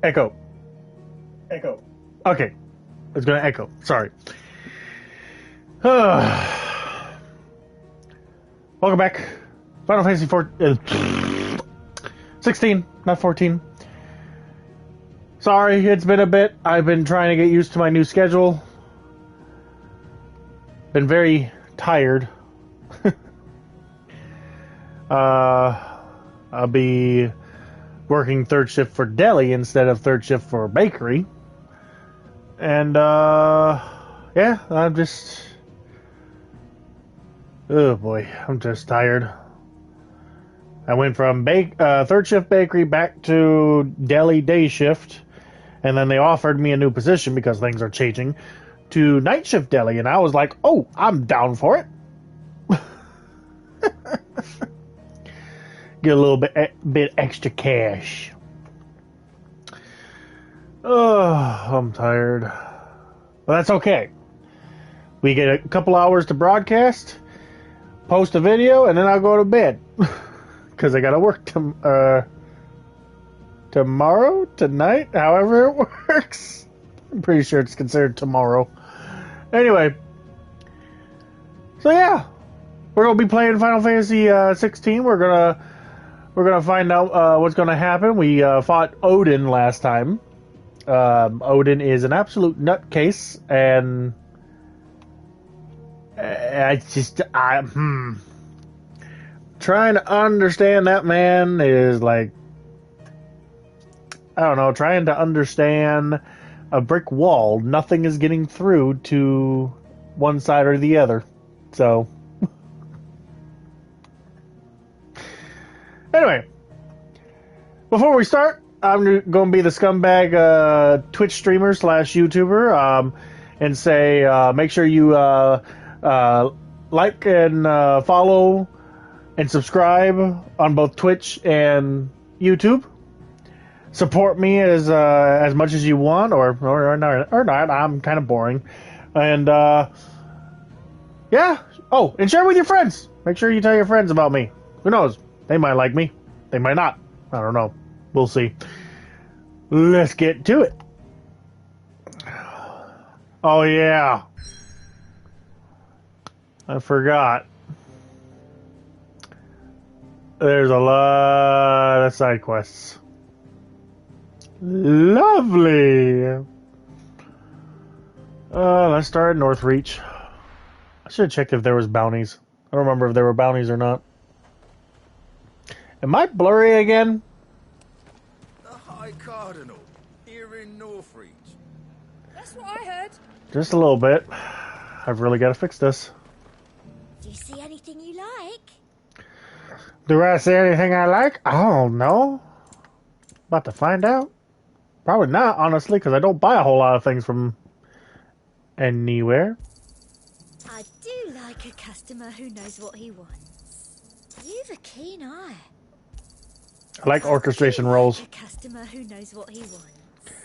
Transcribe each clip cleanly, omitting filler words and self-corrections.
Echo. Echo. Okay. It's gonna echo. Sorry. Welcome back. Final Fantasy 16, not 14. Sorry, it's been a bit. I've been trying to get used to my new schedule. Been very tired. I'll be working third shift for deli instead of third shift for bakery. And, yeah, I'm just... Oh boy, I'm just tired. I went from third shift bakery back to deli day shift, and then they offered me a new position because things are changing to night shift deli, and I was like, oh, I'm down for it. Get a little bit extra cash. Oh, I'm tired. But that's okay. We get a couple hours to broadcast, post a video, and then I'll go to bed. Because I gotta work tomorrow, tonight, however it works. I'm pretty sure it's considered tomorrow. Anyway. So yeah. We're gonna be playing Final Fantasy 16. We're gonna find out what's gonna happen. We fought Odin last time. Odin is an absolute nutcase, and trying to understand that man is like, I don't know, trying to understand a brick wall. Nothing is getting through to one side or the other. So, anyway, before we start, I'm going to be the scumbag Twitch streamer / YouTuber and say make sure you like and follow and subscribe on both Twitch and YouTube. Support me as much as you want, or not. I'm kind of boring, and yeah. Oh, and share with your friends. Make sure you tell your friends about me. Who knows? They might like me. They might not. I don't know. We'll see. Let's get to it. Oh yeah, I forgot. There's a lot of side quests. Lovely. Let's start at Northreach. I should have checked if there was bounties. I don't remember if there were bounties or not. Am I blurry again? The High Cardinal, here in Northreach. That's what I heard. Just a little bit. I've really got to fix this. Do you see anything you like? Do I see anything I like? I don't know. About to find out. Probably not, honestly, because I don't buy a whole lot of things from anywhere. I do like a customer who knows what he wants. You've a keen eye. I like orchestration roles. A customer who knows what he wants.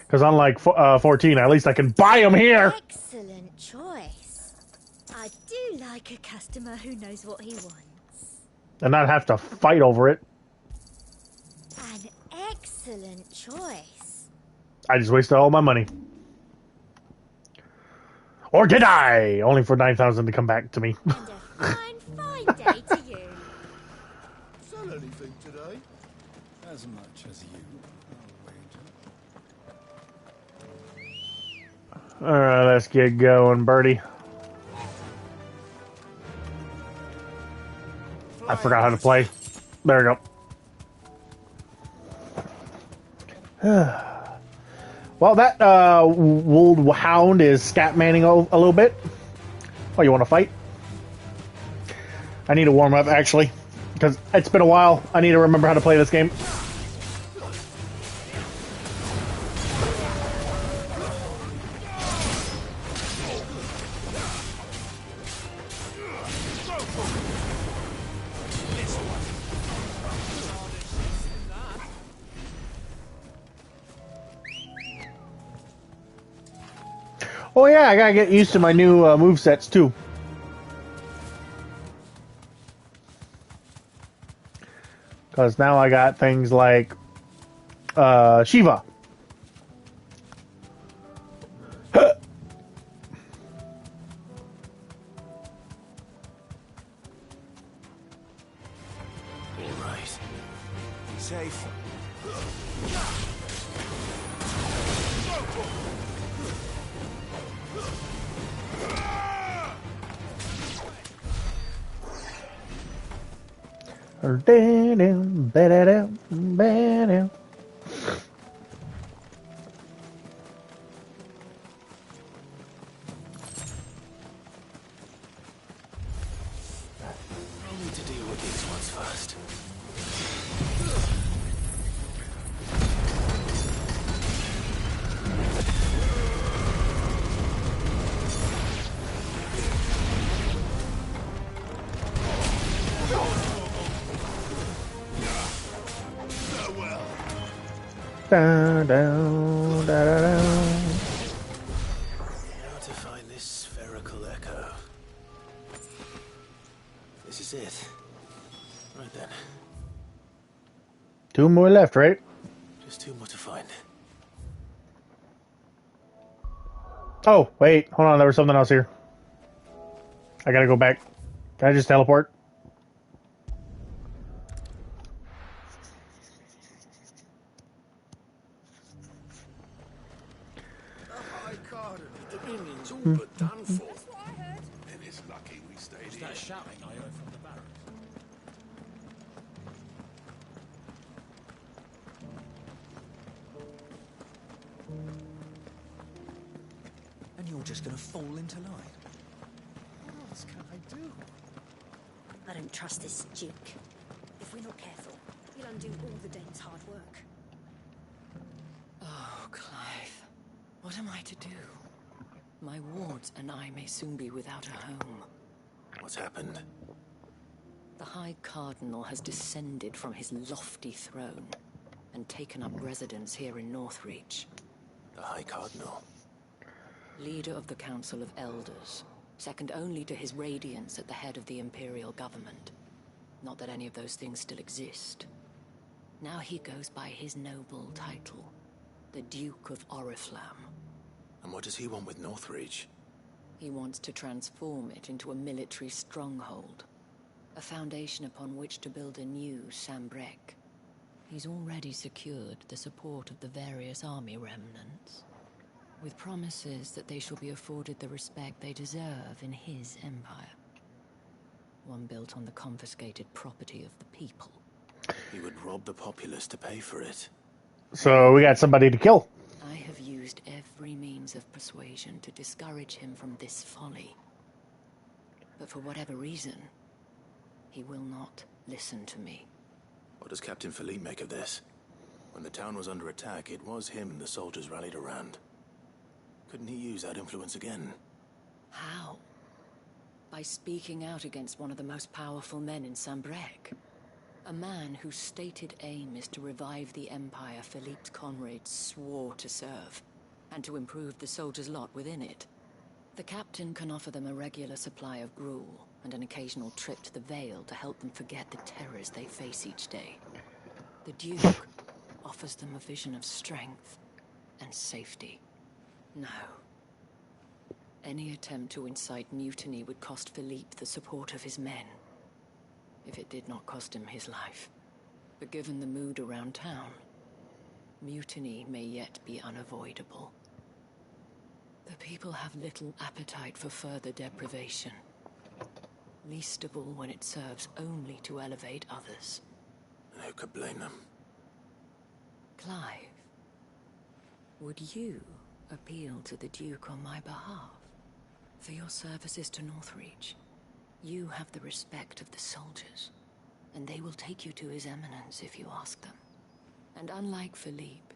Because unlike 14, at least I can buy them here. Excellent choice. I do like a customer who knows what he wants. And not have to fight over it. An excellent choice. I just wasted all my money. Or did I? Only for 9,000 to come back to me. And a fine day to you. Sell anything today? As much as you, I'll wager. Alright, let's get going, Birdie. I forgot how to play. There we go. Well, that Wold Hound is scatmanning a little bit. Oh, you want to fight? I need to warm up, actually. Because it's been a while. I need to remember how to play this game. Oh yeah, I gotta get used to my new movesets too. Because now I got things like Shiva. right. Safe. I'll need to deal with these ones first. Down, down, da, da, da. How to find this spherical echo. This is it. Right then. 2 more left, right? Just 2 more to find. Oh, wait. Hold on. There was something else here. I gotta go back. Can I just teleport? The High Cardinal Dominion's all but done for. Then it's lucky we stayed here. That shouting I heard from the barracks. And you're just gonna fall into line. What else can I do? I don't trust this Duke. If we're not careful, he'll undo all the Dane's hard work. Oh, Clive. What am I to do? My wards and I may soon be without a home. What's happened? The High Cardinal has descended from his lofty throne and taken up residence here in Northreach. The High Cardinal. Leader of the Council of Elders, second only to his Radiance at the head of the Imperial government. Not that any of those things still exist. Now he goes by his noble title, the Duke of Oriflamme. And what does he want with Northreach? He wants to transform it into a military stronghold, a foundation upon which to build a new Sambrec. He's already secured the support of the various army remnants, with promises that they shall be afforded the respect they deserve in his empire. One built on the confiscated property of the people. He would rob the populace to pay for it. So we got somebody to kill. I have used every means of persuasion to discourage him from this folly. But for whatever reason, he will not listen to me. What does Captain Philippe make of this? When the town was under attack, it was him the soldiers rallied around. Couldn't he use that influence again? How? By speaking out against one of the most powerful men in Sambrec. A man whose stated aim is to revive the empire Philippe's comrades swore to serve, and to improve the soldiers' lot within it. The captain can offer them a regular supply of gruel, and an occasional trip to the Vale to help them forget the terrors they face each day. The Duke offers them a vision of strength and safety. No. Any attempt to incite mutiny would cost Philippe the support of his men. If it did not cost him his life. But given the mood around town, mutiny may yet be unavoidable. The people have little appetite for further deprivation. Least of all when it serves only to elevate others. And who could blame them? Clive, would you appeal to the Duke on my behalf? For your services to Northreach, you have the respect of the soldiers, and they will take you to His Eminence if you ask them. And unlike Philippe,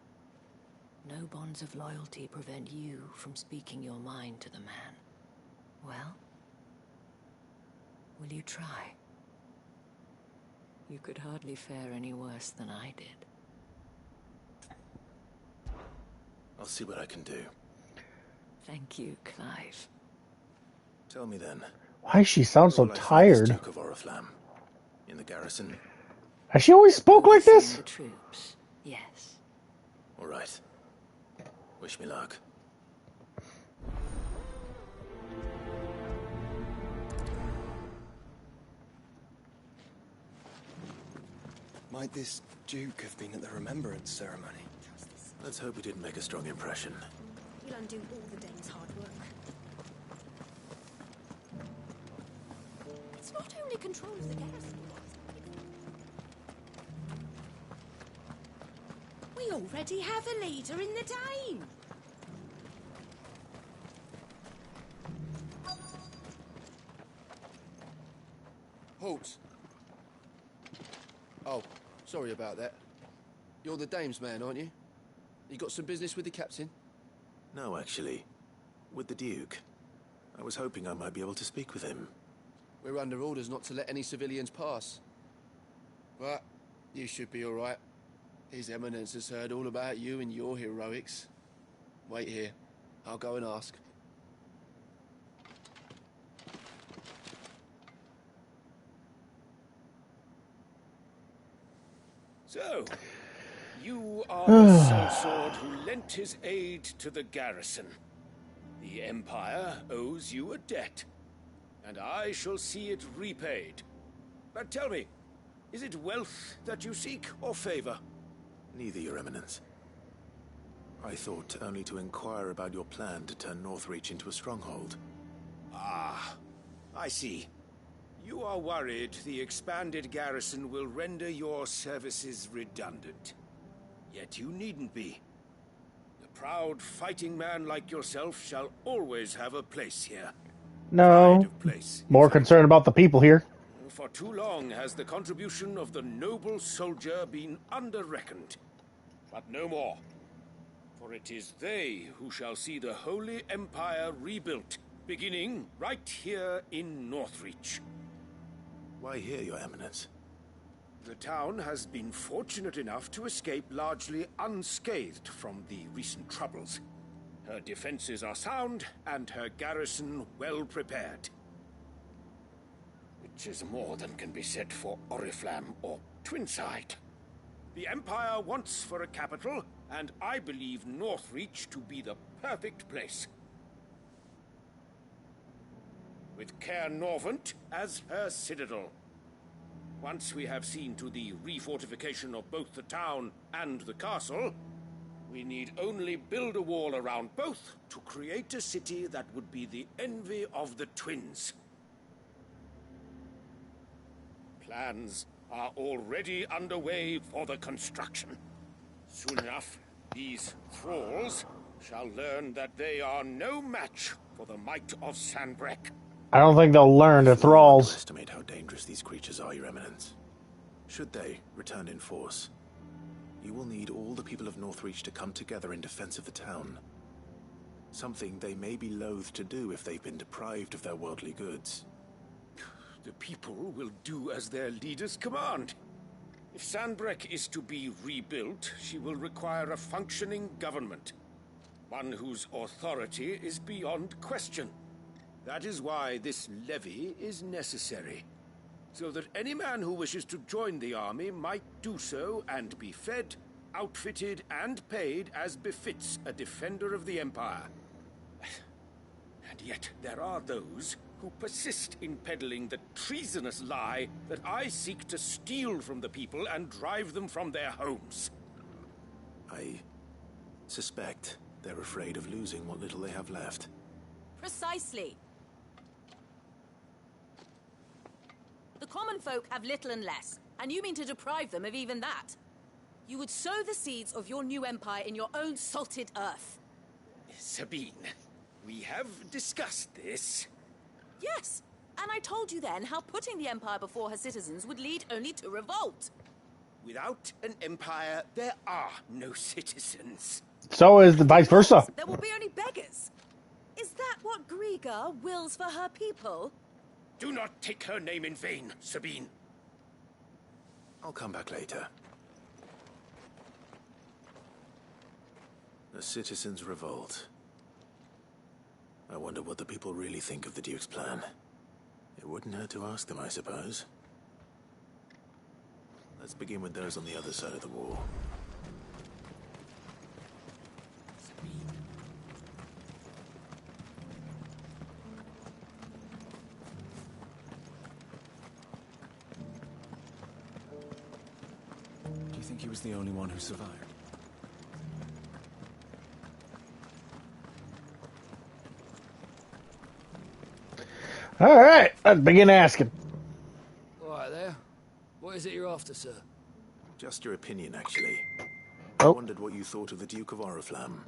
no bonds of loyalty prevent you from speaking your mind to the man. Well, will you try? You could hardly fare any worse than I did. I'll see what I can do. Thank you, Clive. Tell me then. Why does she sound so where will I find this tired? Duke of Oriflamme? In the garrison? Has she always spoke like Overseeing this? the troops, yes. All right. Wish me luck. Might this Duke have been at the remembrance ceremony? Trust this. Let's hope he didn't make a strong impression. He'll undo all the Dane's hard work. It's not only control of the garrison. We already have a leader in the Dane. Halt! Oh, sorry about that. You're the dame's man, aren't you? You got some business with the captain? No, actually. With the Duke. I was hoping I might be able to speak with him. We're under orders not to let any civilians pass. But you should be all right. His Eminence has heard all about you and your heroics. Wait here. I'll go and ask. So, you are the sellsword who lent his aid to the garrison. The Empire owes you a debt, and I shall see it repaid. But tell me, is it wealth that you seek, or favor? Neither, Your Eminence. I thought only to inquire about your plan to turn Northreach into a stronghold. Ah, I see. You are worried the expanded garrison will render your services redundant. Yet you needn't be. A proud fighting man like yourself shall always have a place here. No. Pride of place, More exactly. concerned about the people here. For too long has the contribution of the noble soldier been under-reckoned. But no more. For it is they who shall see the Holy Empire rebuilt, beginning right here in Northreach. Why here, Your Eminence? The town has been fortunate enough to escape largely unscathed from the recent troubles. Her defenses are sound, and her garrison well prepared. Which is more than can be said for Oriflamme or Twinside. The Empire wants for a capital, and I believe Northreach to be the perfect place. With Caer Norvent as her citadel. Once we have seen to the refortification of both the town and the castle, we need only build a wall around both to create a city that would be the envy of the twins. Plans are already underway for the construction. Soon enough, these thralls shall learn that they are no match for the might of Sanbreque. I don't think they'll learn the thralls. Underestimate how dangerous these creatures are, Your Eminence. Should they return in force, you will need all the people of Northreach to come together in defense of the town. Something they may be loath to do if they've been deprived of their worldly goods. The people will do as their leaders command. If Sanbreque is to be rebuilt, she will require a functioning government. One whose authority is beyond question. That is why this levy is necessary. So that any man who wishes to join the army might do so and be fed, outfitted, and paid as befits a defender of the Empire. And yet there are those who persist in peddling the treasonous lie that I seek to steal from the people and drive them from their homes. I suspect they're afraid of losing what little they have left. Precisely. The common folk have little and less, and you mean to deprive them of even that. You would sow the seeds of your new empire in your own salted earth. Sabine, we have discussed this. Yes, and I told you then how putting the empire before her citizens would lead only to revolt. Without an empire, there are no citizens. So is the vice versa. There will be only beggars. Is that what Griga wills for her people? Do not take her name in vain, Sabine. I'll come back later. The citizens revolt. I wonder what the people really think of the Duke's plan. It wouldn't hurt to ask them, I suppose. Let's begin with those on the other side of the wall. you think he was the only one who survived? All right, let's begin asking. All right there. What is it you're after, sir? Just your opinion, actually. Oh. I wondered what you thought of the Duke of Oriflamme.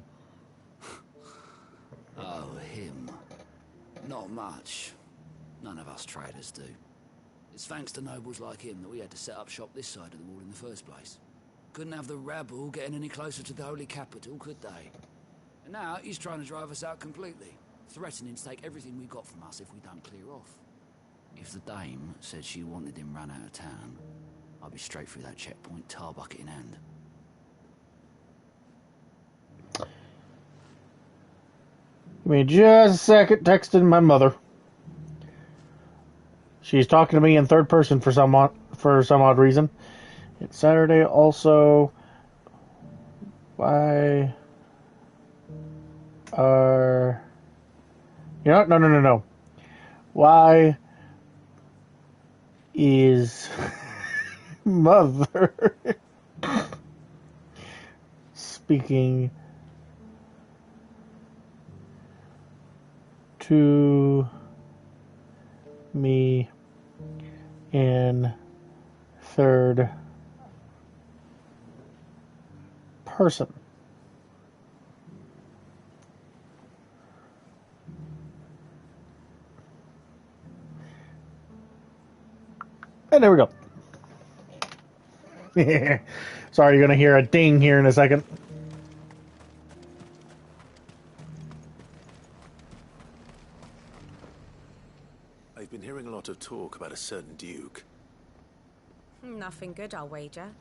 Oh, him. Not much. None of us traders do. It's thanks to nobles like him that we had to set up shop this side of the wall in the first place. Couldn't have the rabble getting any closer to the holy capital, could they? And now he's trying to drive us out completely, threatening to take everything we got from us if we don't clear off. If the dame said she wanted him run out of town, I'd be straight through that checkpoint, tar bucket in hand. Give me just a second, texting my mother. She's talking to me in third person for some odd reason. It's Saturday also. Why are... You know, no. Why is mother speaking to me in third person? And there we go. Sorry, you're going to hear a ding here in a second. I've been hearing a lot of talk about a certain duke. Nothing good, I'll wager.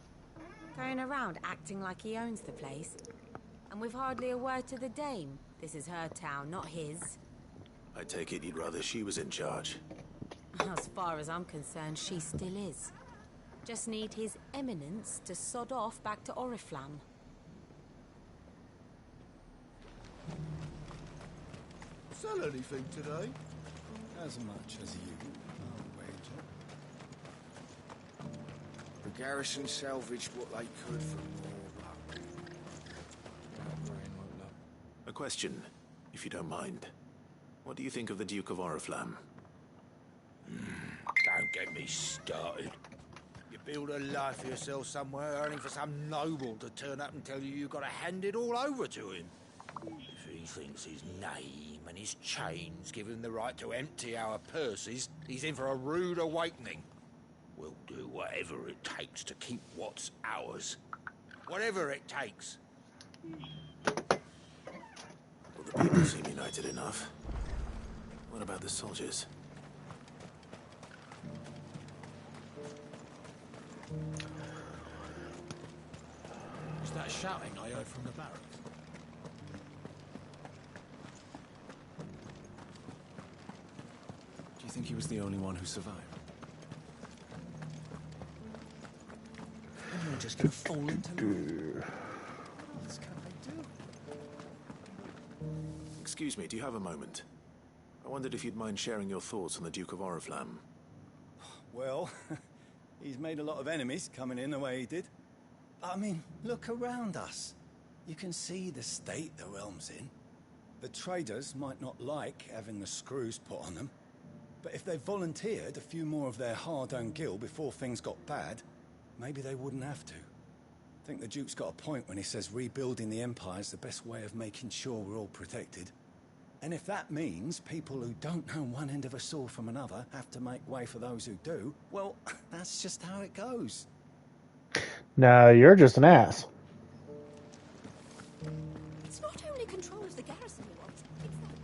Going around acting like he owns the place. And with hardly a word to the dame. This is her town, not his. I take it you'd rather she was in charge. As far as I'm concerned, she still is. Just need his eminence to sod off back to Oriflamme. Sell anything today? As much as you, I'll wager. The garrison salvaged what they could from more luck. A question, if you don't mind. What do you think of the Duke of Oriflamme? Don't get me started. You build a life for yourself somewhere, earning for some noble to turn up and tell you you've got to hand it all over to him. If he thinks his name and his chains give him the right to empty our purses, he's in for a rude awakening. We'll do whatever it takes to keep what's ours. Whatever it takes. Well, the people seem united enough. What about the soldiers? Is that shouting I heard from the barracks? Do you think he was the only one who survived? And you're just gonna fall into love. What can I do? Excuse me, do you have a moment? I wondered if you'd mind sharing your thoughts on the Duke of Oriflamme. Well, he's made a lot of enemies coming in the way he did. But I mean, look around us. You can see the state the realm's in. The traders might not like having the screws put on them, but if they volunteered a few more of their hard-earned gil before things got bad, maybe they wouldn't have to. I think the Duke's got a point when he says rebuilding the Empire's the best way of making sure we're all protected. And if that means people who don't know one end of a sword from another have to make way for those who do, well, that's just how it goes. No, you're just an ass. It's not only control of the garrison we want, it's that...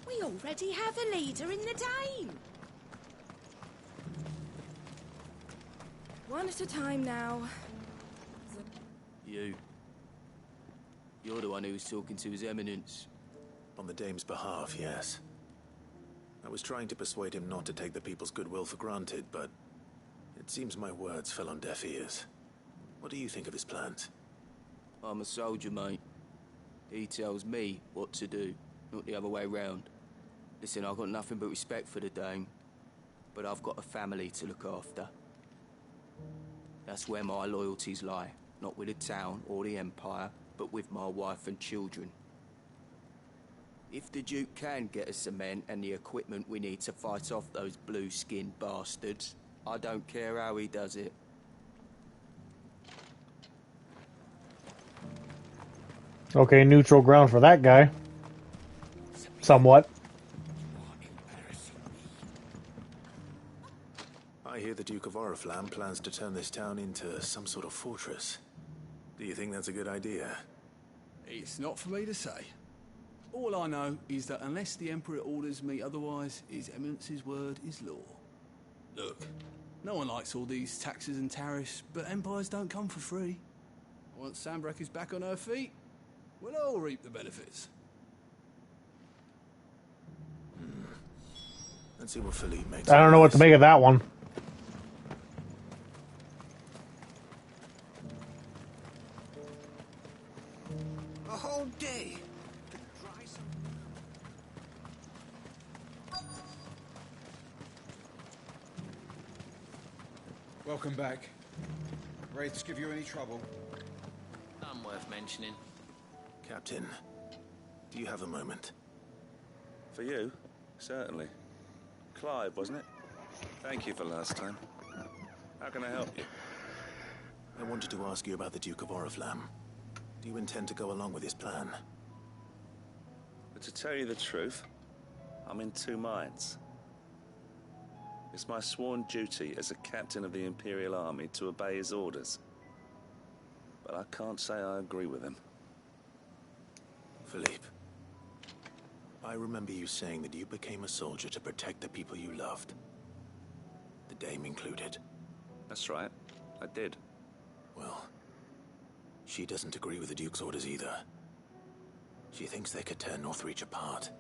We already have a leader in the Dame. One at a time now. You're the one who was talking to His Eminence. On the Dame's behalf, yes. I was trying to persuade him not to take the people's goodwill for granted, but it seems my words fell on deaf ears. What do you think of his plans? I'm a soldier, mate. He tells me what to do, not the other way round. Listen, I've got nothing but respect for the Dame, but I've got a family to look after. That's where my loyalties lie. Not with the town or the Empire, but with my wife and children. If the Duke can get us cement and the equipment we need to fight off those blue-skinned bastards, I don't care how he does it. Okay, neutral ground for that guy. Somewhat. I hear the Duke of Oriflamme plans to turn this town into some sort of fortress. Do you think that's a good idea? It's not for me to say. All I know is that unless the Emperor orders me otherwise, His Eminence's word is law. Look, no one likes all these taxes and tariffs, but empires don't come for free. Once Sanbreque is back on her feet, we'll all reap the benefits. Let's see what Philippe makes. I don't know what to make of that one. A whole day. Welcome back. Wraiths give you any trouble? None worth mentioning. Captain, do you have a moment? For you? Certainly. Clive, wasn't it? Thank you for last time. How can I help you? I wanted to ask you about the Duke of Oriflamme. Do you intend to go along with his plan? But to tell you the truth, I'm in two minds. It's my sworn duty as a captain of the Imperial Army to obey his orders. But I can't say I agree with him. Philippe, I remember you saying that you became a soldier to protect the people you loved. The Dame included. That's right, I did. Well, she doesn't agree with the Duke's orders either. She thinks they could tear Northreach apart.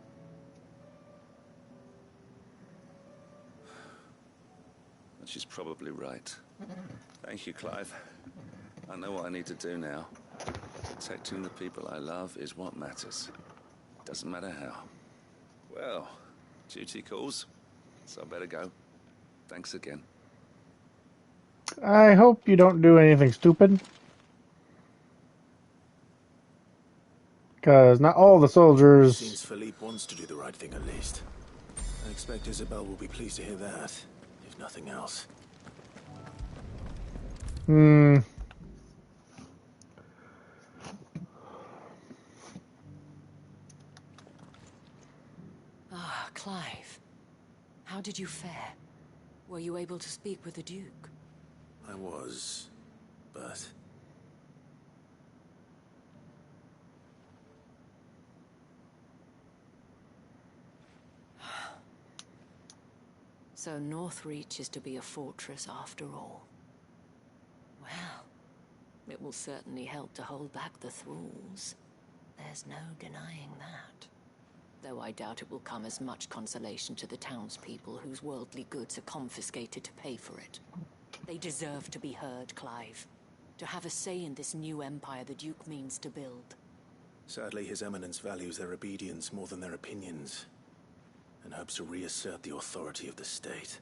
And she's probably right. Thank you, Clive. I know what I need to do now. Protecting the people I love is what matters. Doesn't matter how. Well, duty calls, so I better go. Thanks again. I hope you don't do anything stupid. Because not all the soldiers... Seems Philippe wants to do the right thing at least. I expect Isabel will be pleased to hear that, if nothing else. Ah, Clive. How did you fare? Were you able to speak with the Duke? I was, but... So Northreach is to be a fortress after all. Well, it will certainly help to hold back the thralls. There's no denying that. Though I doubt it will come as much consolation to the townspeople whose worldly goods are confiscated to pay for it. They deserve to be heard, Clive. To have a say in this new empire the Duke means to build. Sadly, His Eminence values their obedience more than their opinions, and hopes to reassert the authority of the state.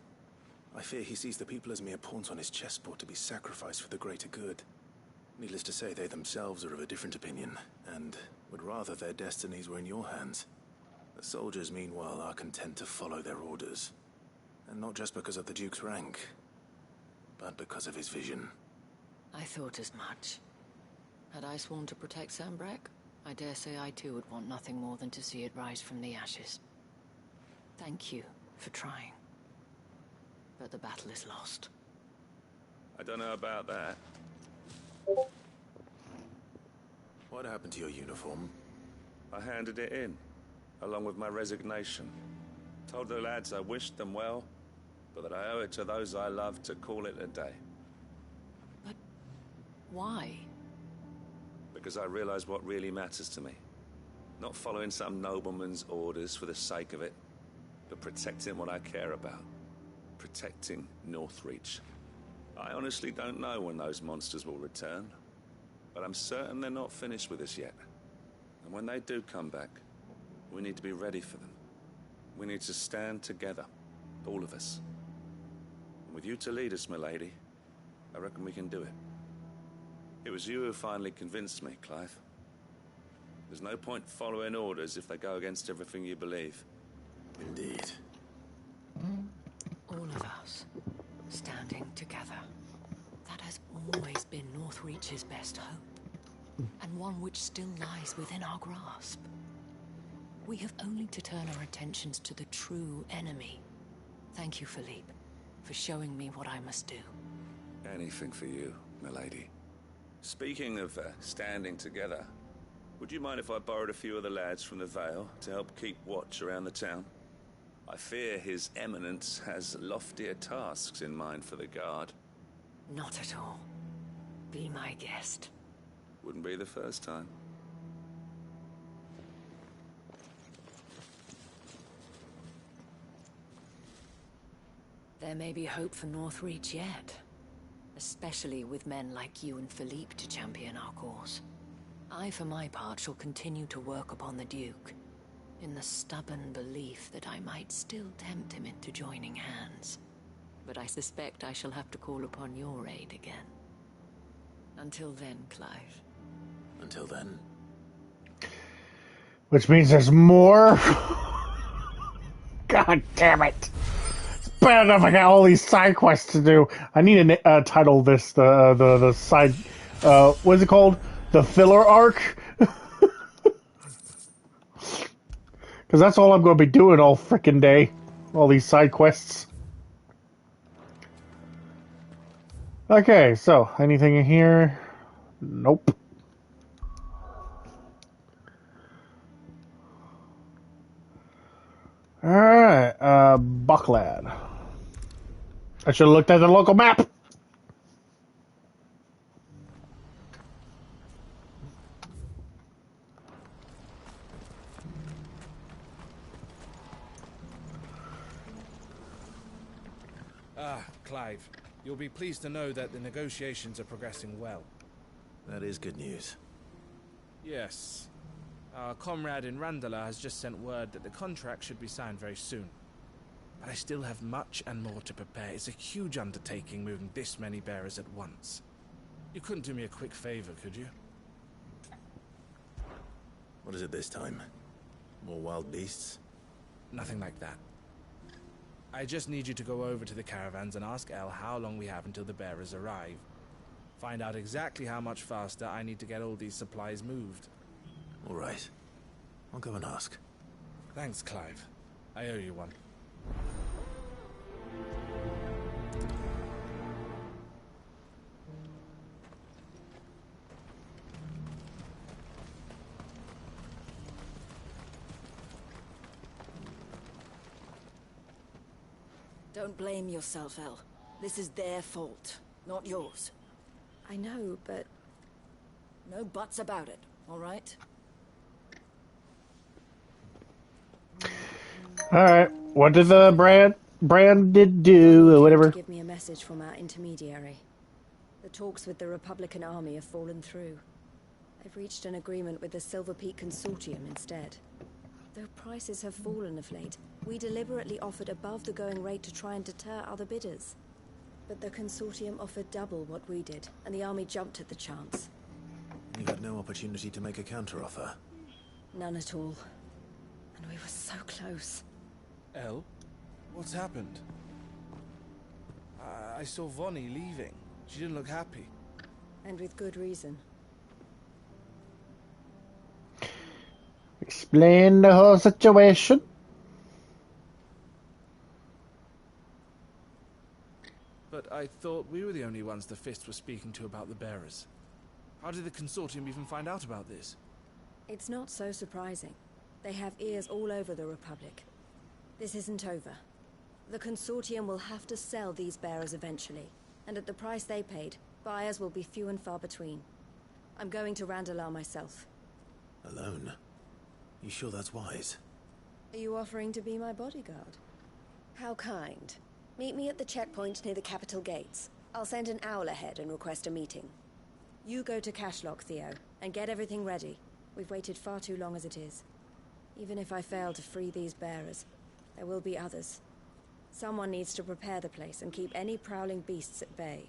I fear he sees the people as mere pawns on his chessboard to be sacrificed for the greater good. Needless to say, they themselves are of a different opinion, and would rather their destinies were in your hands. The soldiers, meanwhile, are content to follow their orders. And not just because of the Duke's rank, but because of his vision. I thought as much. Had I sworn to protect Sanbreque, I dare say I too would want nothing more than to see it rise from the ashes. Thank you for trying. But the battle is lost. I don't know about that. What happened to your uniform? I handed it in, along with my resignation. Told the lads I wished them well, but that I owe it to those I love to call it a day. But why? Because I realize what really matters to me. Not following some nobleman's orders for the sake of it, but protecting what I care about. Protecting Northreach. I honestly don't know when those monsters will return, but I'm certain they're not finished with us yet. And when they do come back, we need to be ready for them. We need to stand together, all of us. And with you to lead us, milady, I reckon we can do it. It was you who finally convinced me, Clive. There's no point following orders if they go against everything you believe. Indeed. All of us, standing together. That has always been Northreach's best hope, and one which still lies within our grasp. We have only to turn our attentions to the true enemy. Thank you, Philippe, for showing me what I must do. Anything for you, milady. Speaking of standing together, would you mind if I borrowed a few of the lads from the Vale to help keep watch around the town? I fear His Eminence has loftier tasks in mind for the guard. Not at all. Be my guest. Wouldn't be the first time. There may be hope for Northreach yet. Especially with men like you and Philippe to champion our cause. I, for my part, shall continue to work upon the Duke, in the stubborn belief that I might still tempt him into joining hands. But I suspect I shall have to call upon your aid again. Until then, Clive. Until then. Which means there's more? God damn it. It's bad enough I got all these side quests to do. I need to title this the side... what is it called? The filler arc? Because that's all I'm going to be doing all frickin' day. All these side quests. Okay, so, anything in here? Nope. Alright, Bucklad. I should have looked at the local map! Clive, you'll be pleased to know that the negotiations are progressing well. That is good news. Yes. Our comrade in Randala has just sent word that the contract should be signed very soon. But I still have much and more to prepare. It's a huge undertaking moving this many bearers at once. You couldn't do me a quick favor, could you? What is it this time? More wild beasts? Nothing like that. I just need you to go over to the caravans and ask El how long we have until the bearers arrive. Find out exactly how much faster I need to get all these supplies moved. All right. I'll go and ask. Thanks, Clive. I owe you one. Don't blame yourself, El. This is their fault, not yours. I know, but... No buts about it, all right? Alright, what did the branded do, or whatever? Give me a message from our intermediary. The talks with the Republican army have fallen through. They've reached an agreement with the Silver Peak Consortium instead. Though prices have fallen of late, we deliberately offered above the going rate to try and deter other bidders. But the Consortium offered double what we did, and the army jumped at the chance. You had no opportunity to make a counteroffer? None at all. And we were so close. El? What's happened? I saw Vonnie leaving. She didn't look happy. And with good reason. Explain the whole situation. But I thought we were the only ones the Fist were speaking to about the bearers. How did the Consortium even find out about this? It's not so surprising. They have ears all over the Republic. This isn't over. The Consortium will have to sell these bearers eventually, and at the price they paid, buyers will be few and far between. I'm going to Randalar myself. Alone? You sure that's wise? Are you offering to be my bodyguard? How kind. Meet me at the checkpoint near the capital gates. I'll send an owl ahead and request a meeting. You go to Cashlock, Theo, and get everything ready. We've waited far too long as it is. Even if I fail to free these bearers, there will be others. Someone needs to prepare the place and keep any prowling beasts at bay.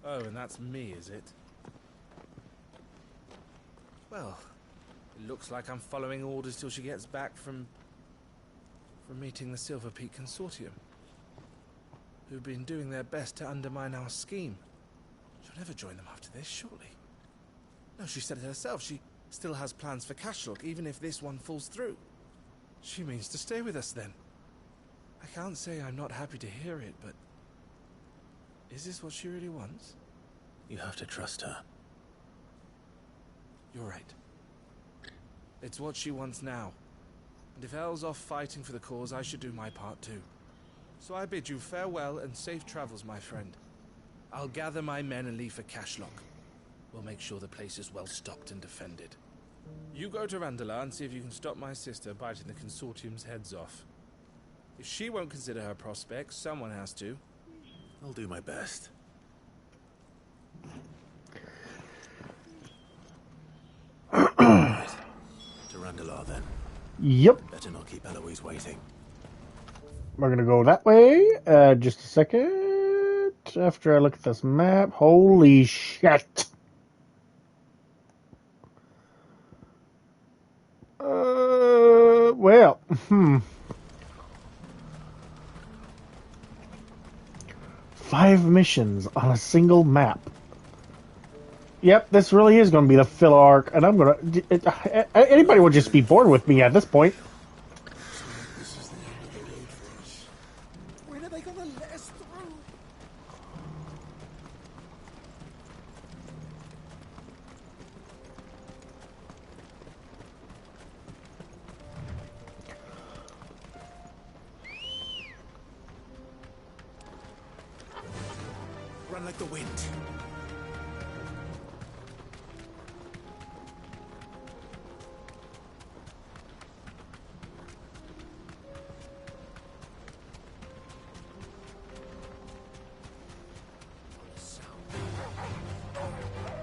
Oh, and that's me, is it? Well, it looks like I'm following orders till she gets back from meeting the Silver Peak Consortium, who've been doing their best to undermine our scheme. She'll never join them after this, surely. No, she said it herself. She still has plans for Cashlock, even if this one falls through. She means to stay with us, then. I can't say I'm not happy to hear it, but... is this what she really wants? You have to trust her. You're right. It's what she wants now. And if Elle's off fighting for the cause, I should do my part too. So I bid you farewell and safe travels, my friend. I'll gather my men and leave for Cashlock. We'll make sure the place is well stocked and defended. You go to Randalar and see if you can stop my sister biting the Consortium's heads off. If she won't consider her prospects, someone has to. I'll do my best. Right. To Randalar, then. Yep. Better not keep Eloise waiting. We're gonna go that way. Just a second. After I look at this map. Holy shit. Well, 5 missions on a single map. Yep, this really is going to be the filler arc, and I'm going to... Anybody would just be bored with me at this point. When are they going to let us through? Run like the wind.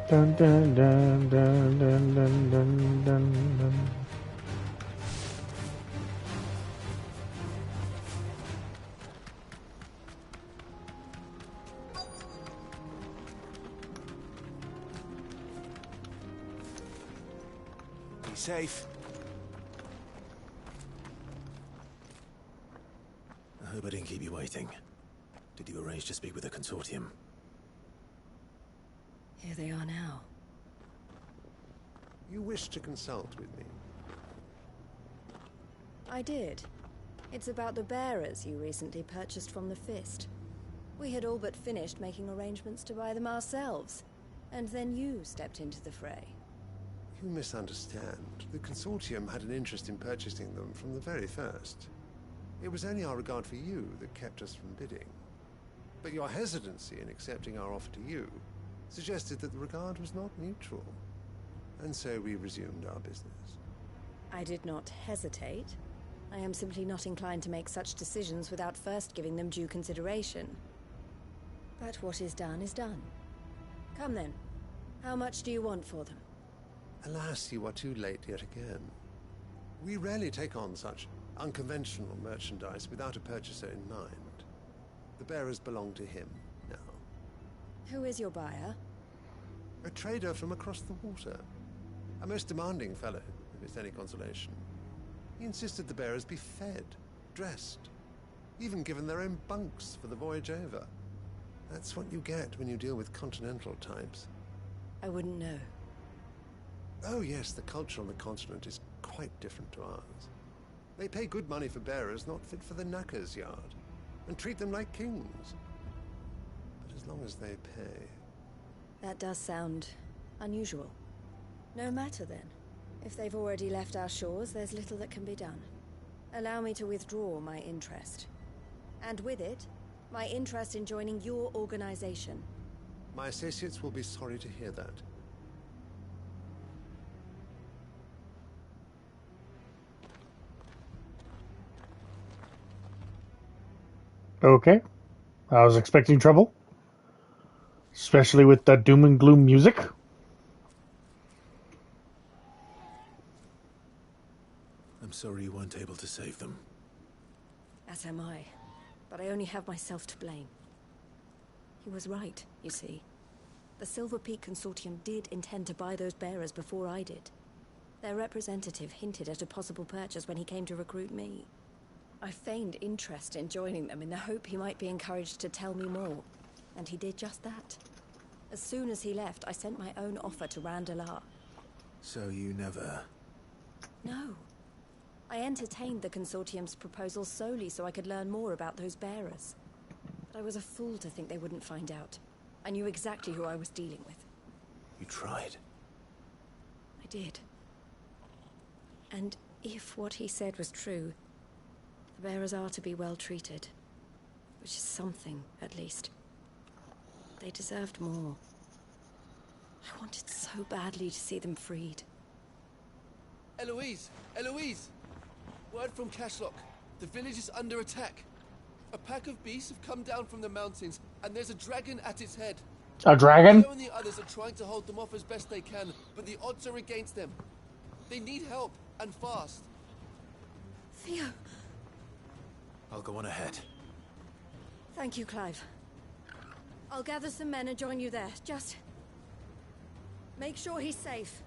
Dun dun dun dun dun dun dun dun dun. Be safe. I hope I didn't keep you waiting. Did you arrange to speak with the Consortium? Here they are now. You wish to consult with me? I did. It's about the bearers you recently purchased from the Fist. We had all but finished making arrangements to buy them ourselves. And then you stepped into the fray. You misunderstand. The Consortium had an interest in purchasing them from the very first. It was only our regard for you that kept us from bidding. But your hesitancy in accepting our offer to you suggested that the regard was not mutual. And so we resumed our business. I did not hesitate. I am simply not inclined to make such decisions without first giving them due consideration. But what is done is done. Come then. How much do you want for them? Alas, you are too late yet again. We rarely take on such unconventional merchandise without a purchaser in mind. The bearers belong to him now. Who is your buyer? A trader from across the water. A most demanding fellow, if it's any consolation. He insisted the bearers be fed, dressed, even given their own bunks for the voyage over. That's what you get when you deal with continental types. I wouldn't know. Oh yes, the culture on the continent is quite different to ours. They pay good money for bearers not fit for the knacker's yard, and treat them like kings. But as long as they pay... That does sound unusual. No matter then. If they've already left our shores, there's little that can be done. Allow me to withdraw my interest. And with it, my interest in joining your organization. My associates will be sorry to hear that. Okay. I was expecting trouble. Especially with the doom and gloom music. I'm sorry you weren't able to save them. As am I. But I only have myself to blame. He was right, you see. The Silver Peak Consortium did intend to buy those bearers before I did. Their representative hinted at a possible purchase when he came to recruit me. I feigned interest in joining them in the hope he might be encouraged to tell me more, and he did just that. As soon as he left, I sent my own offer to Randalar. So you never... No. I entertained the Consortium's proposal solely so I could learn more about those bearers. But I was a fool to think they wouldn't find out. I knew exactly who I was dealing with. You tried. I did. And if what he said was true, the bearers are to be well treated. Which is something, at least. They deserved more. I wanted so badly to see them freed. Eloise! Eloise! Word from Cashlock. The village is under attack. A pack of beasts have come down from the mountains, and there's a dragon at its head. A dragon? Theo and the others are trying to hold them off as best they can, but the odds are against them. They need help, and fast. Theo! I'll go on ahead. Thank you, Clive. I'll gather some men and join you there. Just... make sure he's safe.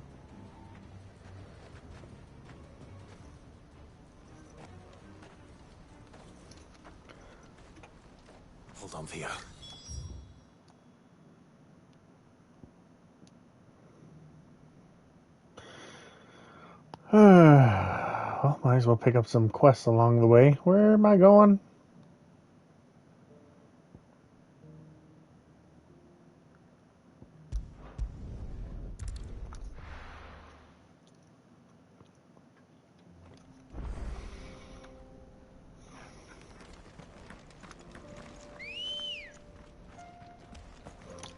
Hold on, Theo. Well, might as well pick up some quests along the way. Where am I going?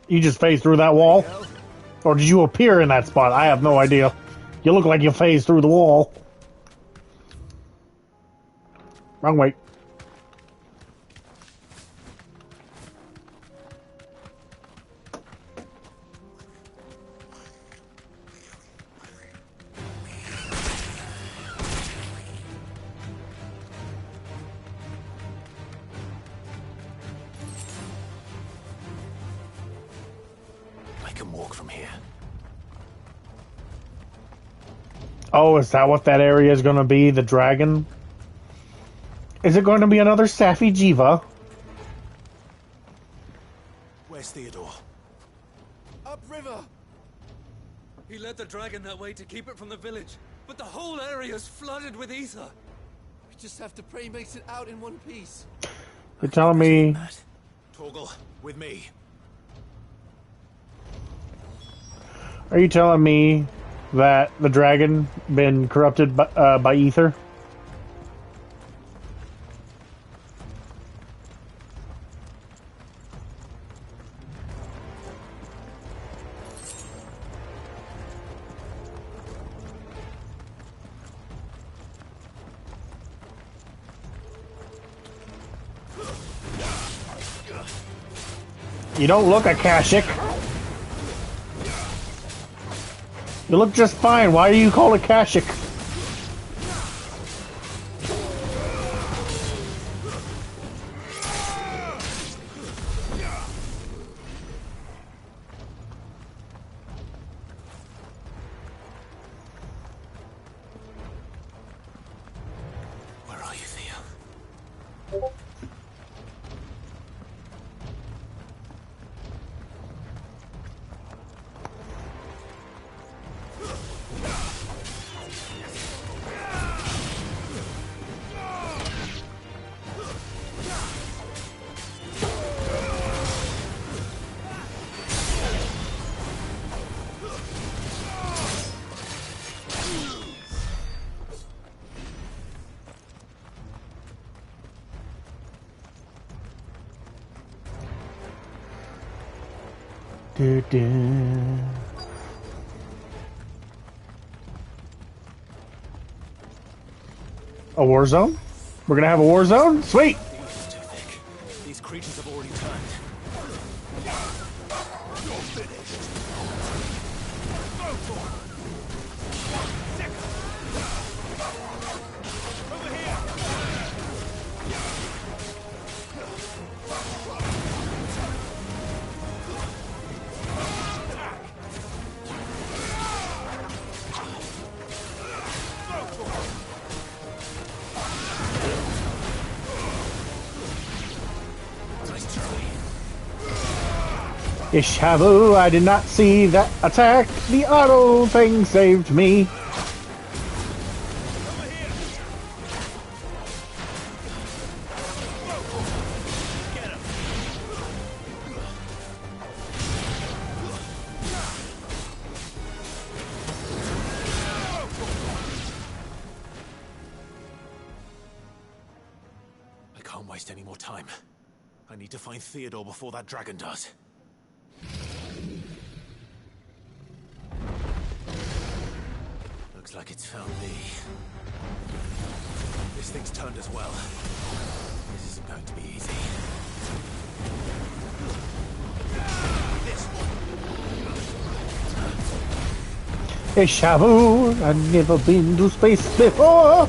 You just phased through that wall? Or did you appear in that spot? I have no idea. You look like you phased through the wall. Wrong way. I can walk from here. Oh, is that what that area is going to be? The dragon? Is it going to be another Safi Jiva? Where's Theodore? Upriver! He led the dragon that way to keep it from the village, but the whole area is flooded with ether. We just have to pray he makes it out in one piece. You're telling me... Torgal, with me. Are you telling me that the dragon been corrupted by ether? You don't look Akashic. You look just fine. Why are you called Akashic? Where are you, Theo? A war zone? We're gonna have a war zone? Sweet! These creatures have already turned. You're finished. Go for it. Over here. Ishavu, I did not see that attack. The auto thing saved me. I can't waste any more time. I need to find Theodore before that dragon does. Looks like it's found me. This thing's turned as well. This isn't going to be easy. This Ishavu, I've never been to space before.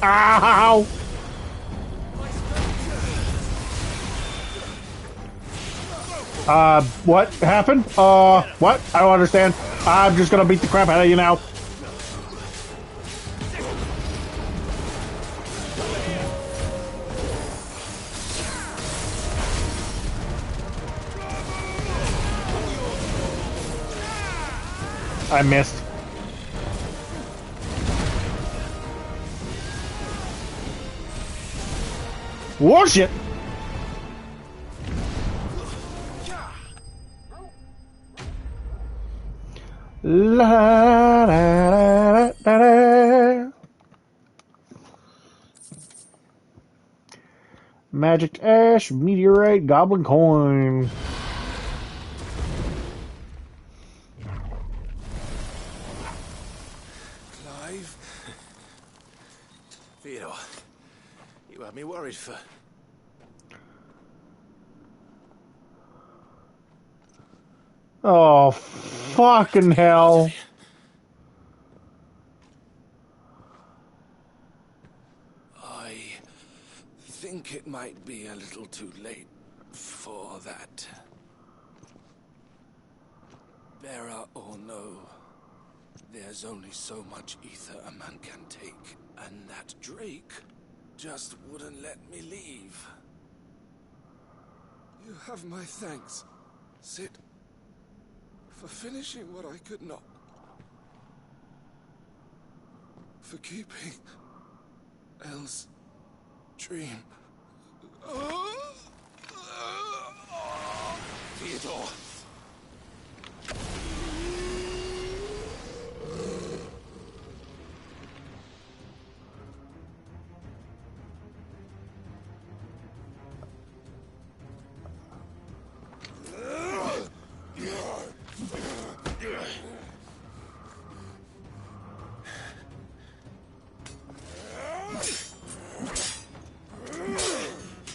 Ow! What happened? What? I don't understand. I'm just gonna beat the crap out of you now. I missed. Wash it! La da da da da. Magic ash, meteorite, goblin coin. Clive? Theodore, you had me worried for... Oh, fucking hell. I think it might be a little too late for that. Bearer or no, there's only so much ether a man can take, and that Drake just wouldn't let me leave. You have my thanks, Cid, for finishing what I could not. For keeping Elle's dream. Theodore!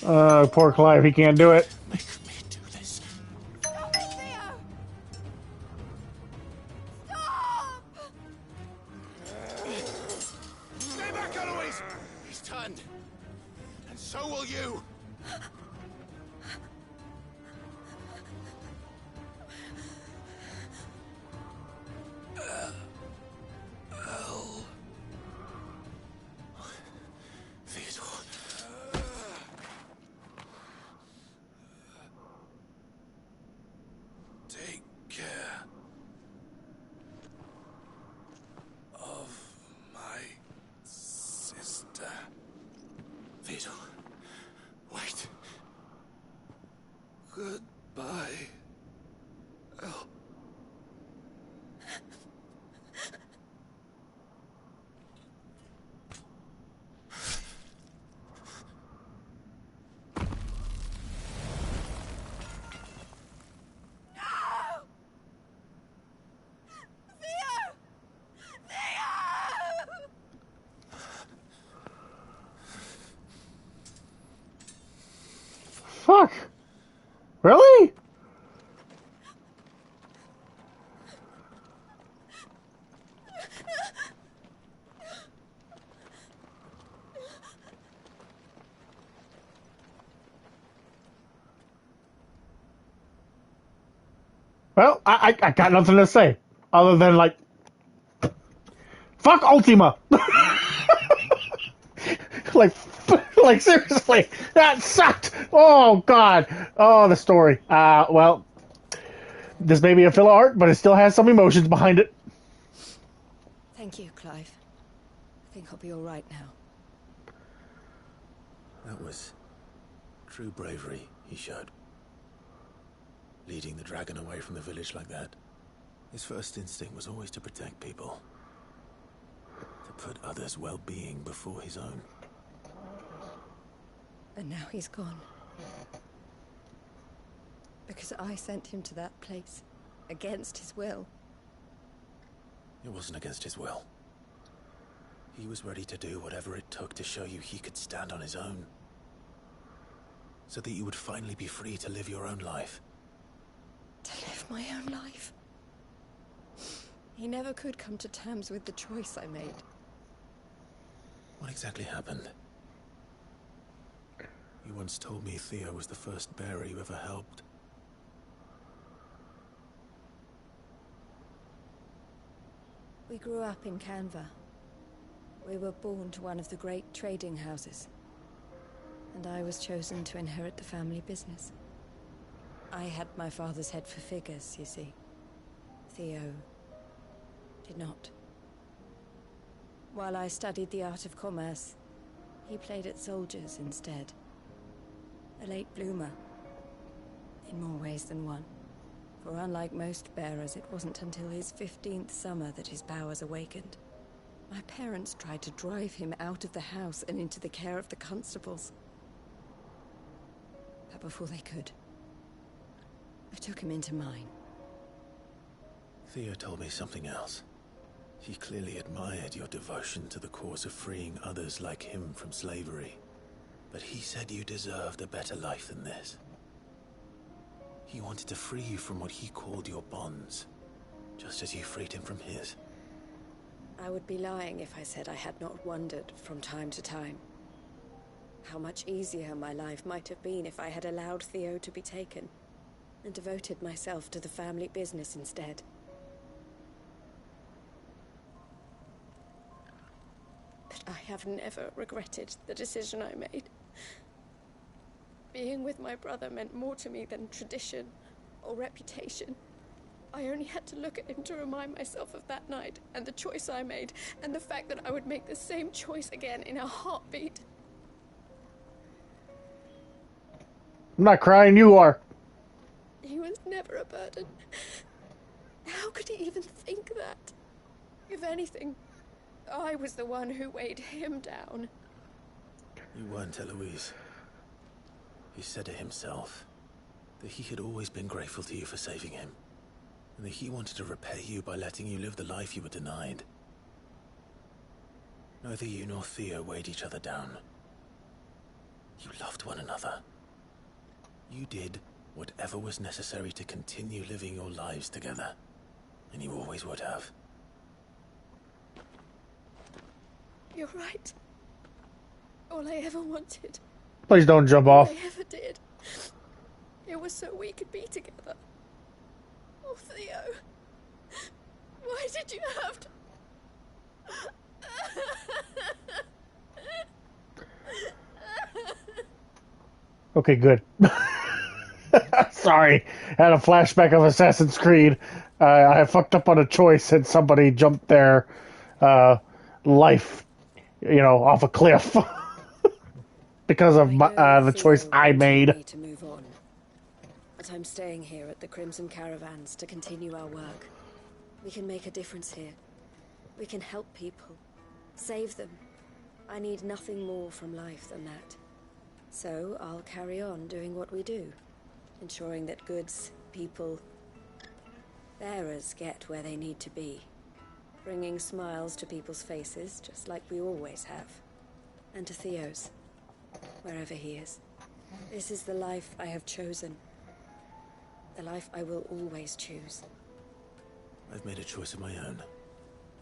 Poor Clive, he can't do it. Stay back, Eloise! He's turned. And so will you. Take care of my sister. Theodore, wait. Goodbye. El. Fuck. Really? Well, I got nothing to say other than like, fuck Ultima. like seriously, that sucked. Oh god. Oh, the story. Well, this may be a filler art, but it still has some emotions behind it. Thank you, Clive. I think I'll be all right now. That was true bravery he showed. Leading the dragon away from the village like that. His first instinct was always to protect people. To put others' well-being before his own. And now he's gone. Because I sent him to that place. Against his will. It wasn't against his will. He was ready to do whatever it took to show you he could stand on his own. So that you would finally be free to live your own life. To live my own life. He never could come to terms with the choice I made. What exactly happened? You once told me Theo was the first bearer you ever helped. We grew up in Canva. We were born to one of the great trading houses. And I was chosen to inherit the family business. I had my father's head for figures, you see. Theo did not. While I studied the art of commerce, he played at soldiers instead. A late bloomer. In more ways than one. For unlike most bearers, it wasn't until his 15th summer that his powers awakened. My parents tried to drive him out of the house and into the care of the constables. But before they could, I took him into mine. Theo told me something else. He clearly admired your devotion to the cause of freeing others like him from slavery. But he said you deserved a better life than this. He wanted to free you from what he called your bonds, just as you freed him from his. I would be lying if I said I had not wondered from time to time how much easier my life might have been if I had allowed Theo to be taken and devoted myself to the family business instead. But I have never regretted the decision I made. Being with my brother meant more to me than tradition or reputation. I only had to look at him to remind myself of that night and the choice I made and the fact that I would make the same choice again in a heartbeat. I'm not crying, you are. He was never a burden. How could he even think that? If anything, I was the one who weighed him down. You weren't, Eloise. He said it himself, that he had always been grateful to you for saving him, and that he wanted to repay you by letting you live the life you were denied. Neither you nor Theo weighed each other down. You loved one another. You did whatever was necessary to continue living your lives together. And you always would have. You're right. All I ever wanted. Please don't jump All off. I ever did. It was so we could be together. Oh, Theo. Why did you have to... Okay, good. Sorry. Had a flashback of Assassin's Creed. I fucked up on a choice and somebody jumped their life, off a cliff. Because of the choice I made. To move on. But I'm staying here at the Crimson Caravans to continue our work. We can make a difference here. We can help people. Save them. I need nothing more from life than that. So I'll carry on doing what we do. Ensuring that goods, people, bearers get where they need to be. Bringing smiles to people's faces, just like we always have. And to Theo's. Wherever he is. This is the life I have chosen. The life I will always choose. I've made a choice of my own.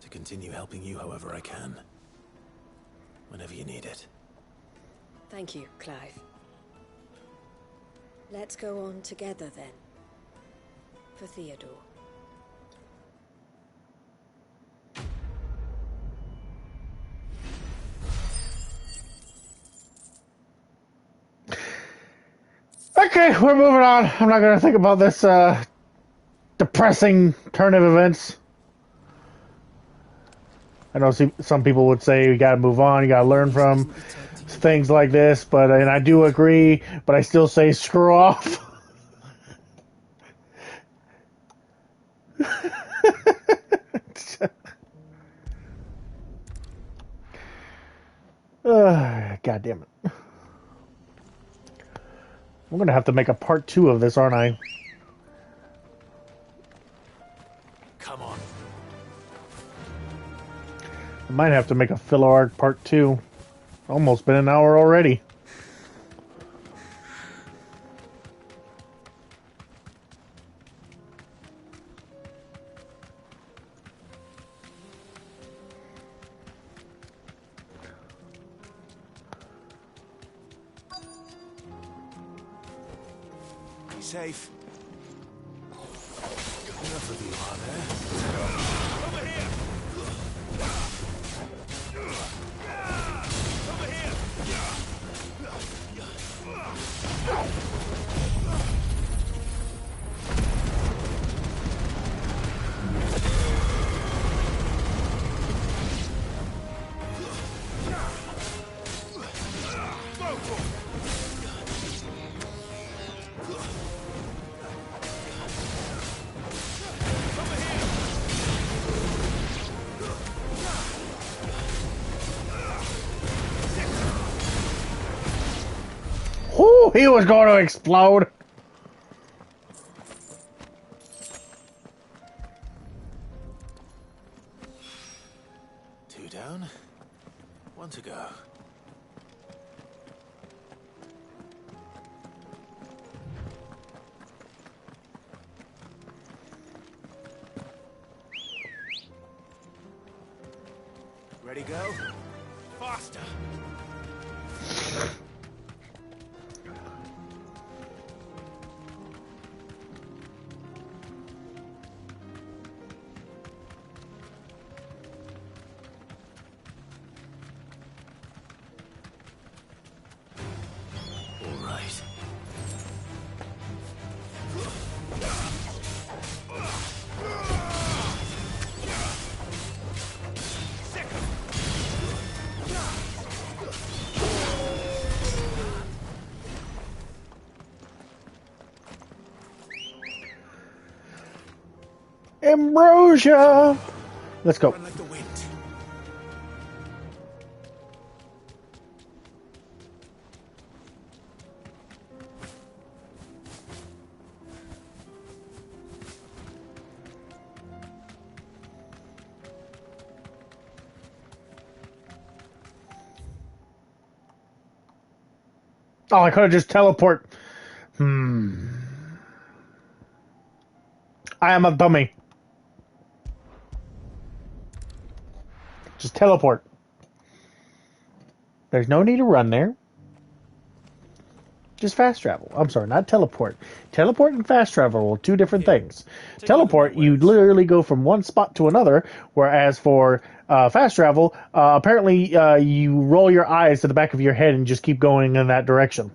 To continue helping you however I can. Whenever you need it. Thank you, Clive. Let's go on together then. For Theodore. Okay, we're moving on. I'm not going to think about this depressing turn of events. I know some people would say you got to move on, you got to learn from things like this, and I do agree, but I still say screw off. God damn it. I'm going to have to make a part 2 of this, aren't I? Come on. I might have to make a filler arc part 2. Almost been an hour already. Be safe. Enough of you are there. Over here! Whoo, he was going to explode. Two down, one to go. Ready, go? Faster! All right. Ambrosia! Let's go. Run like the wind. Oh, I could have just teleport. I am a dummy. Just teleport. There's no need to run there. Just fast travel. I'm sorry, not teleport. Teleport and fast travel are two different things. Teleport, you literally go from one spot to another, whereas for fast travel, apparently you roll your eyes to the back of your head and just keep going in that direction.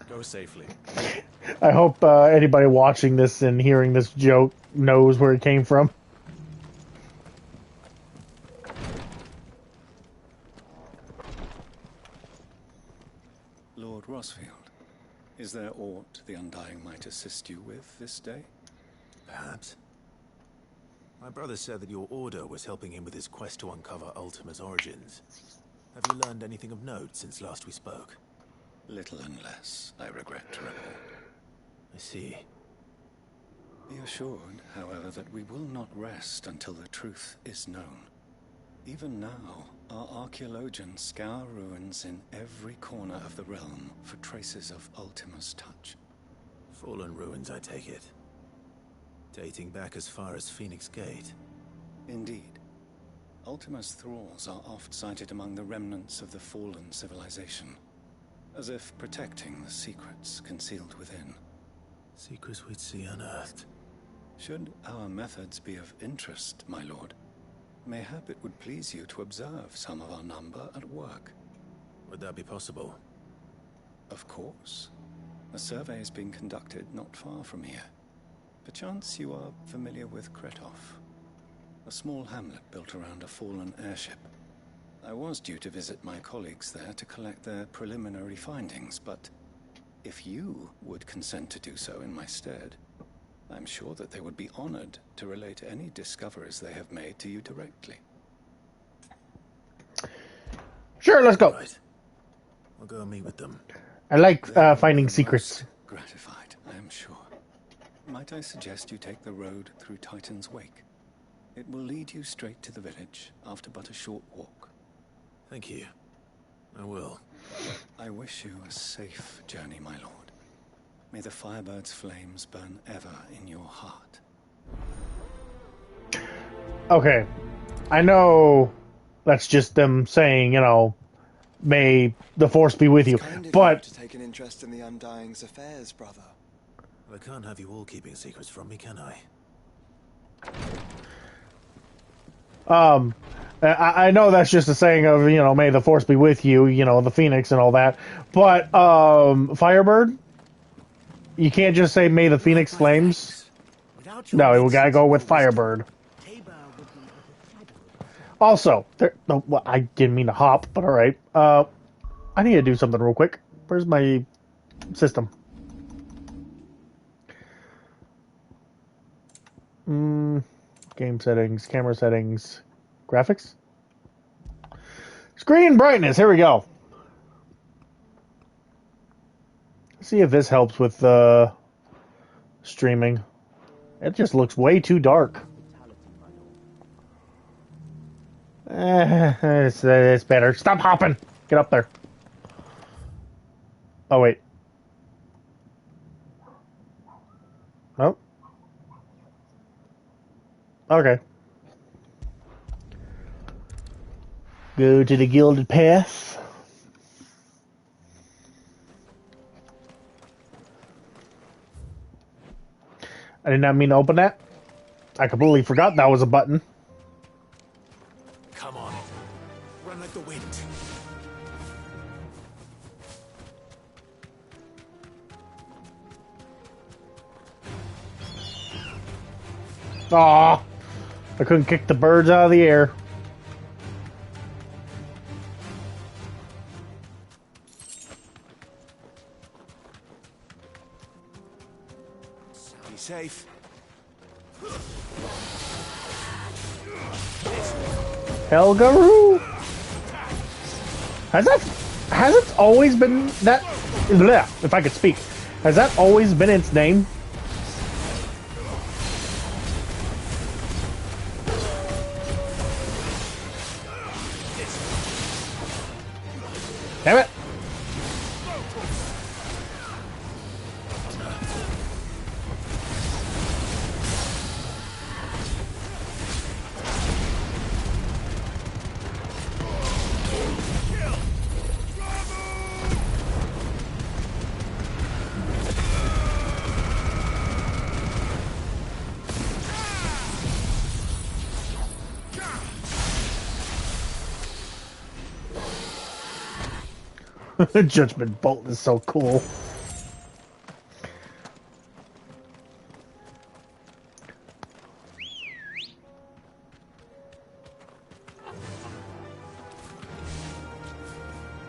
Go safely. I hope anybody watching this and hearing this joke knows where it came from. Lord Rosfield, is there aught the Undying might assist you with this day? Perhaps. My brother said that your order was helping him with his quest to uncover Ultima's origins. Have you learned anything of note since last we spoke? Little and less, I regret to report. I see. Be assured, however, that we will not rest until the truth is known. Even now, our archaeologians scour ruins in every corner of the realm for traces of Ultima's touch. Fallen ruins, I take it. Dating back as far as Phoenix Gate. Indeed. Ultima's thralls are oft sighted among the remnants of the fallen civilization, as if protecting the secrets concealed within. Secrets we'd see unearthed. Should our methods be of interest, my lord, mayhap it would please you to observe some of our number at work. Would that be possible? Of course. A survey is being conducted not far from here. Perchance you are familiar with Kretov, a small hamlet built around a fallen airship. I was due to visit my colleagues there to collect their preliminary findings, but if you would consent to do so in my stead, I'm sure that they would be honored to relate any discoveries they have made to you directly. Sure, let's go. Right. I'll go and meet with them. I like finding secrets. Gratified, I am sure. Might I suggest you take the road through Titan's Wake? It will lead you straight to the village after but a short walk. Thank you. I will. I wish you a safe journey, my lord. May the Firebird's flames burn ever in your heart. Okay. I know that's just them saying, you know, may the Force be with you. But to take an interest in the Undying's affairs, brother. I can't have you all keeping secrets from me, can I? I know that's just a saying of, you know, may the Force be with you, you know, the Phoenix and all that. But Firebird, you can't just say may the Phoenix flames. No, we gotta go with Firebird. Also, well, I didn't mean to hop, but alright. I need to do something real quick. Where's my system? Game settings, camera settings, graphics. Screen brightness, here we go. Let's see if this helps with streaming. It just looks way too dark. It's better. Stop hopping! Get up there. Oh, wait. Nope. Okay. Go to the Gilded Path. I did not mean to open that. I completely forgot that was a button. Come on. Run like the wind. Aw, I couldn't kick the birds out of the air. Be safe. Helgaroo? Has it always been that? Bleh, if I could speak, has that always been its name? Judgment Bolt is so cool.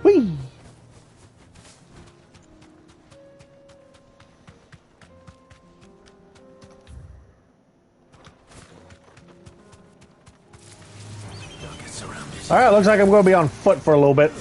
Whee! Alright, looks like I'm going to be on foot for a little bit.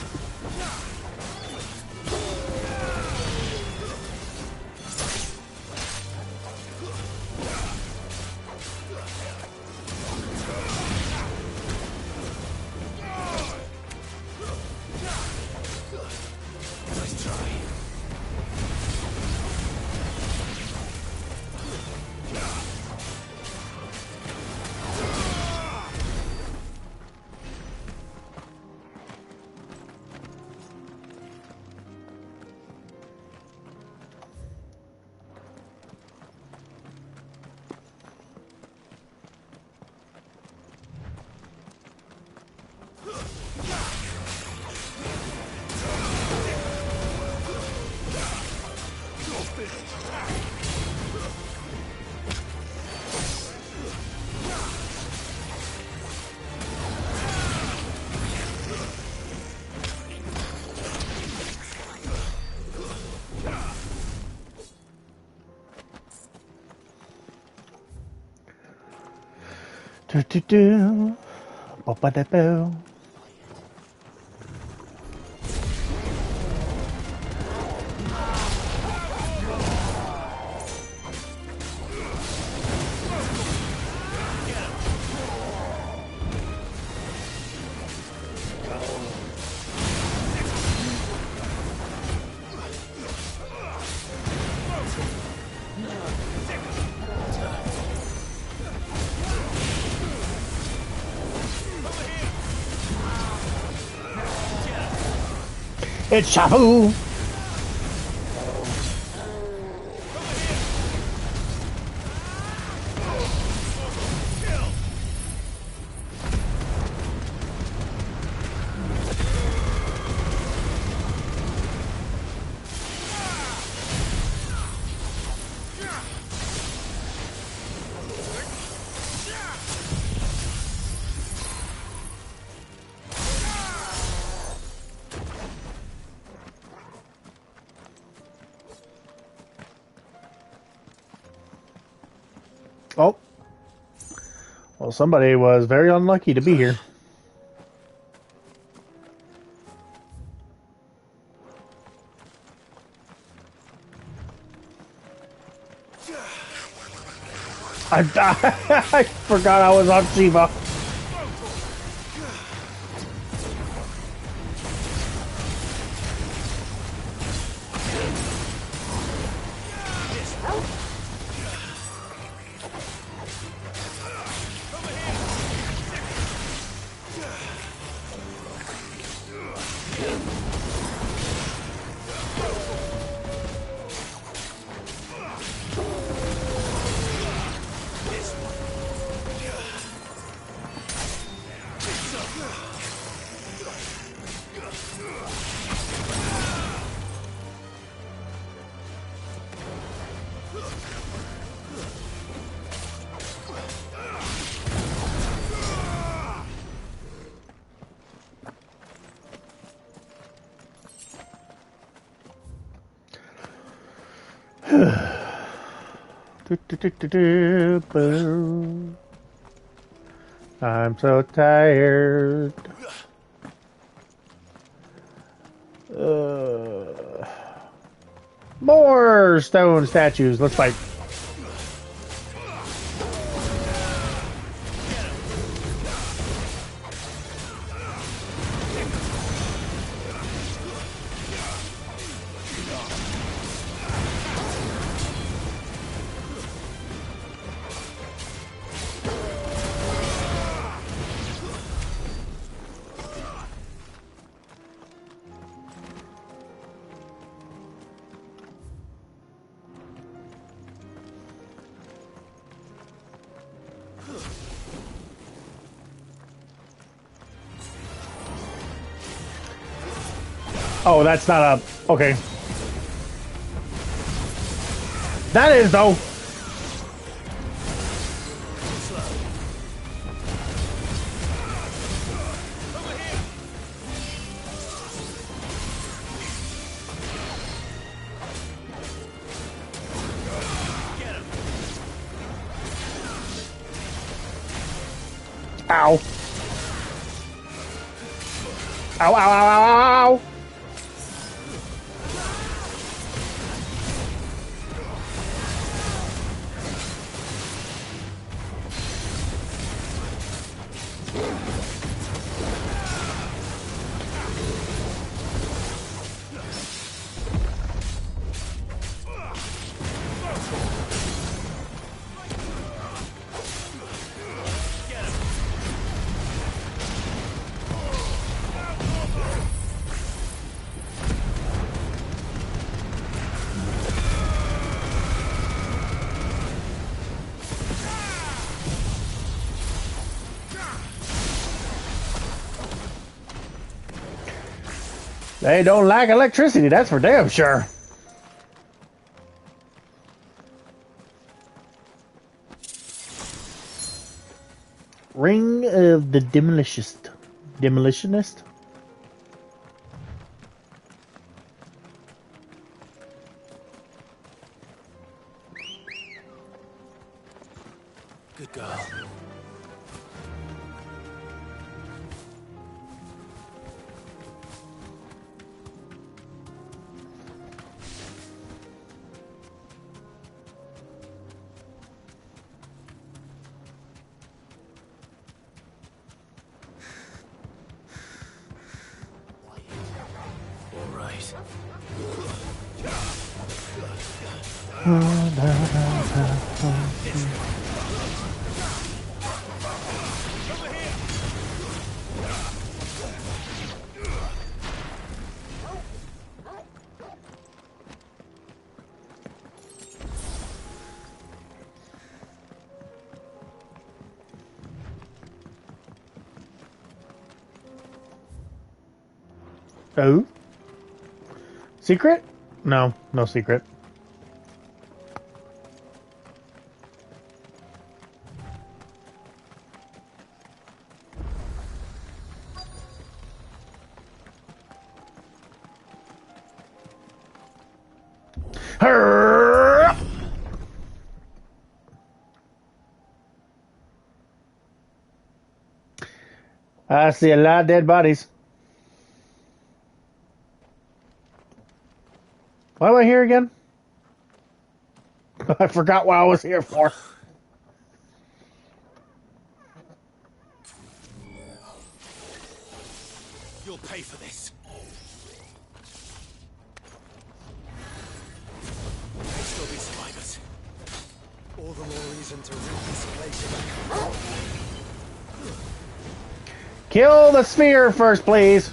Do do do. Ba-ba-da-boo. It's Shabu! Oh. Well, somebody was very unlucky to be here. I forgot I was on Shiva. I'm so tired. More stone statues. Let's fight. Oh, that's not a... Okay. That is, though. Ow. Ow, ow, ow, ow, ow. They don't like electricity, that's for damn sure. Ring of the Demolitionist. Demolitionist? Good girl. Oh? Secret? No, no secret. I see a lot of dead bodies. Why am I here again? I forgot what I was here for. You'll pay for this. May still be survivors. All the more reason to rid this place of Kill the sphere first, please.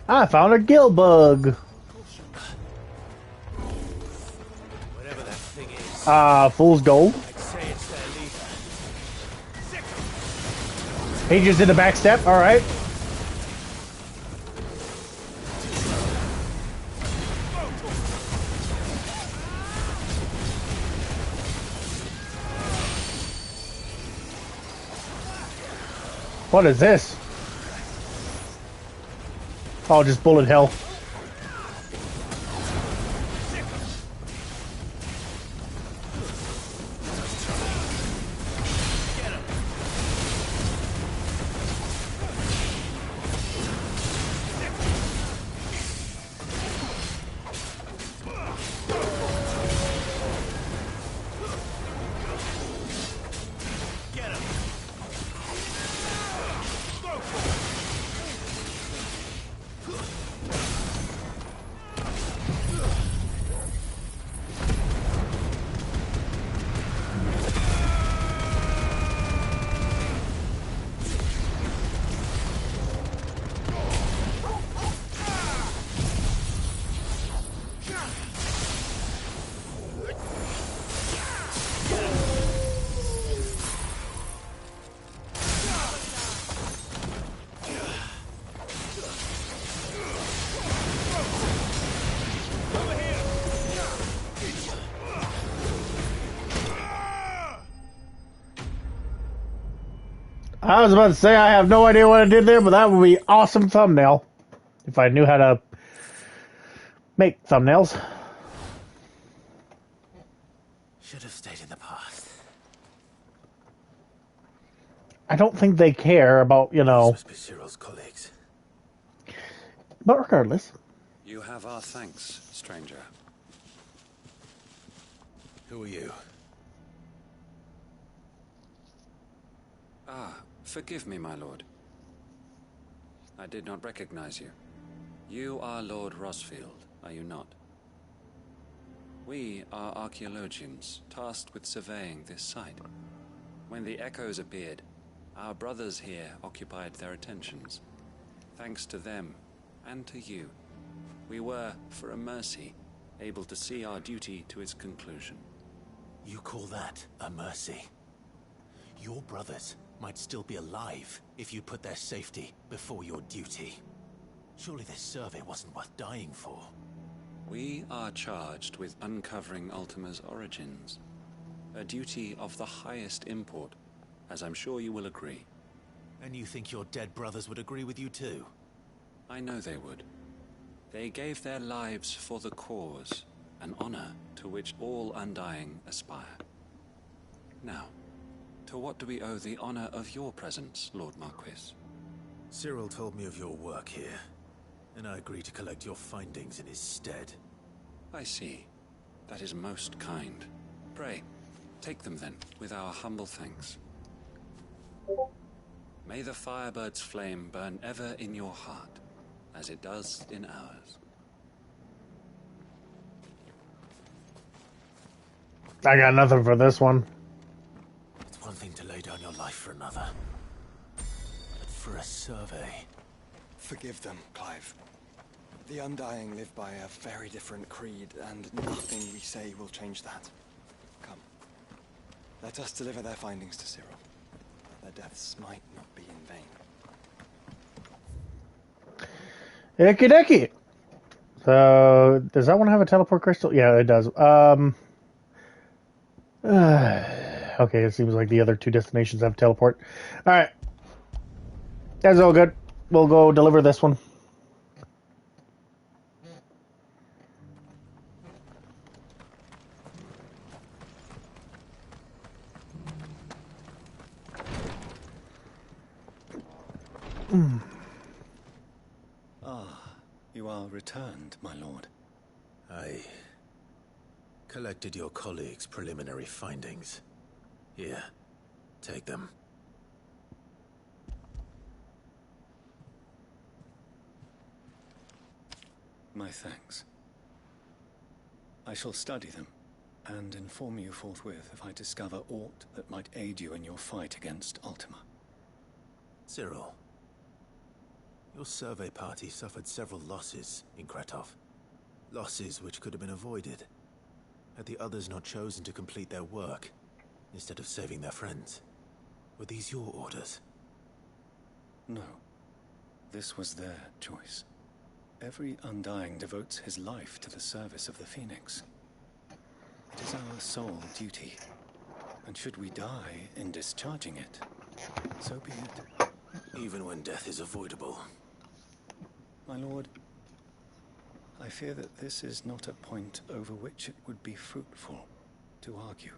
I found a gill bug. whatever that thing is. Fool's gold. I'd say it's their leader. He just did a back step. All right. What is this? Oh, just bullet hell. I was about to say I have no idea what I did there, but that would be awesome thumbnail if I knew how to make thumbnails. Should have stayed in the past. I don't think they care about, you know. Must be Cyril's colleagues. But regardless. You have our thanks, stranger. Who are you? Ah, forgive me, my lord. I did not recognize you. You are Lord Rosfield, are you not? We are archaeologians, tasked with surveying this site. When the echoes appeared, our brothers here occupied their attentions. Thanks to them, and to you, we were, for a mercy, able to see our duty to its conclusion. You call that a mercy? Your brothers might still be alive if you put their safety before your duty. Surely this survey wasn't worth dying for. We are charged with uncovering Ultima's origins. A duty of the highest import, as I'm sure you will agree. And you think your dead brothers would agree with you too? I know they would. They gave their lives for the cause, an honor to which all Undying aspire. Now, to what do we owe the honor of your presence, Lord Marquis? Cyril told me of your work here, and I agreed to collect your findings in his stead. I see. That is most kind. Pray, take them then, with our humble thanks. May the Firebird's flame burn ever in your heart, as it does in ours. I got nothing for this one. It's one thing to lay down your life for another, but for a survey... Forgive them, Clive. The Undying live by a very different creed, and nothing we say will change that. Come. Let us deliver their findings to Cyril. Their deaths might not be in vain. Icky dicky. So, does that one have a teleport crystal? Yeah, it does. Okay, it seems like the other two destinations have teleport. Alright. That's all good. We'll go deliver this one. You are returned, my lord. I collected your colleagues' preliminary findings. Here, take them. My thanks. I shall study them, and inform you forthwith if I discover aught that might aid you in your fight against Ultima. Cyril, your survey party suffered several losses in Kretov. Losses which could have been avoided, had the others not chosen to complete their work, instead of saving their friends. Were these your orders? No. This was their choice. Every Undying devotes his life to the service of the Phoenix. It is our sole duty, and should we die in discharging it, so be it. Even when death is avoidable. My lord, I fear that this is not a point over which it would be fruitful to argue.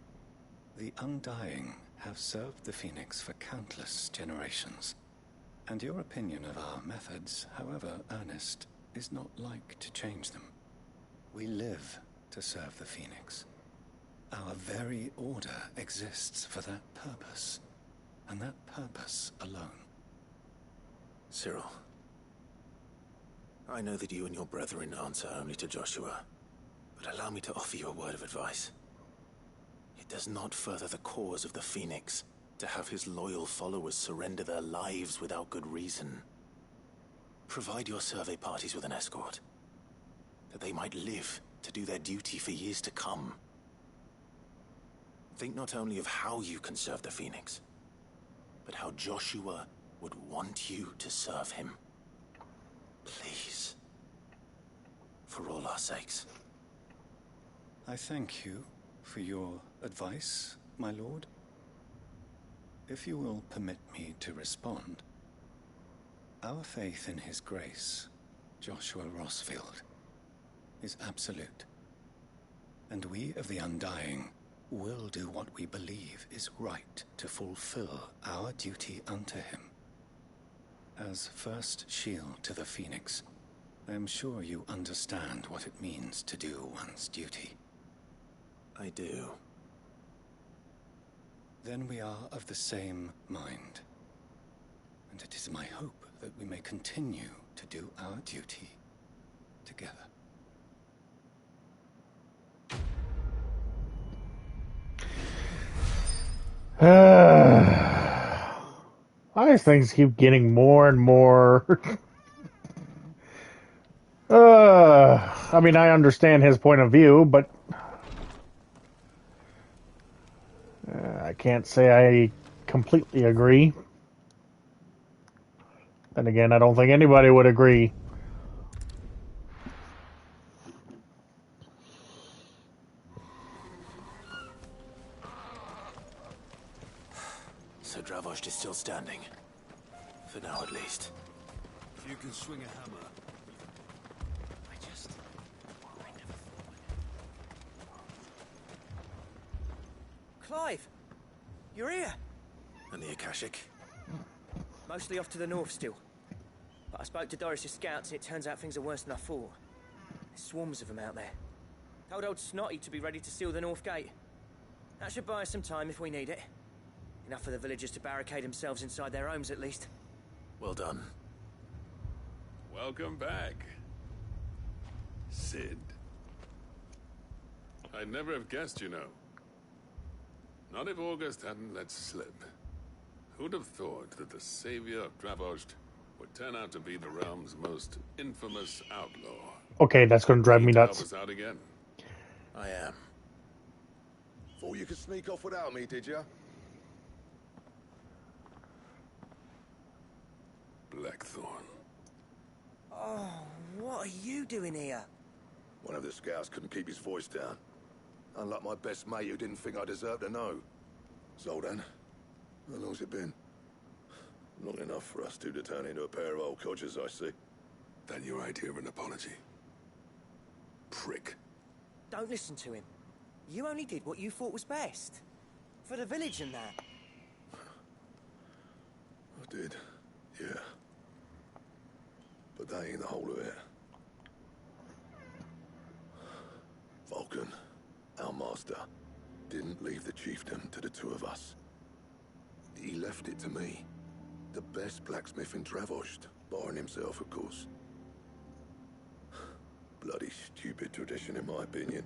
The Undying have served the Phoenix for countless generations, and your opinion of our methods, however earnest, is not like to change them. We live to serve the Phoenix. Our very order exists for that purpose, and that purpose alone. Cyril, I know that you and your brethren answer only to Joshua, but allow me to offer you a word of advice. It does not further the cause of the Phoenix to have his loyal followers surrender their lives without good reason. Provide your survey parties with an escort, that they might live to do their duty for years to come. Think not only of how you can serve the Phoenix, but how Joshua would want you to serve him. Please. For all our sakes. I thank you for your advice, my lord. if you will permit me to respond, our faith in his grace, Joshua Rossfield, is absolute. And we of the Undying will do what we believe is right to fulfill our duty unto him. As first shield to the Phoenix, I am sure you understand what it means to do one's duty. I do. Then we are of the same mind. And it is my hope that we may continue to do our duty together. These things keep getting more and more. I mean, I understand his point of view, but I can't say I completely agree. Then again, I don't think anybody would agree. So Dravost is still standing. For now, at least. If you can swing a hammer. Clive! You're here! And the Akashic? Mostly off to the north still. But I spoke to Doris' scouts and it turns out things are worse than I thought. There's swarms of them out there. Told old Snotty to be ready to seal the north gate. That should buy us some time if we need it. Enough for the villagers to barricade themselves inside their homes at least. Well done. Welcome back, Cid. I'd never have guessed, you know. Not if August hadn't let slip. Who'd have thought that the savior of Dravost would turn out to be the realm's most infamous outlaw? Okay, that's going to drive me nuts. Help us out again. I am. Thought you could sneak off without me, did ya? Blackthorn. Oh, what are you doing here? One of the scouts couldn't keep his voice down. Unlike my best mate who didn't think I deserved to know. Zoldan, how long's it been? Long enough for us two to turn into a pair of old codgers, I see. That your idea of an apology? Prick. Don't listen to him. You only did what you thought was best. For the village and that. I did, yeah. But that ain't the whole of it. Vulcan, our master, didn't leave the chiefdom to the two of us. He left it to me. The best blacksmith in Dravost, barring himself, of course. Bloody stupid tradition, in my opinion.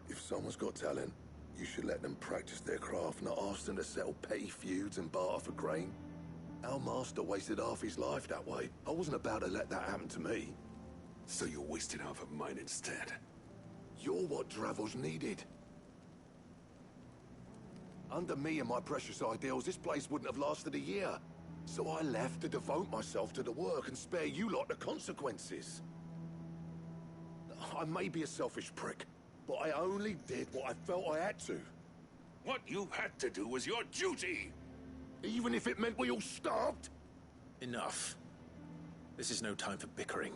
If someone's got talent, you should let them practice their craft, not ask them to settle petty feuds and barter for grain. Our master wasted half his life that way. I wasn't about to let that happen to me. So you wasted half of mine instead. You're what Dravost needed. Under me and my precious ideals, this place wouldn't have lasted a year. So I left to devote myself to the work and spare you lot the consequences. I may be a selfish prick, but I only did what I felt I had to. What you had to do was your duty! Even if it meant we all starved? Enough. This is no time for bickering.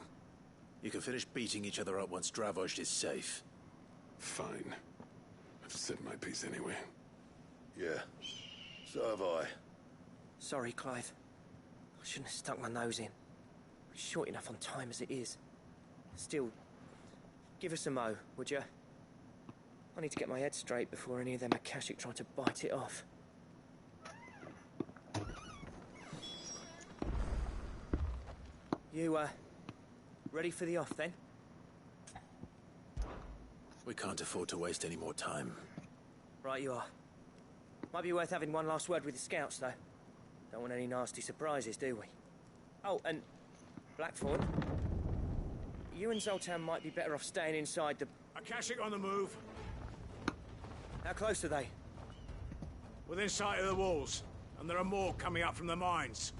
You can finish beating each other up once Dravost is safe. Fine. I've said my piece anyway. Yeah, so have I. Sorry, Clive. I shouldn't have stuck my nose in. We're short enough on time as it is. Still, give us a mo, would you? I need to get my head straight before any of them Akashic try to bite it off. You, ready for the off, then? We can't afford to waste any more time. Right you are. Might be worth having one last word with the scouts, though. Don't want any nasty surprises, do we? Oh, and Blackthorn, you and Zoltan might be better off staying inside the... Akashic on the move. How close are they? Within sight of the walls. And there are more coming up from the mines.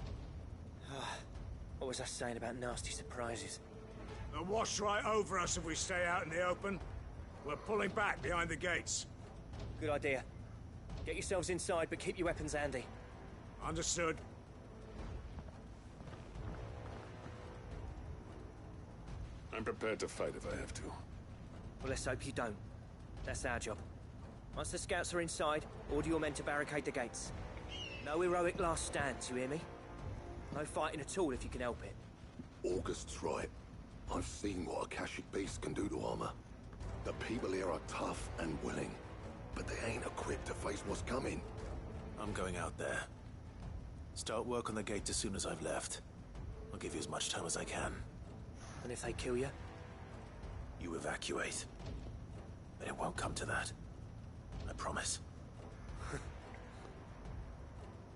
What was I saying about nasty surprises? They'll wash right over us if we stay out in the open. We're pulling back behind the gates. Good idea. Get yourselves inside, but keep your weapons handy. Understood. I'm prepared to fight if I have to. Well, let's hope you don't. That's our job. Once the scouts are inside, order your men to barricade the gates. No heroic last stands, you hear me? No fighting at all if you can help it. August's right. I've seen what Akashic beasts can do to armor. The people here are tough and willing, but they ain't equipped to face what's coming. I'm going out there. Start work on the gate as soon as I've left. I'll give you as much time as I can. And if they kill you? You evacuate. But it won't come to that. I promise.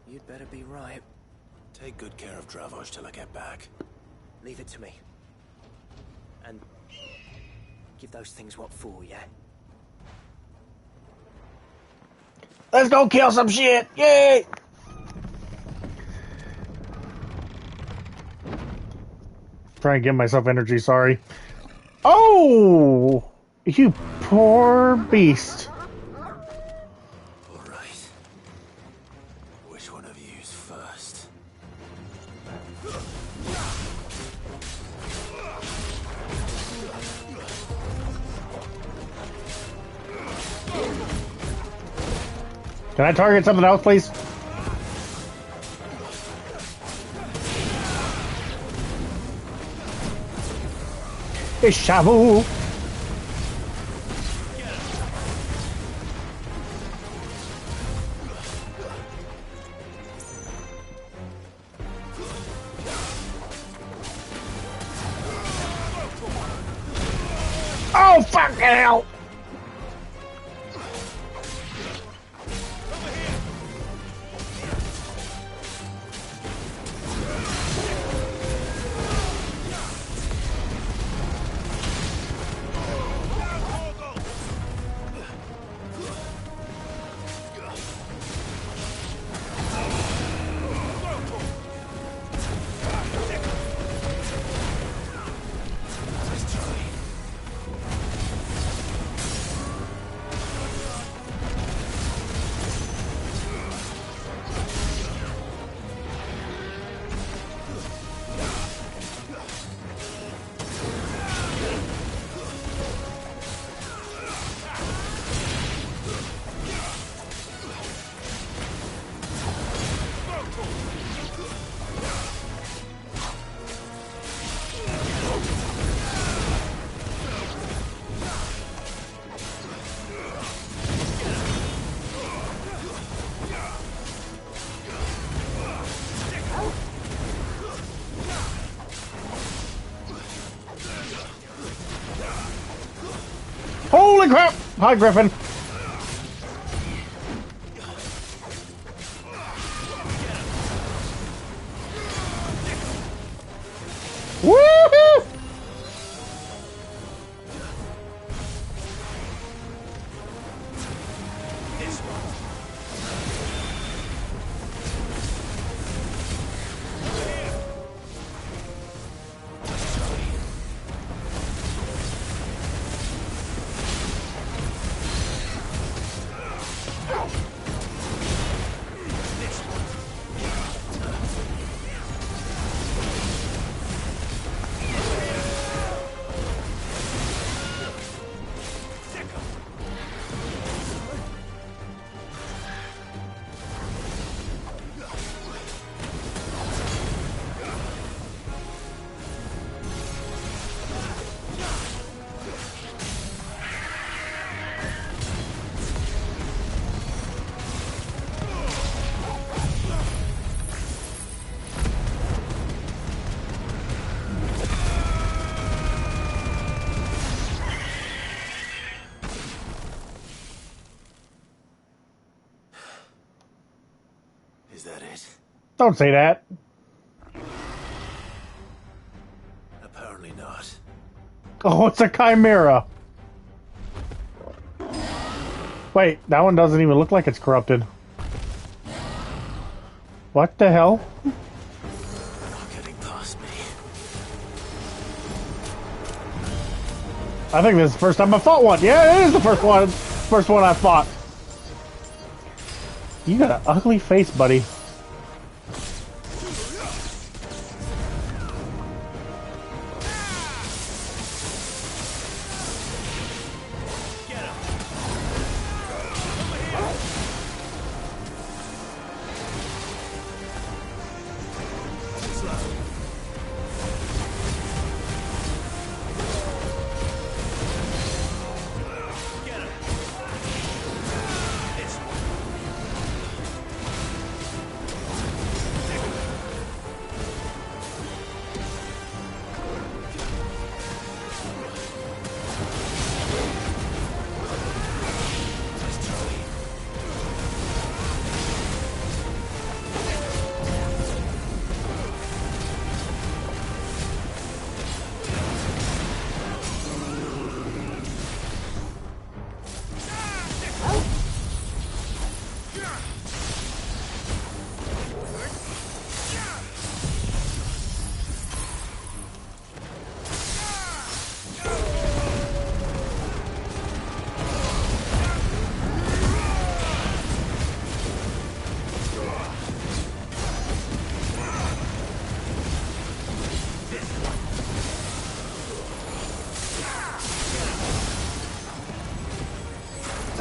You'd better be right. Take good care of Dravoj till I get back. Leave it to me. And give those things what for, yeah? Let's go kill some shit! Yay! Trying to give myself energy, sorry. Oh! You poor beast. Alright. Which one of you's first? Can I target something else, please? It's Shamu! Oh, fucking hell! Holy crap! Hi, Griffin. Woohoo! Is that it? Don't say that. Apparently not. Oh, it's a chimera. Wait, that one doesn't even look like it's corrupted. What the hell? Not getting past me. I think this is the first time I fought one. Yeah, it is the first one. First one I fought. You got an ugly face, buddy.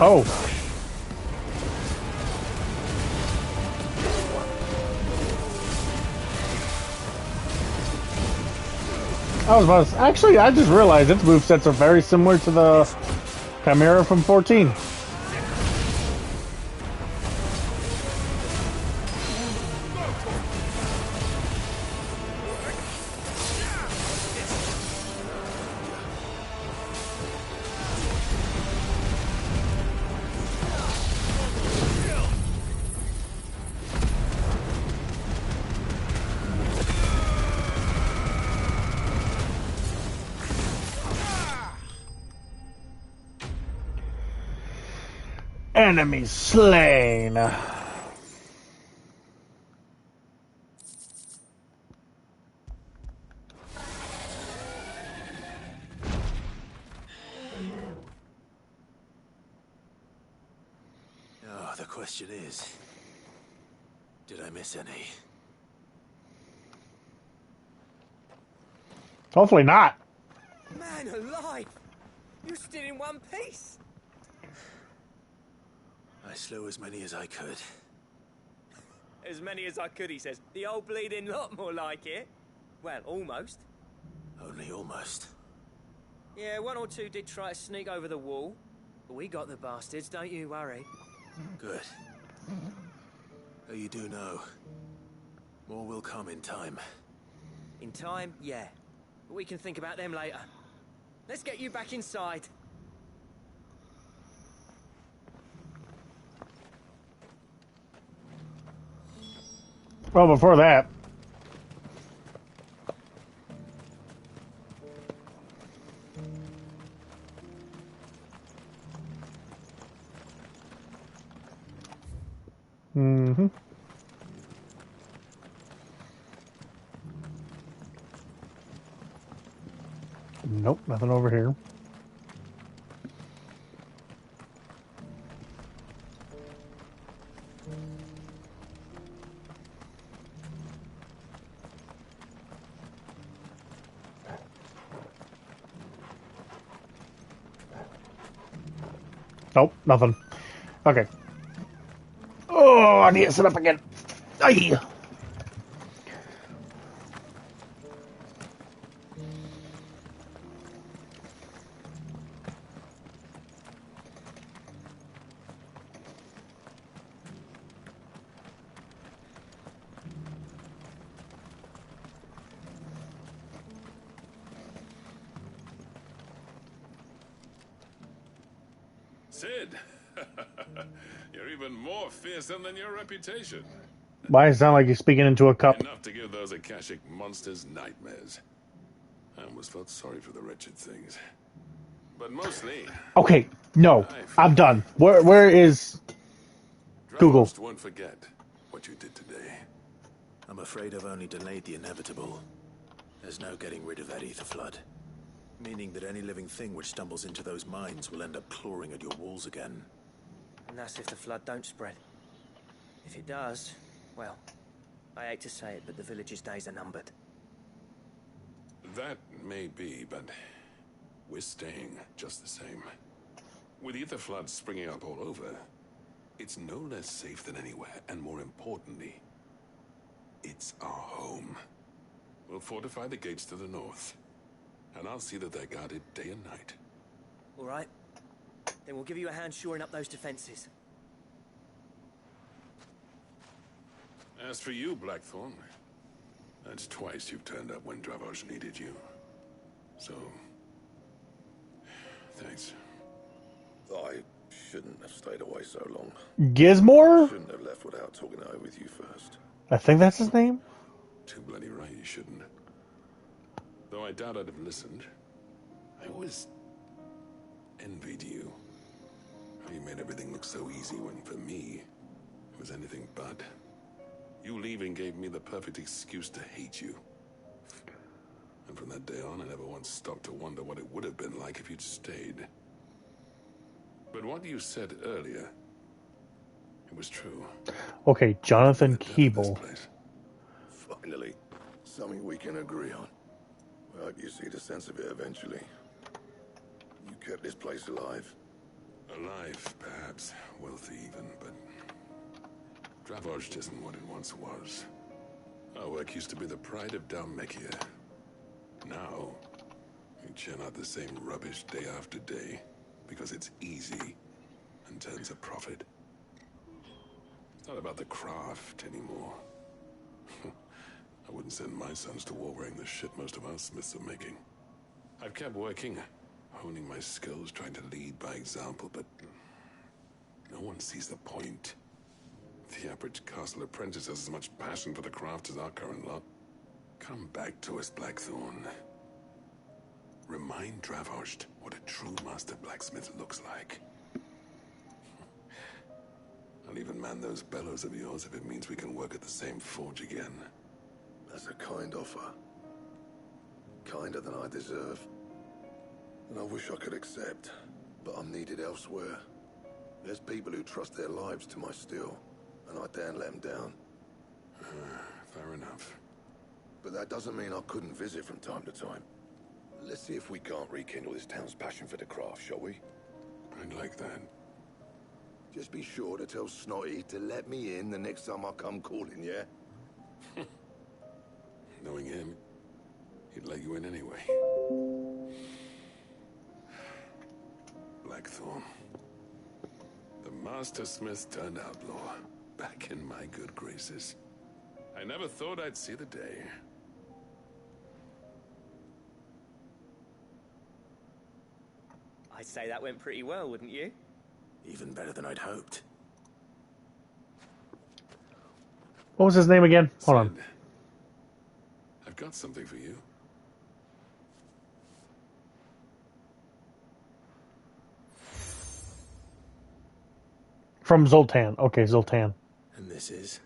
Oh. I was about to, actually, I just realized its movesets are very similar to the Chimera from 14. Enemy slain. Oh, the question is, did I miss any? Hopefully not. Man alive! You're still in one piece! I slew as many as I could. As many as I could, he says. The old bleeding lot, more like it. Well, almost. Only almost. Yeah, one or two did try to sneak over the wall. But we got the bastards, don't you worry. Good. Though you do know, more will come in time. In time, yeah. But we can think about them later. Let's get you back inside. Well, before that. Mm-hmm. Nope, nothing over here. Nope, nothing. Okay. Oh, I need to sit up again. Aye. Sid, you're even more fearsome than your reputation. Why does it sound like you're speaking into a cup? Enough to give those Akashic monsters nightmares. I almost felt sorry for the wretched things. But mostly... Okay, no, I'm done. Where is Google? Dravos won't forget what you did today. I'm afraid I've only delayed the inevitable. There's no getting rid of that ether flood. Meaning that any living thing which stumbles into those mines will end up clawing at your walls again. And that's if the flood don't spread. If it does, well, I hate to say it, but the village's days are numbered. That may be, but we're staying just the same. With Ether floods springing up all over, it's no less safe than anywhere, and more importantly, it's our home. We'll fortify the gates to the north, and I'll see that they're guarded day and night. All right. Then we'll give you a hand shoring up those defenses. As for you, Blackthorn, that's twice you've turned up when Dravos needed you. So, thanks. I shouldn't have stayed away so long. Gizmore? Shouldn't have left without talking it over with you first. I think that's his name. Too bloody right you shouldn't. Though I doubt I'd have listened. I always envied you. How you made everything look so easy when, for me, it was anything but. You leaving gave me the perfect excuse to hate you. And from that day on, I never once stopped to wonder what it would have been like if you'd stayed. But what you said earlier, it was true. Okay, Jonathan Keeble. Finally, something we can agree on. I hope you see the sense of it eventually. You kept this place alive. Alive, perhaps. Wealthy even, but Dravos isn't what it once was. Our work used to be the pride of Dhalmekia. Now, we churn out the same rubbish day after day because it's easy and turns a profit. It's not about the craft anymore. I wouldn't send my sons to war wearing the shit most of our smiths are making. I've kept working, honing my skills, trying to lead by example, but no one sees the point. The average castle apprentice has as much passion for the craft as our current lot. Come back to us, Blackthorn. Remind Dravos what a true master blacksmith looks like. I'll even man those bellows of yours if it means we can work at the same forge again. That's a kind offer. Kinder than I deserve. And I wish I could accept, but I'm needed elsewhere. There's people who trust their lives to my steel, and I daren't let them down. Fair enough. But that doesn't mean I couldn't visit from time to time. Let's see if we can't rekindle this town's passion for the craft, shall we? I'd like that. Just be sure to tell Snotty to let me in the next time I come calling, yeah? Knowing him, he'd let you in anyway. Blackthorn. The Master Smith turned outlaw, back in my good graces. I never thought I'd see the day. I'd say that went pretty well, wouldn't you? Even better than I'd hoped. What was his name again? Hold on. I've got something for you. From Zoltan. Okay, Zoltan. And this is?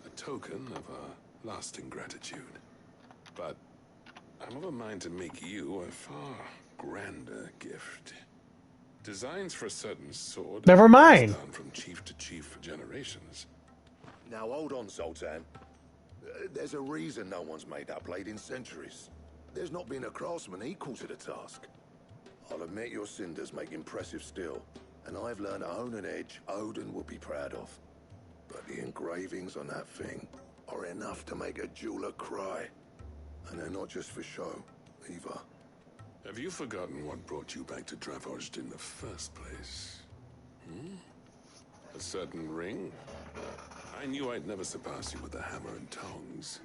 A token of our lasting gratitude. But I'm of a mind to make you a far grander gift. Designs for a certain sword. Never mind. Down from chief to chief for generations. Now hold on, Zoltan. There's a reason no one's made that blade in centuries. There's not been a craftsman equal to the task. I'll admit your cinders make impressive steel, and I've learned to own an edge Odin would be proud of. But the engravings on that thing are enough to make a jeweler cry. And they're not just for show, either. Have you forgotten what brought you back to Dravos in the first place? A certain ring? I knew I'd never surpass you with a hammer and tongs.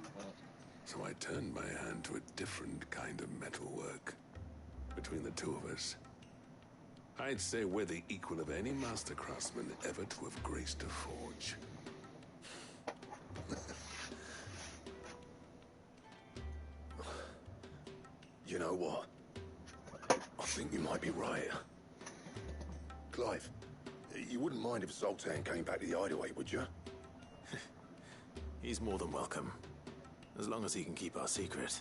So I turned my hand to a different kind of metalwork. Between the two of us, I'd say we're the equal of any master craftsman ever to have graced a forge. You know what? I think you might be right. Clive, you wouldn't mind if Zoltan came back to the Hideaway, would you? He's more than welcome. As long as he can keep our secret.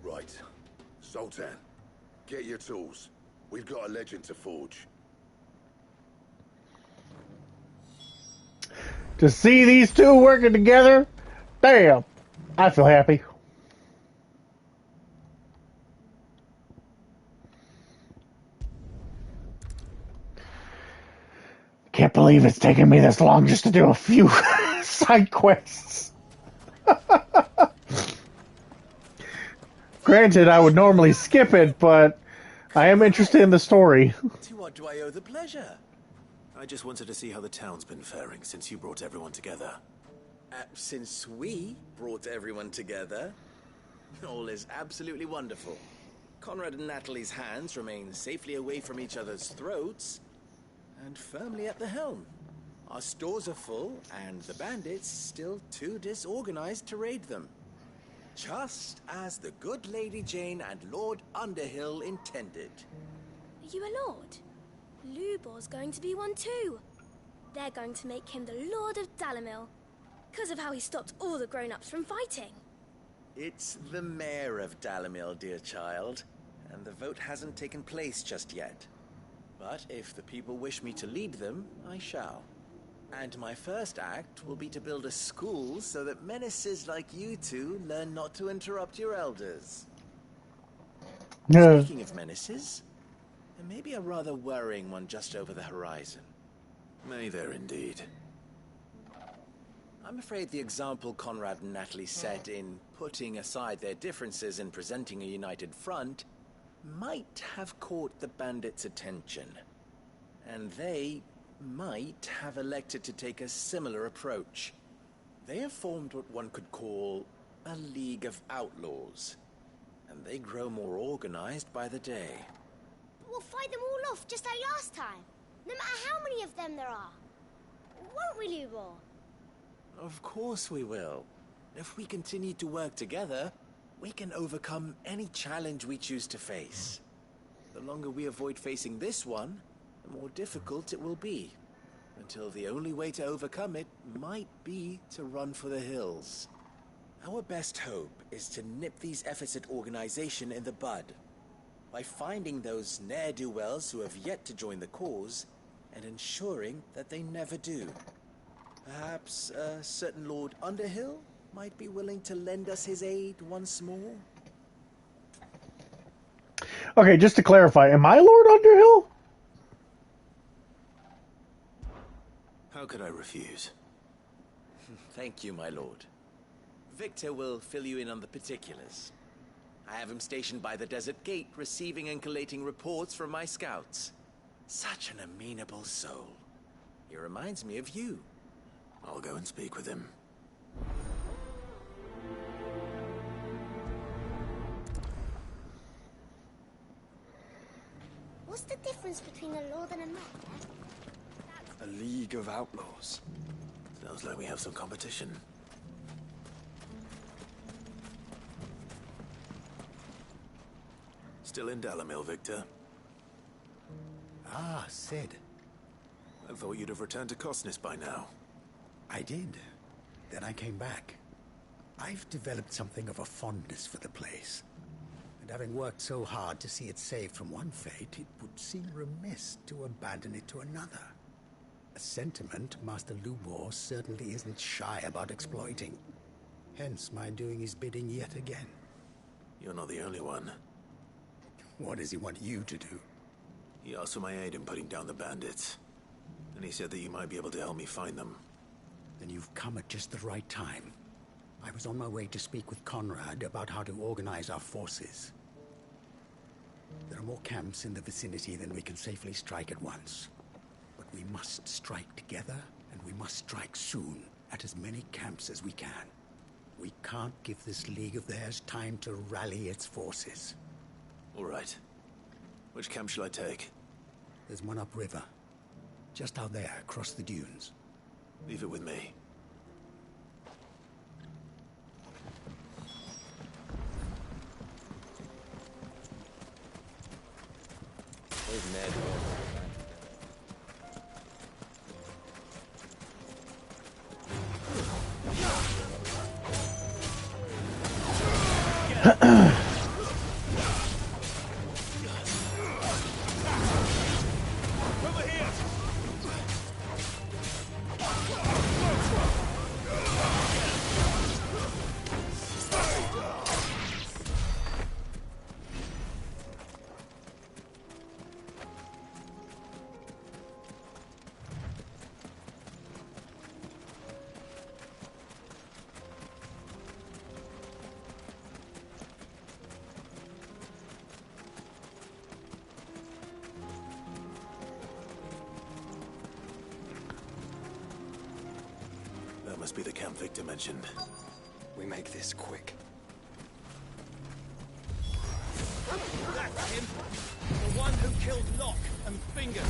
Right. Zoltan, get your tools. We've got a legend to forge. To see these two working together, damn, I feel happy. Can't believe it's taken me this long just to do a few side quests. Granted, I would normally skip it, but I am interested in the story. To what do I owe the pleasure? I just wanted to see how the town's been faring since you brought everyone together. Since we brought everyone together, all is absolutely wonderful. Conrad and Natalie's hands remain safely away from each other's throats, and firmly at the helm. Our stores are full, and the bandits still too disorganized to raid them. Just as the good Lady Jane and Lord Underhill intended. Are you a lord? Lubor's going to be one too. They're going to make him the Lord of Dalimil, because of how he stopped all the grown-ups from fighting. It's the mayor of Dalimil, dear child, and the vote hasn't taken place just yet. But if the people wish me to lead them, I shall. And my first act will be to build a school so that menaces like you two learn not to interrupt your elders. Speaking of menaces, there may be a rather worrying one just over the horizon. May there indeed. I'm afraid the example Conrad and Natalie set in putting aside their differences and presenting a united front might have caught the bandits' attention. And they might have elected to take a similar approach. They have formed what one could call a League of Outlaws, and they grow more organized by the day. We'll fight them all off just like last time, no matter how many of them there are. Won't we, Lubor? Of course we will. If we continue to work together, we can overcome any challenge we choose to face. The longer we avoid facing this one, the more difficult it will be, until the only way to overcome it might be to run for the hills. Our best hope is to nip these efforts at organization in the bud, by finding those ne'er-do-wells who have yet to join the cause, and ensuring that they never do. Perhaps a certain Lord Underhill might be willing to lend us his aid once more? Okay, just to clarify, am I Lord Underhill? How could I refuse? Thank you, my lord. Victor will fill you in on the particulars. I have him stationed by the Desert Gate, receiving and collating reports from my scouts. Such an amenable soul. He reminds me of you. I'll go and speak with him. What's the difference between a lord and a mayor? A League of Outlaws. Sounds like we have some competition. Still in Dalimil, Victor? Ah, Sid. I thought you'd have returned to Cosnis by now. I did. Then I came back. I've developed something of a fondness for the place. And having worked so hard to see it saved from one fate, it would seem remiss to abandon it to another. A sentiment Master Lubor certainly isn't shy about exploiting. Hence my doing his bidding yet again. You're not the only one. What does he want you to do? He asked for my aid in putting down the bandits. And he said that you might be able to help me find them. Then you've come at just the right time. I was on my way to speak with Conrad about how to organize our forces. There are more camps in the vicinity than we can safely strike at once. But we must strike together, and we must strike soon at as many camps as we can. We can't give this league of theirs time to rally its forces. All right. Which camp shall I take? There's one upriver. Just out there, across the dunes. Leave it with me. Where's Ned? Over here! must be the Camp Victor mentioned. We make this quick. That's him! The one who killed Locke and Finger!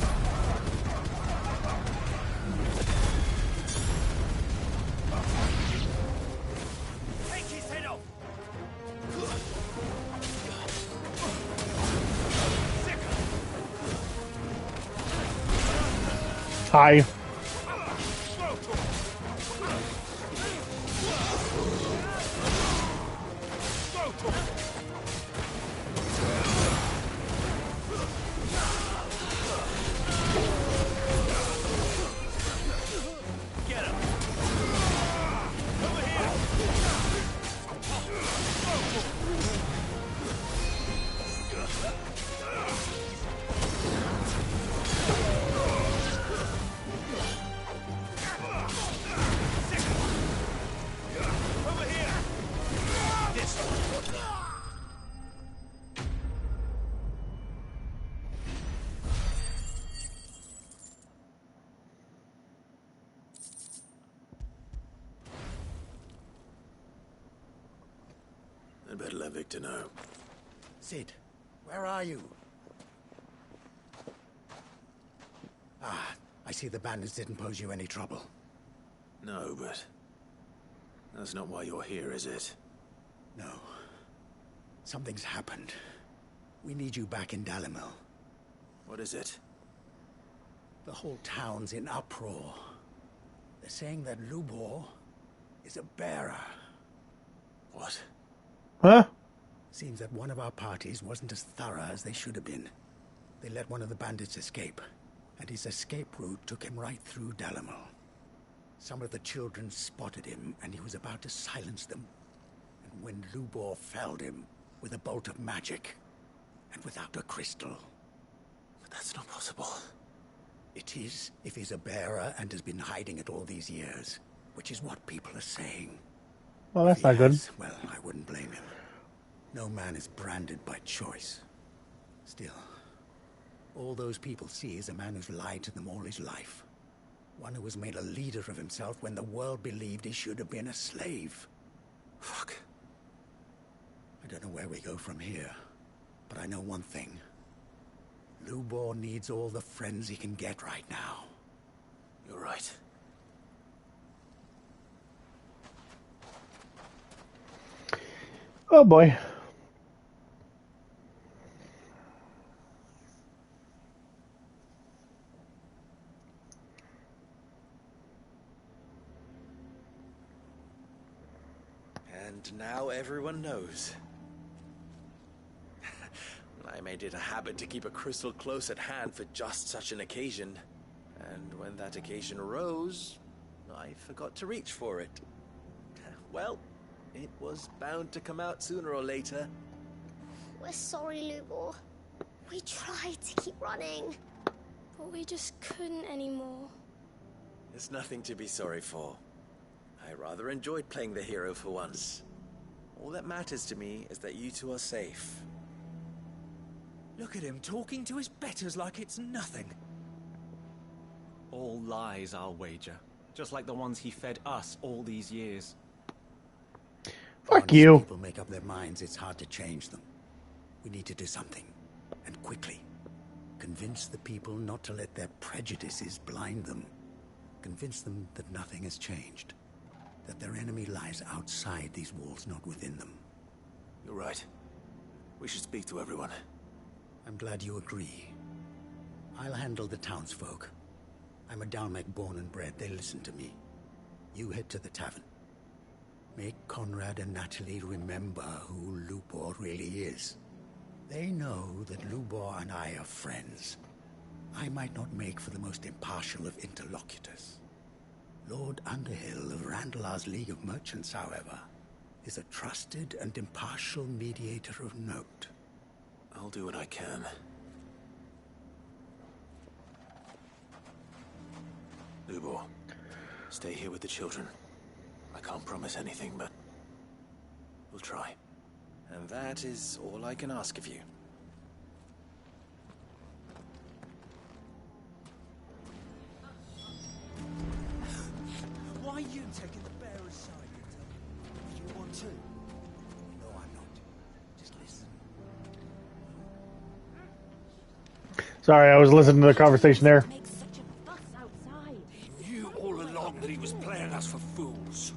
Take his head off! Hi. I'd better let Victor know. Sid, where are you? Ah, I see the bandits didn't pose you any trouble. No, but that's not why you're here, is it? No. Something's happened. We need you back in Dalimil. What is it? The whole town's in uproar. They're saying that Lubor is a bearer. What? Huh? Seems that one of our parties wasn't as thorough as they should have been. They let one of the bandits escape, and his escape route took him right through Dalimil. Some of the children spotted him, and he was about to silence them. And when Lubor felled him with a bolt of magic, and without a crystal. But that's not possible. It is, if he's a bearer and has been hiding it all these years, which is what people are saying. Well, that's not good. Well, I wouldn't blame him. No man is branded by choice. Still, all those people see is a man who's lied to them all his life. One who was made a leader of himself when the world believed he should have been a slave. Fuck. I don't know where we go from here, but I know one thing. Lubor needs all the friends he can get right now. You're right. Oh boy. And now everyone knows. I made it a habit to keep a crystal close at hand for just such an occasion. And when that occasion arose, I forgot to reach for it. Well, it was bound to come out sooner or later. We're sorry, Lubor. We tried to keep running, but we just couldn't anymore. There's nothing to be sorry for. I rather enjoyed playing the hero for once. All that matters to me is that you two are safe. Look at him talking to his betters like it's nothing. All lies, I'll wager. Just like the ones he fed us all these years. Fuck Once you. people make up their minds, it's hard to change them. We need to do something, and quickly. Convince the people not to let their prejudices blind them. Convince them that nothing has changed. That their enemy lies outside these walls, not within them. You're right. We should speak to everyone. I'm glad you agree. I'll handle the townsfolk. I'm a Dalmec born and bred. They listen to me. You head to the tavern. Make Conrad and Natalie remember who Lubor really is. They know that Lubor and I are friends. I might not make for the most impartial of interlocutors. Lord Underhill of Randalar's League of Merchants, however, is a trusted and impartial mediator of note. I'll do what I can. Lubor, stay here with the children. I can't promise anything, but we'll try. And that is all I can ask of you. Why you taking the bearer's side, Victor? You want to? No, I'm not. Just listen. Sorry, I was listening to the conversation there. He knew all along that he was playing us for fools.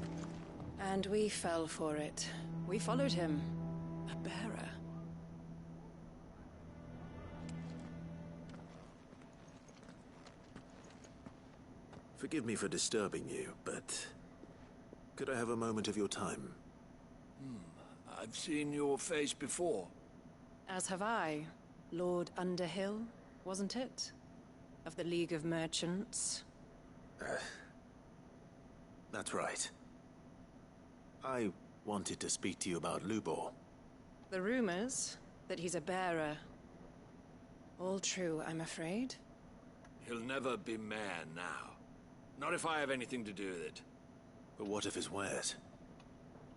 And we fell for it. We followed him. A bearer. Forgive me for disturbing you, but could I have a moment of your time? I've seen your face before. As have I. Lord Underhill, wasn't it? Of the League of Merchants. That's right. I wanted to speak to you about Lubor. The rumors that he's a bearer. All true, I'm afraid. He'll never be mayor now. Not if I have anything to do with it. But what of his wares?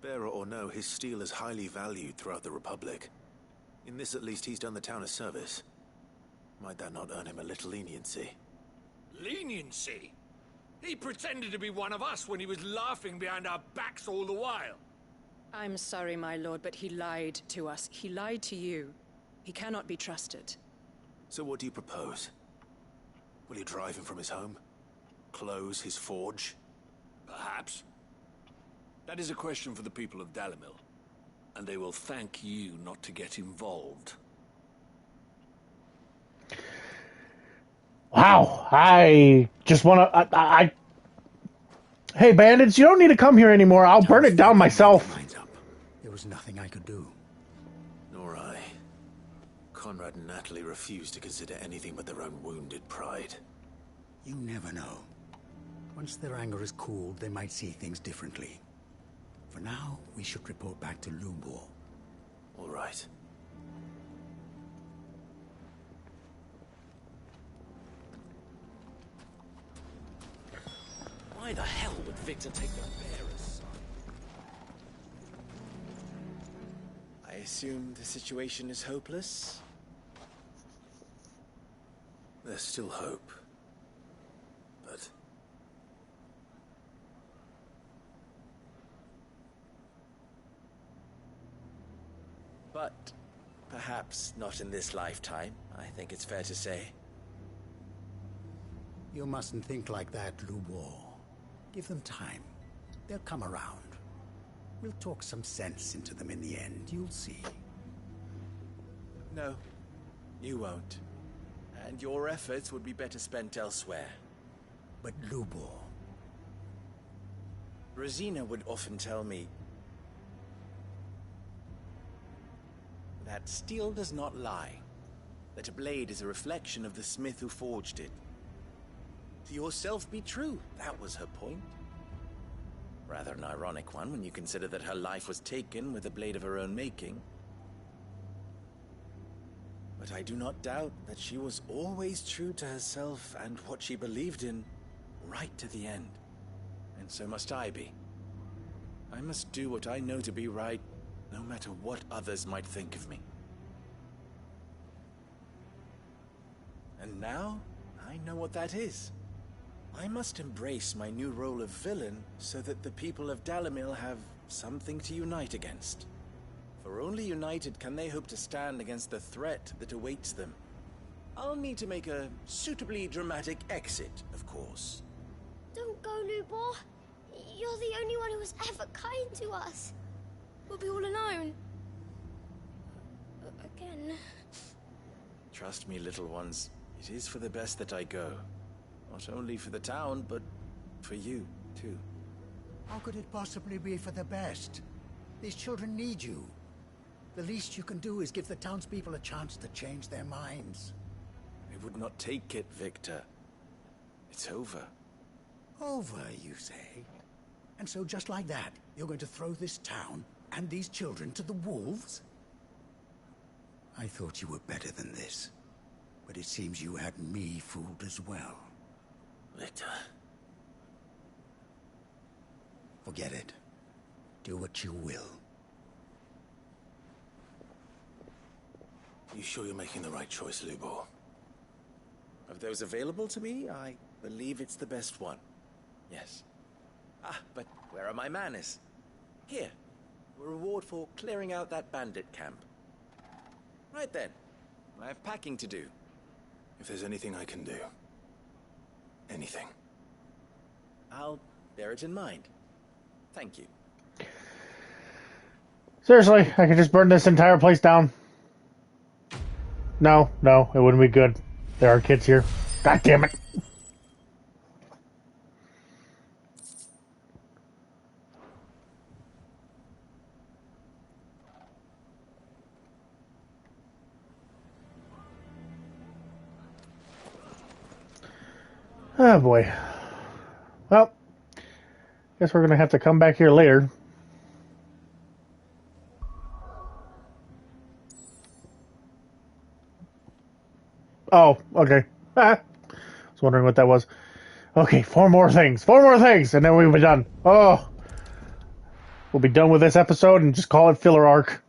Bearer or no, his steel is highly valued throughout the Republic. In this at least he's done the town a service. Might that not earn him a little leniency? Leniency? He pretended to be one of us when he was laughing behind our backs all the while. I'm sorry, my lord, but he lied to us. He lied to you. He cannot be trusted. So what do you propose? Will you drive him from his home? Close his forge? Perhaps. That is a question for the people of Dalimil. And they will thank you not to get involved. Wow, I just want to... I Hey, bandits, you don't need to come here anymore. I'll burn it down myself. There was nothing I could do. Nor I. Conrad and Natalie refused to consider anything but their own wounded pride. You never know. Once their anger is cooled, they might see things differently. For now, we should report back to Lubor. All right. Why the hell would Victor take the bearer's side? I assume the situation is hopeless? There's still hope. But... But perhaps not in this lifetime, I think it's fair to say. You mustn't think like that, Lubor. Give them time. They'll come around. We'll talk some sense into them in the end, you'll see. No, you won't. And your efforts would be better spent elsewhere. But Lubor... Rosina would often tell me that steel does not lie. That a blade is a reflection of the smith who forged it. To yourself be true, that was her point. Rather an ironic one when you consider that her life was taken with a blade of her own making. But I do not doubt that she was always true to herself and what she believed in, right to the end. And so must I be. I must do what I know to be right, no matter what others might think of me. And now, I know what that is. I must embrace my new role of villain so that the people of Dalimil have something to unite against. For only united can they hope to stand against the threat that awaits them. I'll need to make a suitably dramatic exit, of course. Don't go, Lubor. You're the only one who was ever kind to us. We'll be all alone. Again. Trust me, little ones. It is for the best that I go. Not only for the town, but for you, too. How could it possibly be for the best? These children need you. The least you can do is give the townspeople a chance to change their minds. I would not take it, Victor. It's over. Over, you say? And so just like that, you're going to throw this town and these children to the wolves? I thought you were better than this. But it seems you had me fooled as well. Victor. Forget it. Do what you will. You sure you're making the right choice, Lubor? Of those available to me, I believe it's the best one. Yes. Ah, but where are my manners? Here, a reward for clearing out that bandit camp. Right then, I have packing to do. If there's anything I can do, anything, I'll bear it in mind. Thank you. Seriously, I could just burn this entire place down. No, it wouldn't be good. There are kids here. God damn it. Oh boy. Well, guess we're gonna have to come back here later. Oh, okay. I was wondering what that was. Okay, 4 more things. 4 more things, and then we'll be done. Oh. We'll be done with this episode and just call it filler arc.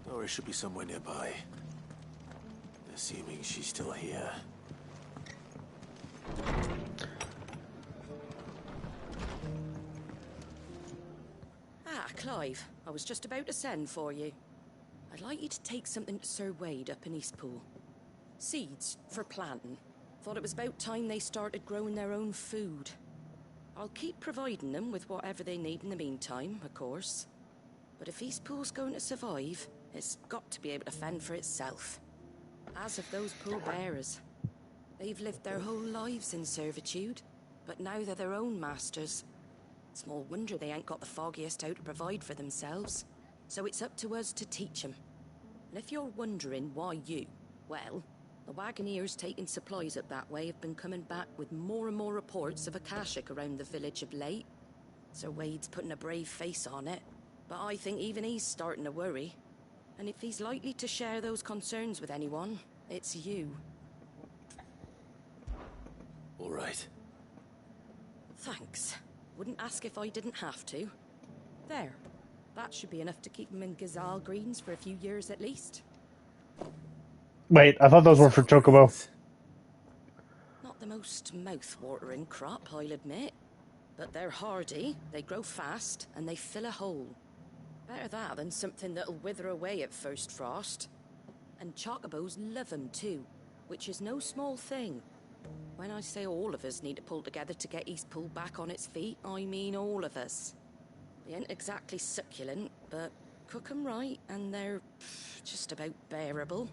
Nora should be somewhere nearby. Assuming she's still here. Ah, Clive, I was just about to send for you. I'd like you to take something to Sir Wade up in Eastpool. Seeds for planting. Thought it was about time they started growing their own food. I'll keep providing them with whatever they need in the meantime, of course. But if Eastpool's going to survive, it's got to be able to fend for itself. As of those poor bearers. They've lived their whole lives in servitude, but now they're their own masters. Small wonder they ain't got the foggiest how to provide for themselves. So it's up to us to teach them. And if you're wondering why you, well, the Wagoneers taking supplies up that way have been coming back with more and more reports of Akashic around the village of late. Sir Wade's putting a brave face on it, but I think even he's starting to worry. And if he's likely to share those concerns with anyone, it's you. All right. Thanks. Wouldn't ask if I didn't have to. There. That should be enough to keep him in Gazal Greens for a few years at least. Wait, I thought those were for Chocobo. Not the most mouth-watering crop, I'll admit. But they're hardy, they grow fast, and they fill a hole. Better that than something that'll wither away at first frost. And chocobos love 'em too, which is no small thing. When I say all of us need to pull together to get Eastpool back on its feet, I mean all of us. They ain't exactly succulent, but cook 'em right, and they're just about bearable.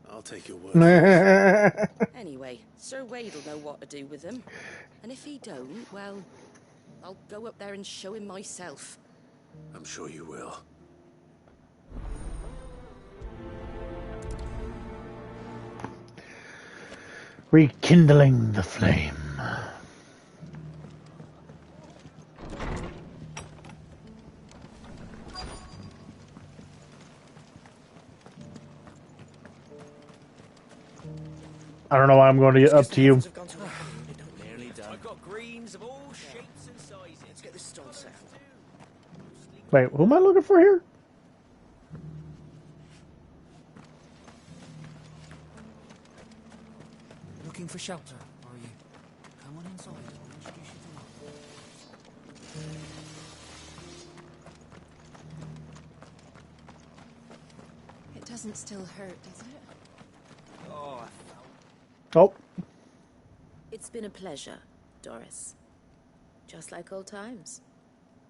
I'll take your word for it. Anyway, Sir Wade'll know what to do with them. And if he don't, well, I'll go up there and show him myself. I'm sure you will. Rekindling the flame. I don't know why I'm going to get up to you. I've got greens of all shapes and sizes. Let's get this stone settled. Wait, who am I looking for here? Looking for shelter, are you? Come on inside. I'll introduce you to It doesn't still hurt, does it? Oh. It's been a pleasure, Doris. Just like old times.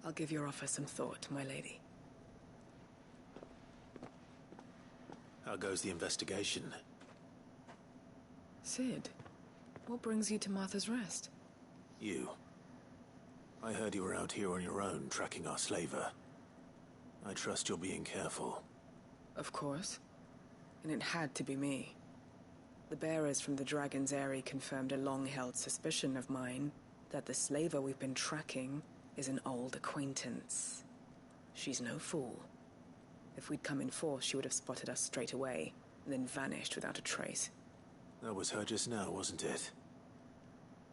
I'll give your offer some thought, my lady. How goes the investigation? Sid, what brings you to Martha's Rest? You. I heard you were out here on your own, tracking our slaver. I trust you're being careful. Of course. And it had to be me. The bearers from the Dragon's Eyrie confirmed a long-held suspicion of mine that the slaver we've been tracking is an old acquaintance. She's no fool. If we'd come in force, she would have spotted us straight away, and then vanished without a trace. That was her just now, wasn't it?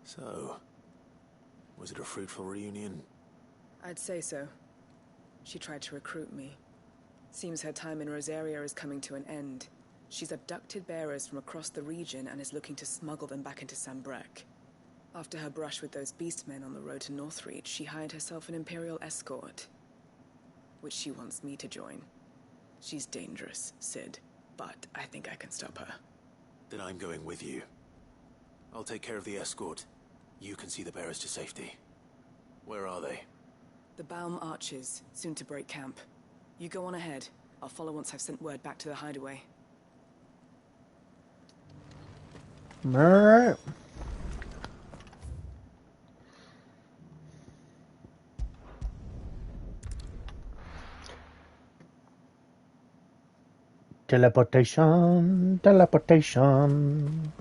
So, was it a fruitful reunion? I'd say so. She tried to recruit me. Seems her time in Rosaria is coming to an end. She's abducted bearers from across the region and is looking to smuggle them back into Sambrek. After her brush with those beastmen on the road to Northreach, she hired herself an Imperial escort, which she wants me to join. She's dangerous, Cid, but I think I can stop her. Then I'm going with you. I'll take care of the escort. You can see the bearers to safety. Where are they? The Baum Archers, soon to break camp. You go on ahead. I'll follow once I've sent word back to the hideaway. Alright. Teleportation, teleportation.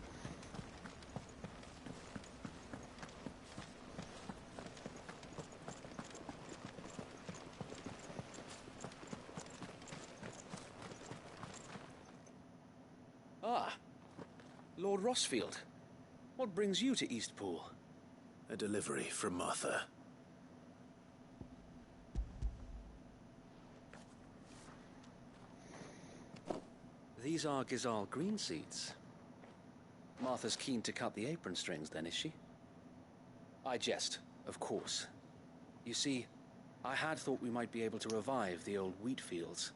Ah, Lord Rossfield. What brings you to Eastpool? A delivery from Martha. These are Gizal green seeds. Martha's keen to cut the apron strings, then, is she? I jest, of course. You see, I had thought we might be able to revive the old wheat fields,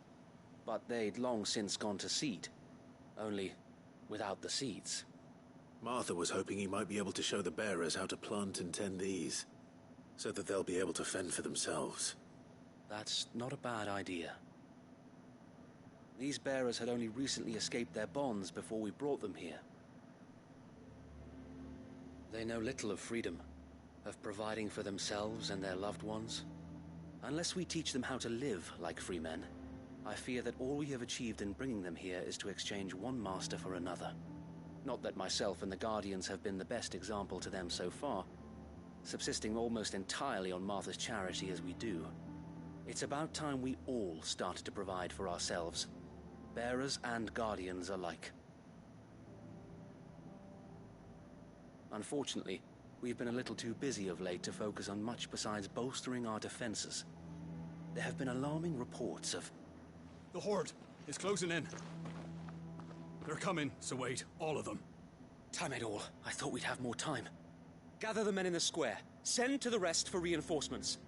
but they'd long since gone to seed, only without the seeds. Martha was hoping he might be able to show the bearers how to plant and tend these, so that they'll be able to fend for themselves. That's not a bad idea. These bearers had only recently escaped their bonds before we brought them here. They know little of freedom, of providing for themselves and their loved ones. Unless we teach them how to live like free men, I fear that all we have achieved in bringing them here is to exchange one master for another. Not that myself and the Guardians have been the best example to them so far, subsisting almost entirely on Martha's charity as we do. It's about time we all started to provide for ourselves, bearers and Guardians alike. Unfortunately, we've been a little too busy of late to focus on much besides bolstering our defenses. There have been alarming reports of... The Horde is closing in. They're coming, so wait, all of them. Damn it all, I thought we'd have more time. Gather the men in the square. Send to the rest for reinforcements.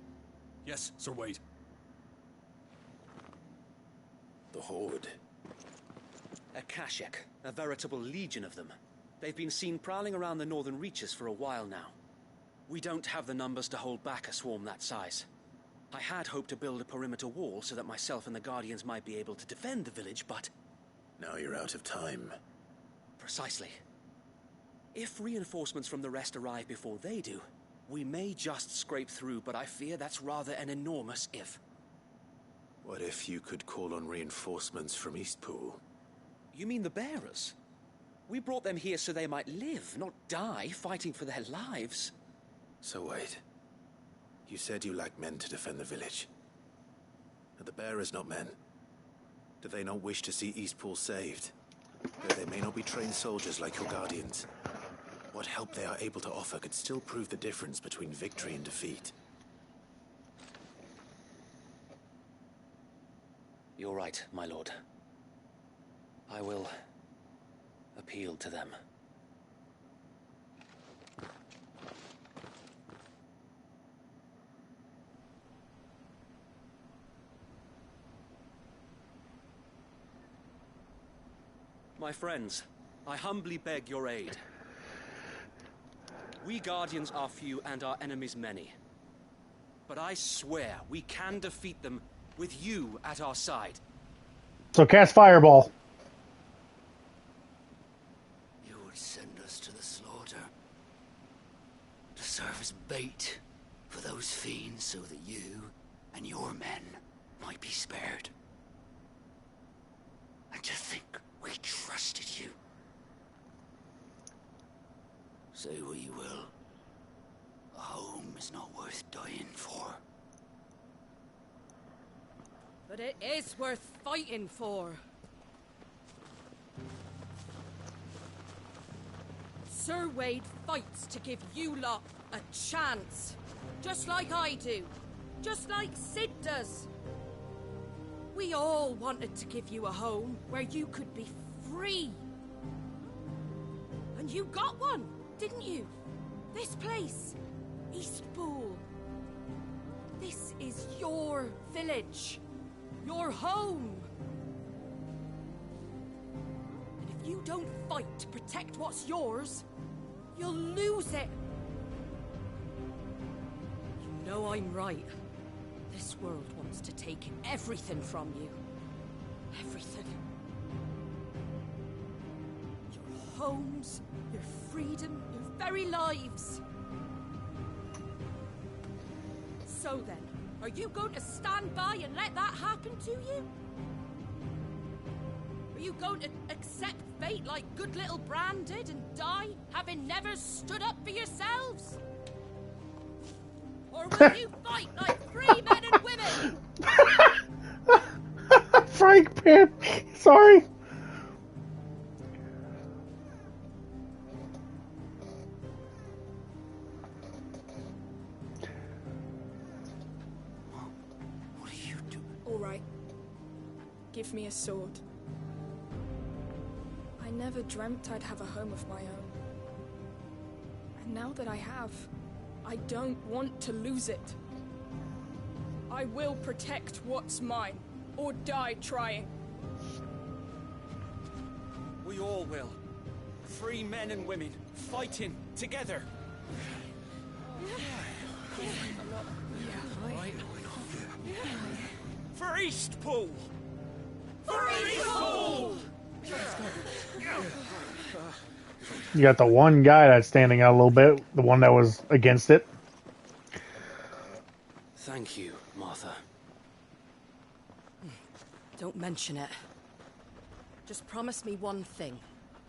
Yes, Sir Wade. The Horde. A Kashek, a veritable legion of them. They've been seen prowling around the northern reaches for a while now. We don't have the numbers to hold back a swarm that size. I had hoped to build a perimeter wall so that myself and the Guardians might be able to defend the village, but... Now you're out of time. Precisely. If reinforcements from the rest arrive before they do, we may just scrape through, but I fear that's rather an enormous if. What if you could call on reinforcements from Eastpool? You mean the bearers? We brought them here so they might live, not die, fighting for their lives. So wait. You said you lack men to defend the village. Are the bearers not men? Do they not wish to see Eastpool saved? Though they may not be trained soldiers like your Guardians, what help they are able to offer could still prove the difference between victory and defeat. You're right, my lord. I will appeal to them. My friends, I humbly beg your aid. We Guardians are few and our enemies many. But I swear we can defeat them with you at our side. So cast Fireball. You would send us to the slaughter. To serve as bait for those fiends so that you and your men might be spared. And to think we trusted you. Say what you will. A home is not worth dying for. But it is worth fighting for. Sir Wade fights to give you lot a chance. Just like I do. Just like Cid does. We all wanted to give you a home where you could be free. And you got one, didn't you? This place, Eastpool. This is your village, your home. And if you don't fight to protect what's yours, you'll lose it. You know I'm right. This world wants to take everything from you. Everything. Your homes, your freedom, your very lives. So then, are you going to stand by and let that happen to you? Are you going to accept fate like good little Bran did and die, having never stood up for yourselves? Or will you fight like free men and women? Frank Pym, sorry. What are you doing? All right. Give me a sword. I never dreamt I'd have a home of my own. And now that I have, I don't want to lose it. I will protect what's mine, or die trying. We all will. Free men and women, fighting together. For Eastpool! For Eastpool! You got the one guy that's standing out a little bit, the one that was against it. Thank you, Martha. Don't mention it. Just promise me one thing.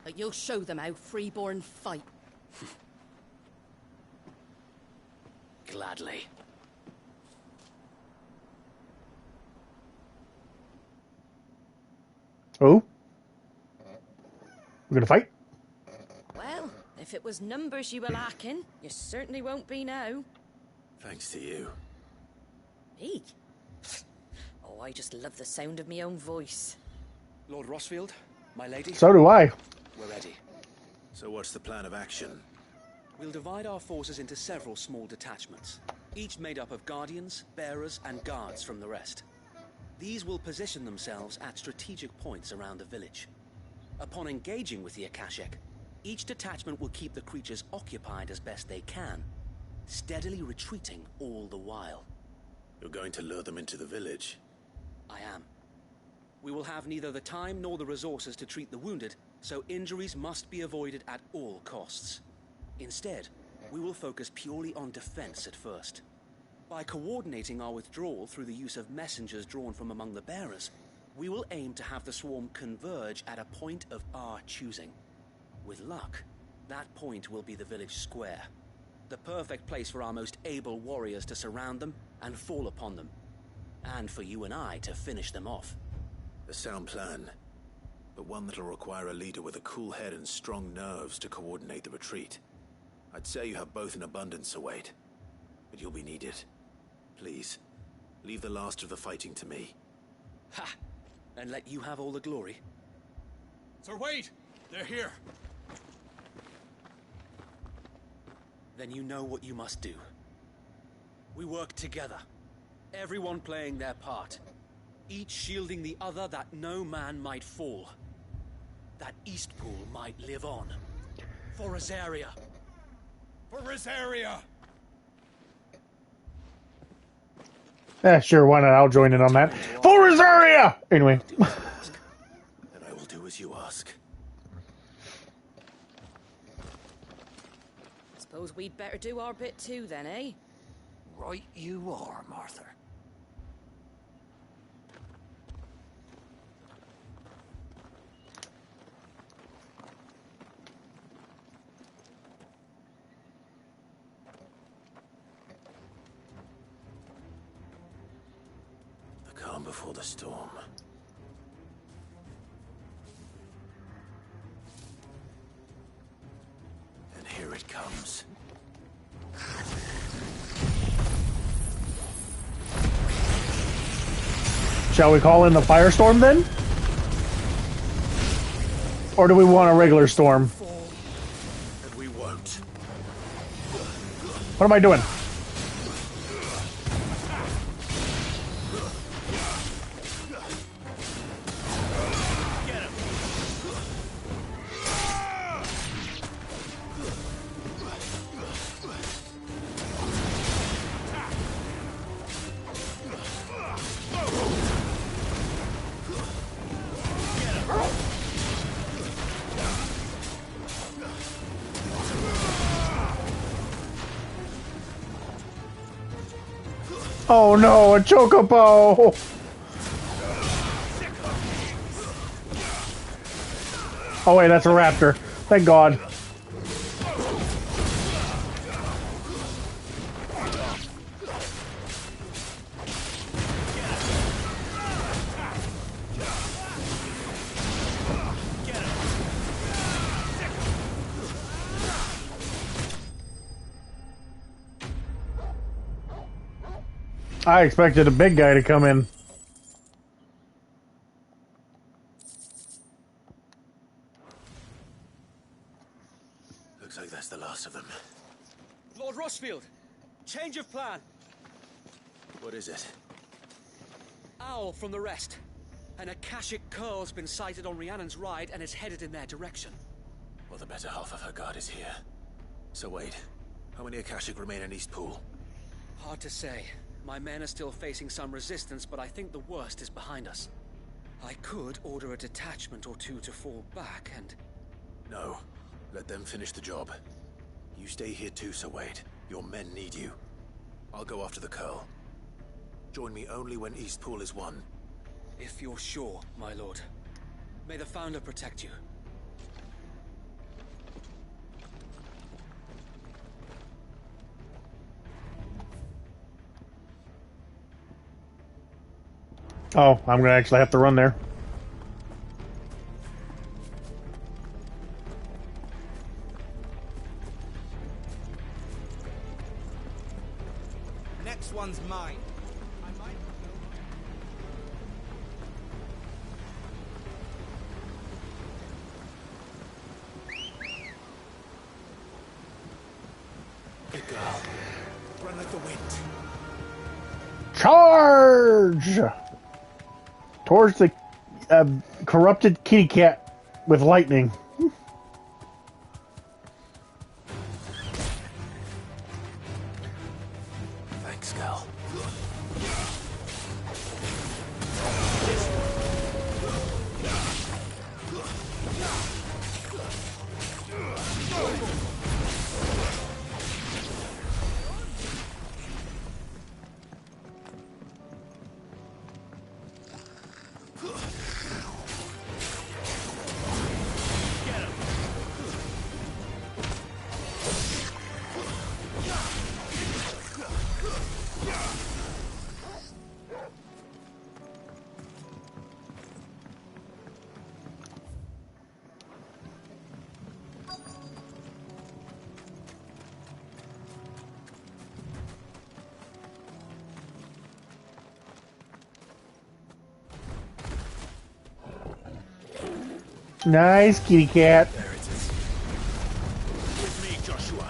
That you'll show them how freeborn fight. Gladly. Oh? We're gonna fight? Well, if it was numbers you were lacking, you certainly won't be now. Thanks to you. Me? Oh, I just love the sound of my own voice. Lord Rossfield, my lady. So do I. We're ready. So what's the plan of action? We'll divide our forces into several small detachments, each made up of guardians, bearers, and guards from the rest. These will position themselves at strategic points around the village. Upon engaging with the Akashek, each detachment will keep the creatures occupied as best they can, steadily retreating all the while. You're going to lure them into the village? I am. We will have neither the time nor the resources to treat the wounded, so injuries must be avoided at all costs. Instead, we will focus purely on defense at first. By coordinating our withdrawal through the use of messengers drawn from among the bearers, we will aim to have the swarm converge at a point of our choosing. With luck, that point will be the village square, the perfect place for our most able warriors to surround them and fall upon them, and for you and I to finish them off. A sound plan, but one that'll require a leader with a cool head and strong nerves to coordinate the retreat. I'd say you have both in abundance, Sir Wade, but you'll be needed. Please, leave the last of the fighting to me. Ha! And let you have all the glory. Sir Wade! They're here! Then you know what you must do. We work together, everyone playing their part, each shielding the other that no man might fall, that Eastpool might live on. For Rosaria! For Rosaria! Yeah, sure, why not? I'll join in on that. For Rosaria! Anyway. And I will do as you ask. Suppose we'd better do our bit too then, eh? Right you are, Martha. The calm before the storm. And here it comes. Shall we call in the firestorm then? Or do we want a regular storm? And we won't. What am I doing? Oh no, a chocobo! Oh wait, that's a raptor. Thank God. I expected a big guy to come in. Looks like that's the last of them. Lord Rossfield, change of plan. What is it? Owl from the rest. An Akashic Curl's been sighted on Rhiannon's ride and is headed in their direction. Well, the better half of her guard is here. So wait, how many Akashic remain in Eastpool? Hard to say. My men are still facing some resistance, but I think the worst is behind us. I could order a detachment or two to fall back and... No. Let them finish the job. You stay here too, Sir Wade. Your men need you. I'll go after the Curl. Join me only when Eastpool is won. If you're sure, my lord. May the Founder protect you. Oh, I'm gonna actually have to run there. Next one's mine. Good girl. Run like the wind. Charge! Towards the corrupted kitty cat with lightning. Thanks, Gal. Nice kitty cat. There it is. With me, Joshua.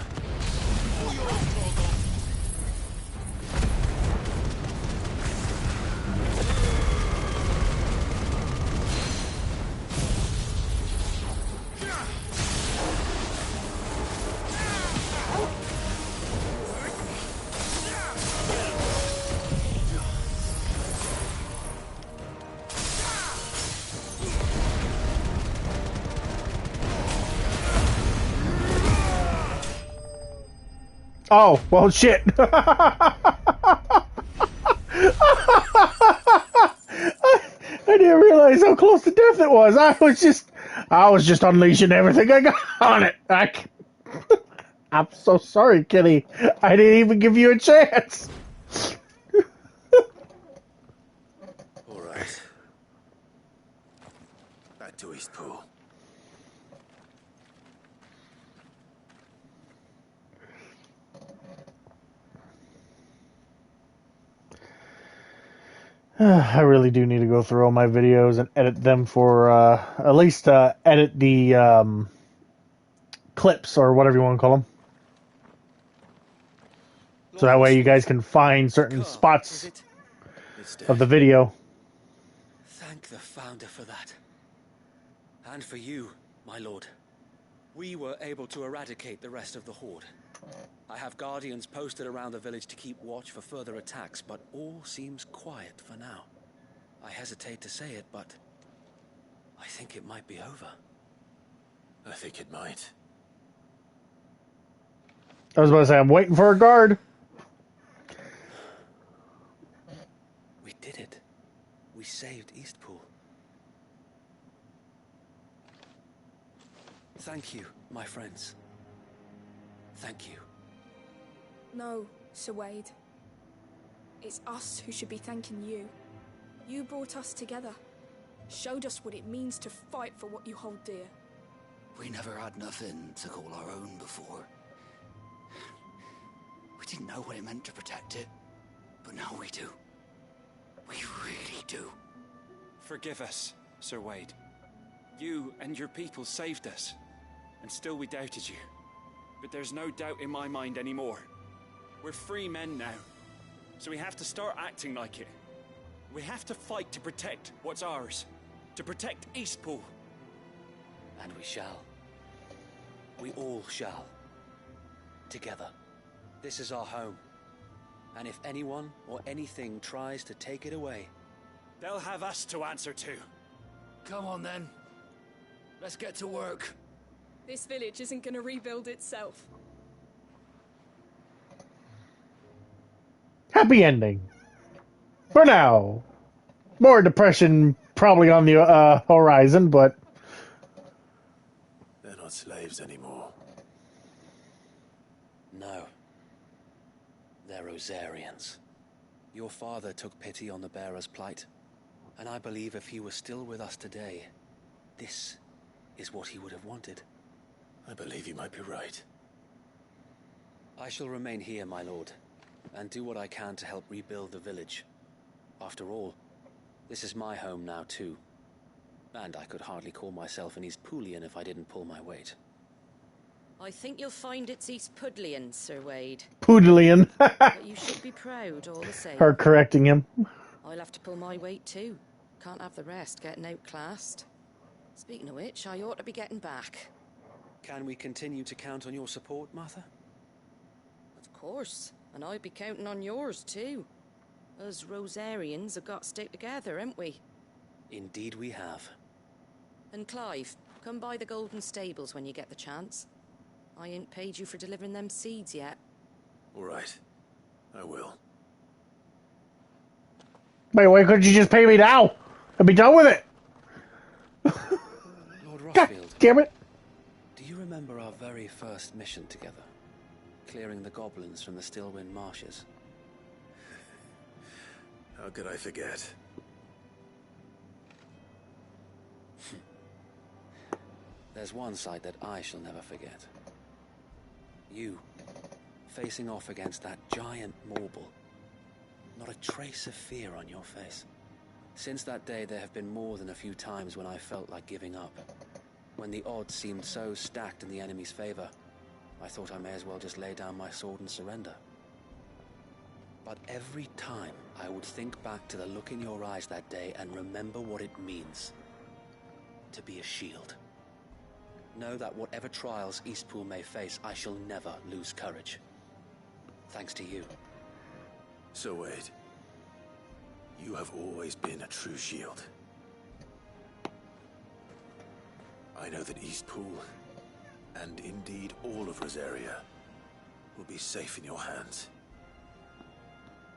Oh, well, shit. I didn't realize how close to death it was. I was just unleashing everything I got on it. I'm so sorry, Kitty. I didn't even give you a chance. All right. Back to Eastpool. I really do need to go through all my videos and edit them for, at least edit the clips or whatever you want to call them. So that way you guys can find certain spots of the video. Thank the Founder for that. And for you, my lord. We were able to eradicate the rest of the Horde. I have guardians posted around the village to keep watch for further attacks, but all seems quiet for now. I hesitate to say it, but I think it might be over. I think it might. I was about to say, I'm waiting for a guard. We did it. We saved Eastpool. Thank you, my friends. Thank you. No, Sir Wade. It's us who should be thanking you. You brought us together. Showed us what it means to fight for what you hold dear. We never had nothing to call our own before. We didn't know what it meant to protect it, but now we do. We really do. Forgive us, Sir Wade. You and your people saved us, and still we doubted you. But there's no doubt in my mind anymore. We're free men now, so we have to start acting like it. We have to fight to protect what's ours, to protect Eastpool. And we shall. We all shall. Together. This is our home. And if anyone or anything tries to take it away, they'll have us to answer to. Come on then. Let's get to work. This village isn't gonna rebuild itself. Happy ending. For now. More depression probably on the horizon, but... They're not slaves anymore. No. They're Rosarians. Your father took pity on the bearer's plight, and I believe if he was still with us today, this is what he would have wanted. I believe you might be right. I shall remain here, my lord, and do what I can to help rebuild the village. After all, this is my home now too, and I could hardly call myself an Eastpoolian if I didn't pull my weight. I think you'll find it's Eastpudlian, Sir Wade. Pudlian. But you should be proud all the same. Her correcting him. I'll have to pull my weight too. Can't have the rest getting outclassed. Speaking of which, I ought to be getting back. Can we continue to count on your support, Martha? Of course, and I'd be counting on yours too. Us Rosarians have got to stick together, haven't we? Indeed we have. And Clive, come by the Golden Stables when you get the chance. I ain't paid you for delivering them seeds yet. All right. I will. Wait, why couldn't you just pay me now? I'd be done with it. Lord Rothfield. God damn it. Do you remember our very first mission together? Clearing the goblins from the Stillwind marshes? How could I forget? There's one sight that I shall never forget. You, facing off against that giant Morble. Not a trace of fear on your face. Since that day, there have been more than a few times when I felt like giving up. When the odds seemed so stacked in the enemy's favor, I thought I may as well just lay down my sword and surrender. But every time, I would think back to the look in your eyes that day and remember what it means to be a shield. Know that whatever trials Eastpool may face, I shall never lose courage. Thanks to you. So Wade, you have always been a true shield. I know that Eastpool, and indeed all of Rosaria, will be safe in your hands.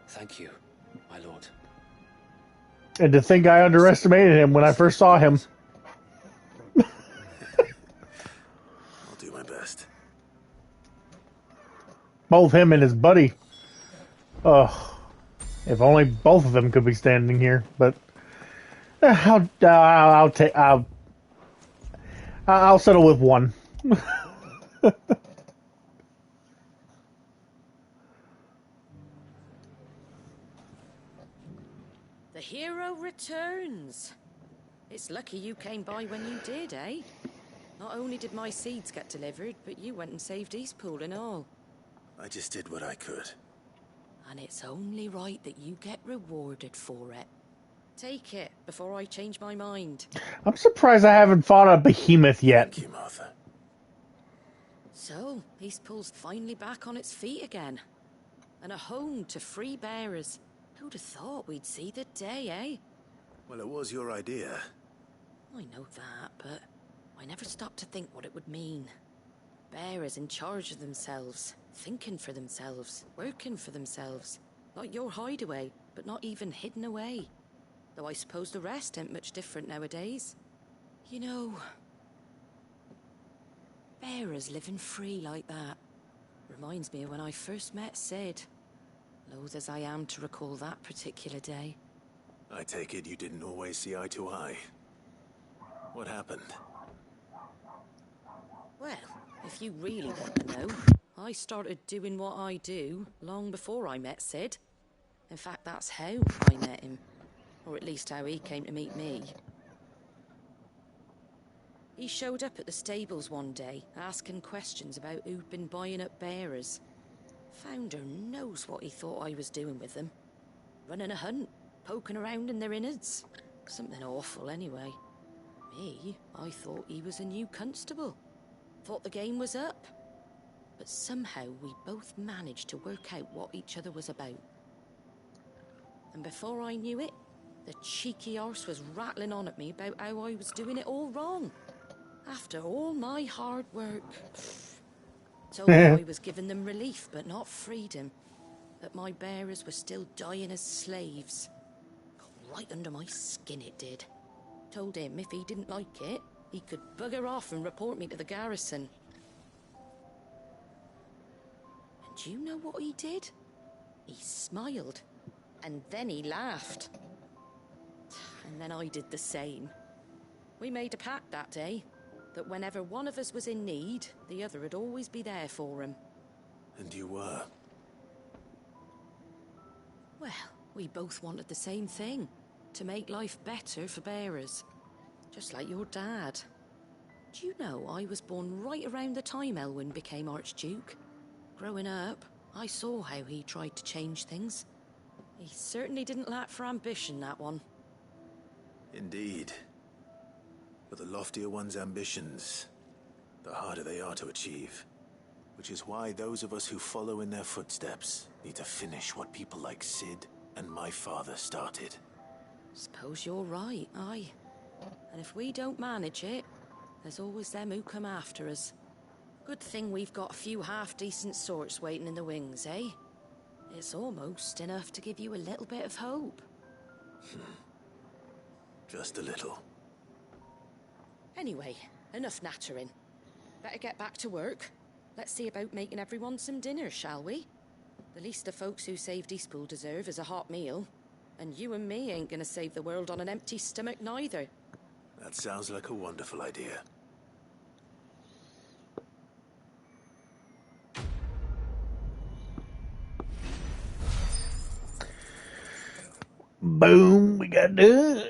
Thank you, my lord. And to think I underestimated him when I first saw him. I'll do my best. Both him and his buddy. Ugh. If only both of them could be standing here, but I'll settle with one. The hero returns. It's lucky you came by when you did, eh? Not only did my seeds get delivered, but you went and saved Eastpool and all. I just did what I could. And it's only right that you get rewarded for it. Take it before I change my mind. I'm surprised I haven't fought a behemoth yet. Thank you, Martha. So, Eastpool's finally back on its feet again. And a home to free bearers. Who'd have thought we'd see the day, eh? Well, it was your idea. I know that, but I never stopped to think what it would mean. Bearers in charge of themselves, thinking for themselves, working for themselves. Like your hideaway, but not even hidden away. Though I suppose the rest ain't much different nowadays. You know, bearers living free like that reminds me of when I first met Sid. Loath as I am to recall that particular day. I take it you didn't always see eye to eye. What happened? Well, if you really want to know, I started doing what I do long before I met Sid. In fact, that's how I met him. Or at least how he came to meet me. He showed up at the stables one day, asking questions about who'd been buying up bearers. Founder knows what he thought I was doing with them. Running a hunt, poking around in their innards. Something awful anyway. Me, I thought he was a new constable. Thought the game was up. But somehow we both managed to work out what each other was about. And before I knew it, the cheeky arse was rattling on at me about how I was doing it all wrong. After all my hard work. Told me I was giving them relief, but not freedom. That my bearers were still dying as slaves. Got right under my skin it did. Told him if he didn't like it, he could bugger off and report me to the garrison. And do you know what he did? He smiled. And then he laughed. And then I did the same. We made a pact that day, that whenever one of us was in need, the other would always be there for him. And you were? Well, we both wanted the same thing. To make life better for bearers. Just like your dad. Do you know I was born right around the time Elwyn became Archduke? Growing up, I saw how he tried to change things. He certainly didn't lack for ambition, that one. Indeed. But the loftier one's ambitions, the harder they are to achieve. Which is why those of us who follow in their footsteps need to finish what people like Sid and my father started. Suppose you're right, aye. And if we don't manage it, there's always them who come after us. Good thing we've got a few half-decent sorts waiting in the wings, eh? It's almost enough to give you a little bit of hope. Just a little. Anyway, enough nattering. Better get back to work. Let's see about making everyone some dinner, shall we? The least the folks who saved Eastpool deserve is a hot meal. And you and me ain't gonna save the world on an empty stomach neither. That sounds like a wonderful idea. Boom, we got done.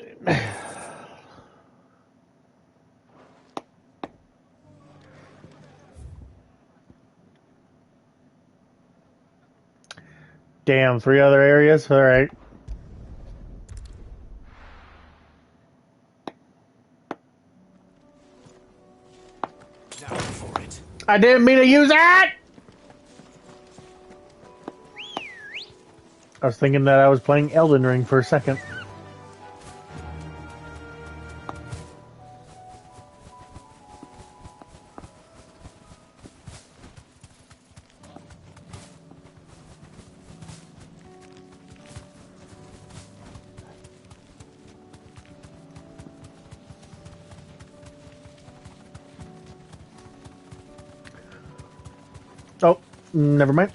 Damn, 3 other areas? Alright. Now for it. I didn't mean to use that! I was thinking that I was playing Elden Ring for a second. Oh, never mind.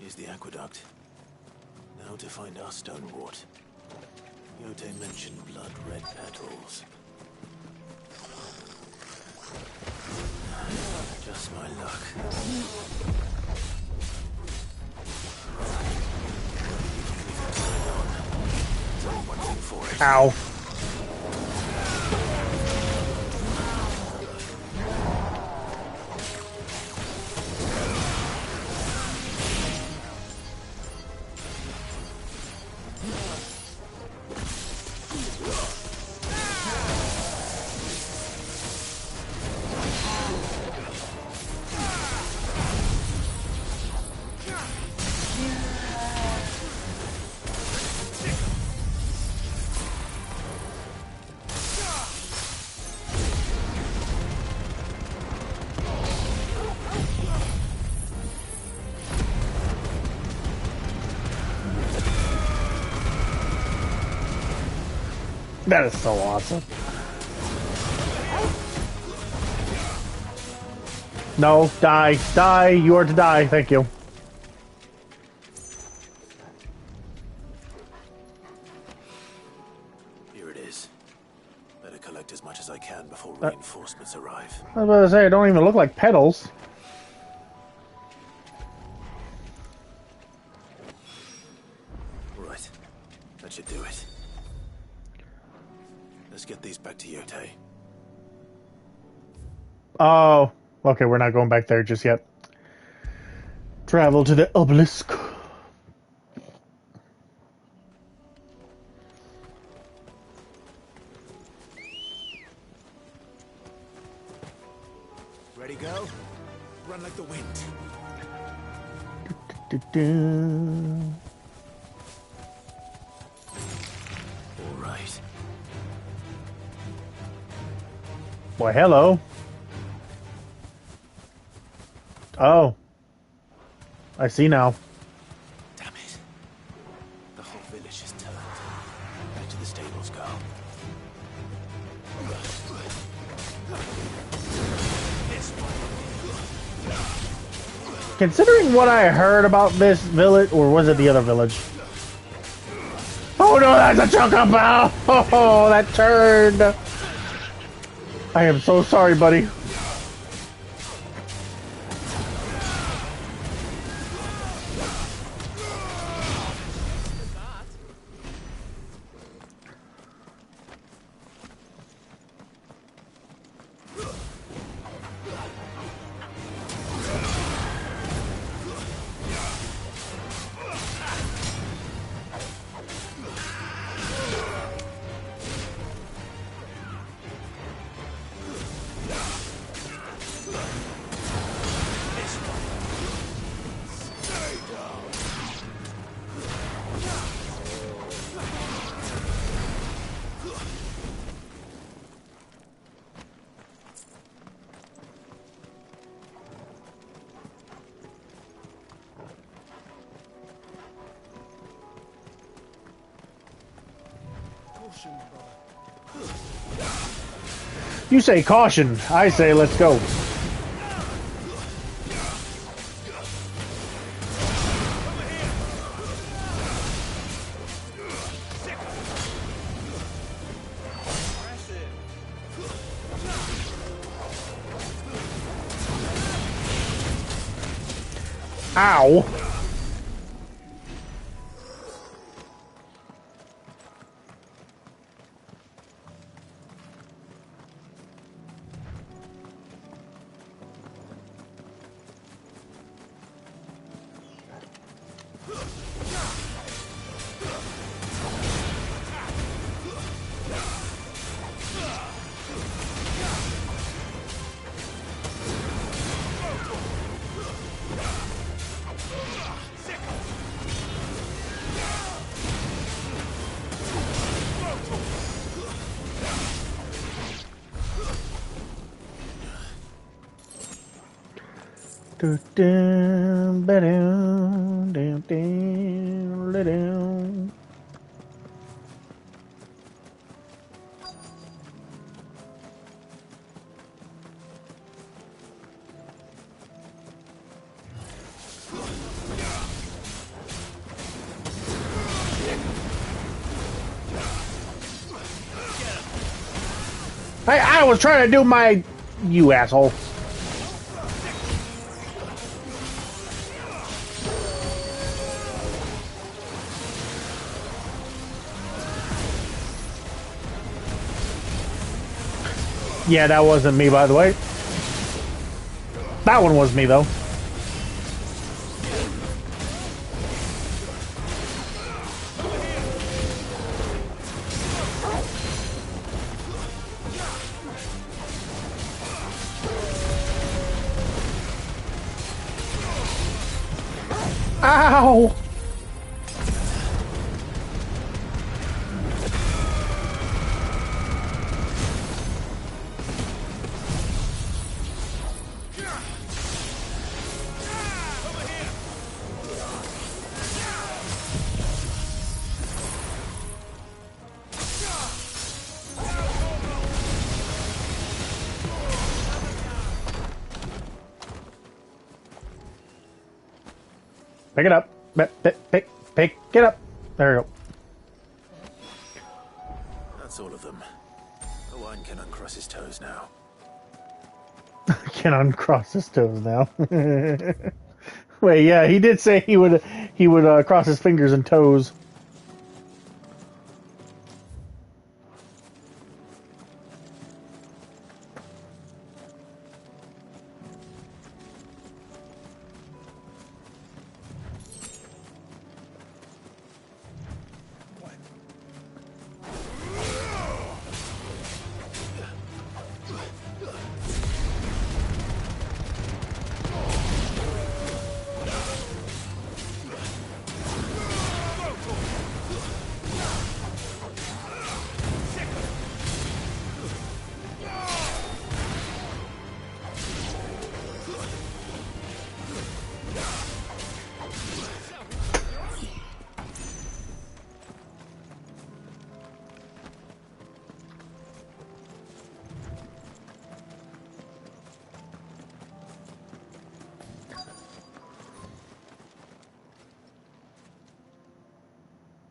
Here's the aqueduct. Now to find our Stonewort. Yote mentioned blood-red petals. Just my luck. Ow. That is so awesome. No, die. Die. You are to die. Thank you. Here it is. Better collect as much as I can before reinforcements arrive. I was about to say, it don't even look like petals. Right. That should do it. Let's get these back to Yote. Oh, okay, we're not going back there just yet. Travel to the obelisk. Ready, go? Run like the wind. All right. Why, hello. Oh. I see now. Damn it. The whole village is turned. Back to the stables, go. Considering what I heard about this village, or was it the other village? Oh no, that's a chocobo! Oh, that turned! I am so sorry, buddy. You say caution, I say let's go. Ow. I was trying to do my... You asshole. Yeah, that wasn't me, by the way. That one was me, though. Ow! Pick it up. Pick it up. There we go. That's all of them. Owain can uncross his toes now. Can uncross his toes now. Wait, yeah, he did say he would cross his fingers and toes.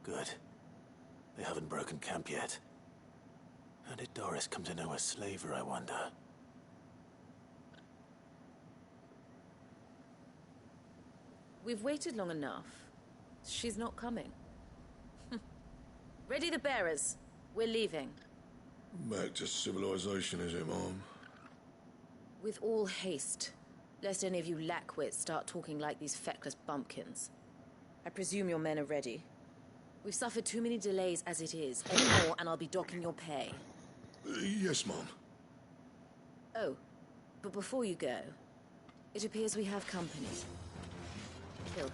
Good. They haven't broken camp yet. How did Doris come to know a slaver, I wonder? We've waited long enough. She's not coming. Ready the bearers. We're leaving. Back to civilization, is it, Mom? With all haste. Lest any of you lackwits start talking like these feckless bumpkins. I presume your men are ready. We've suffered too many delays as it is. Any more and I'll be docking your pay. Yes, Mom. Oh, but before you go, it appears we have company. Kill him.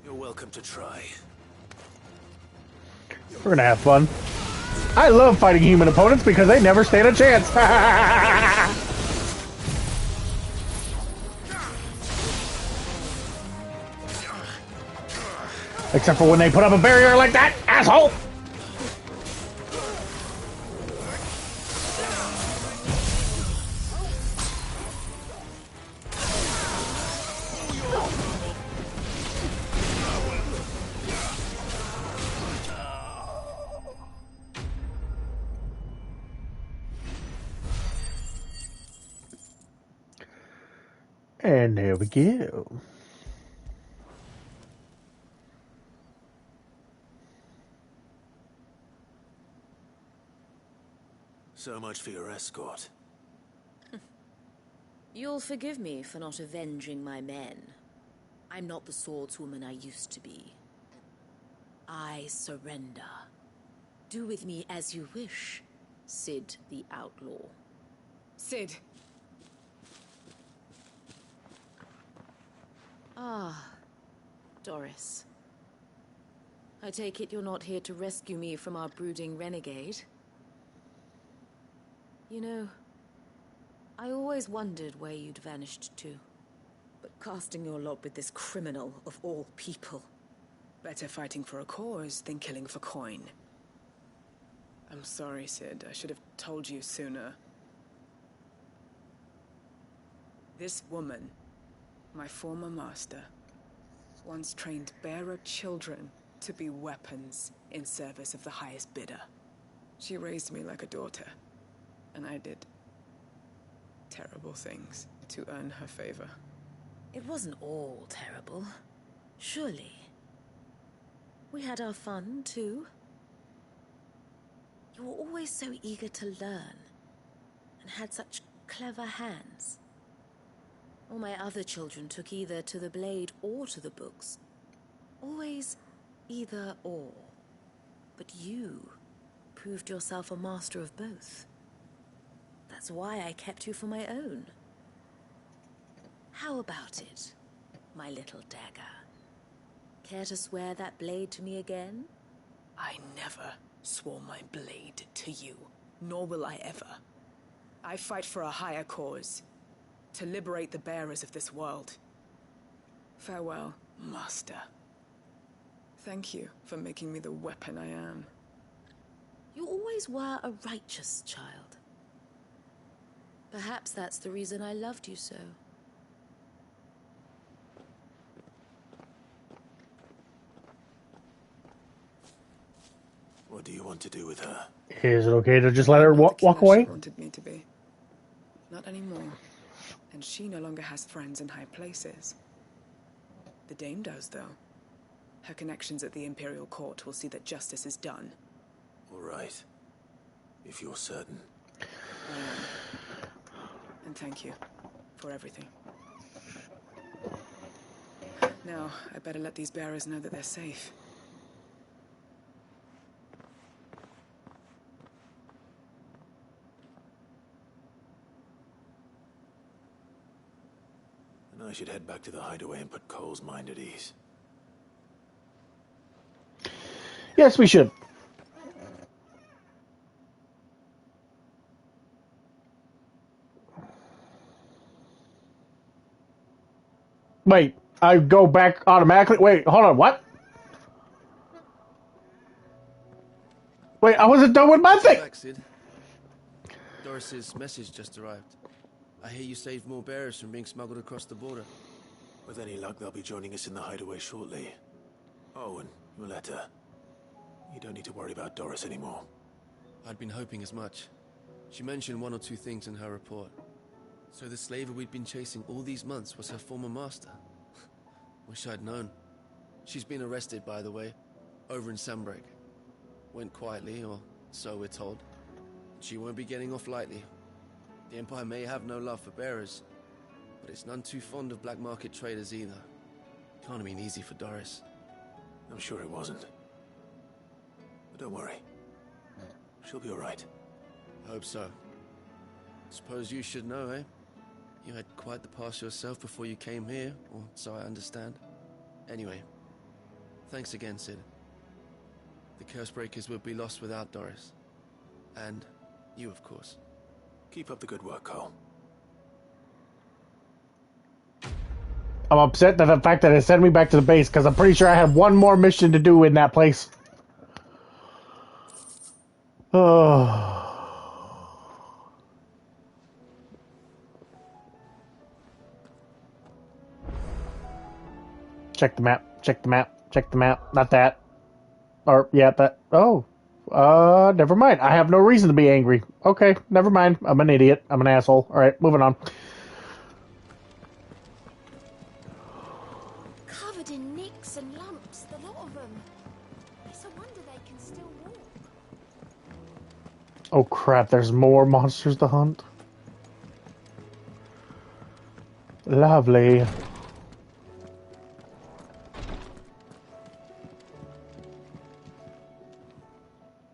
You're welcome to try. We're gonna have fun. I love fighting human opponents because they never stand a chance. Except for when they put up a barrier like that, asshole! And there we go. So much for your escort. You'll forgive me for not avenging my men. I'm not the swordswoman I used to be. I surrender. Do with me as you wish, Cid the Outlaw. Cid. Ah, Doris. I take it you're not here to rescue me from our brooding renegade? You know, I always wondered where you'd vanished to. But casting your lot with this criminal of all people... Better fighting for a cause than killing for coin. I'm sorry, Cid. I should have told you sooner. This woman, my former master, once trained bearer children to be weapons in service of the highest bidder. She raised me like a daughter, and I did terrible things to earn her favor. It wasn't all terrible, surely. We had our fun, too. You were always so eager to learn, and had such clever hands. All my other children took either to the blade or to the books. Always either or. But you proved yourself a master of both. That's why I kept you for my own. How about it, my little dagger? Care to swear that blade to me again? I never swore my blade to you, nor will I ever. I fight for a higher cause, to liberate the bearers of this world. Farewell, Master. Thank you for making me the weapon I am. You always were a righteous child. Perhaps that's the reason I loved you so. What do you want to do with her? Is it okay to just let her walk away? She wanted me to be. Not anymore. And she no longer has friends in high places. The Dame does, though. Her connections at the Imperial Court will see that justice is done. All right. If you're certain. I am. And thank you for everything. Now, I better let these bearers know that they're safe. And I should head back to the hideaway and put Cole's mind at ease. Yes, we should. Wait, I go back automatically? Wait, hold on, what? Wait, I wasn't done with my thing! Back, Sid. Doris's message just arrived. I hear you saved more bearers from being smuggled across the border. With any luck, they'll be joining us in the hideaway shortly. Oh, and your letter. You don't need to worry about Doris anymore. I'd been hoping as much. She mentioned one or two things in her report. So the slaver we'd been chasing all these months was her former master. Wish I'd known. She's been arrested, by the way, over in Sanbreque. Went quietly, or so we're told. She won't be getting off lightly. The Empire may have no love for bearers, but it's none too fond of black market traders either. Can't have been easy for Doris. I'm sure it wasn't. But don't worry. She'll be all right. Hope so. Suppose you should know, eh? You had quite the past yourself before you came here, or so I understand. Anyway, thanks again, Sid. The Cursebreakers would be lost without Doris. And you, of course. Keep up the good work, Cole. I'm upset that the fact that it sent me back to the base, because I'm pretty sure I had one more mission to do in that place. Oh. Check the map, check the map, check the map. Not that. Or, yeah, that. Oh. Never mind. I have no reason to be angry. Okay, never mind. I'm an idiot. I'm an asshole. Alright, moving on. Covered in nicks and lumps, the lot of them. It's a wonder they can still walk. Oh crap, there's more monsters to hunt. Lovely.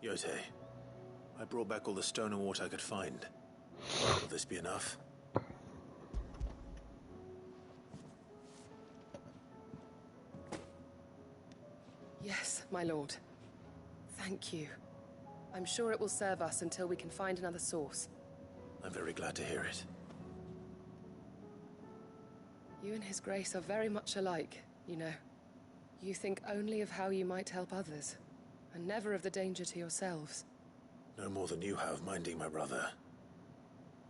Yotei, I brought back all the stone and water I could find. Will this be enough? Yes, my lord. Thank you. I'm sure it will serve us until we can find another source. I'm very glad to hear it. You and His Grace are very much alike, you know. You think only of how you might help others, and never of the danger to yourselves. No more than you have minding my brother.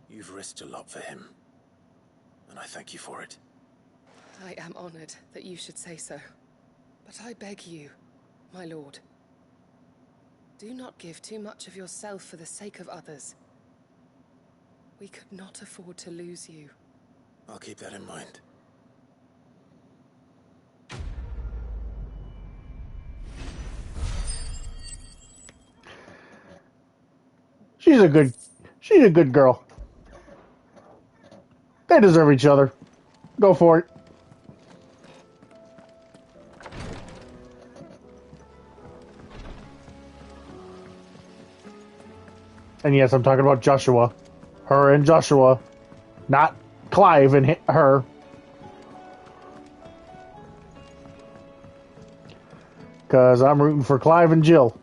You've risked a lot for him, and I thank you for it. I am honored that you should say so. But I beg you, My lord, do not give too much of yourself for the sake of others. We could not afford to lose you. I'll keep that in mind. She's a good girl. They deserve each other. Go for it. And yes, I'm talking about Joshua. Her and Joshua. Not Clive and her. Because I'm rooting for Clive and Jill.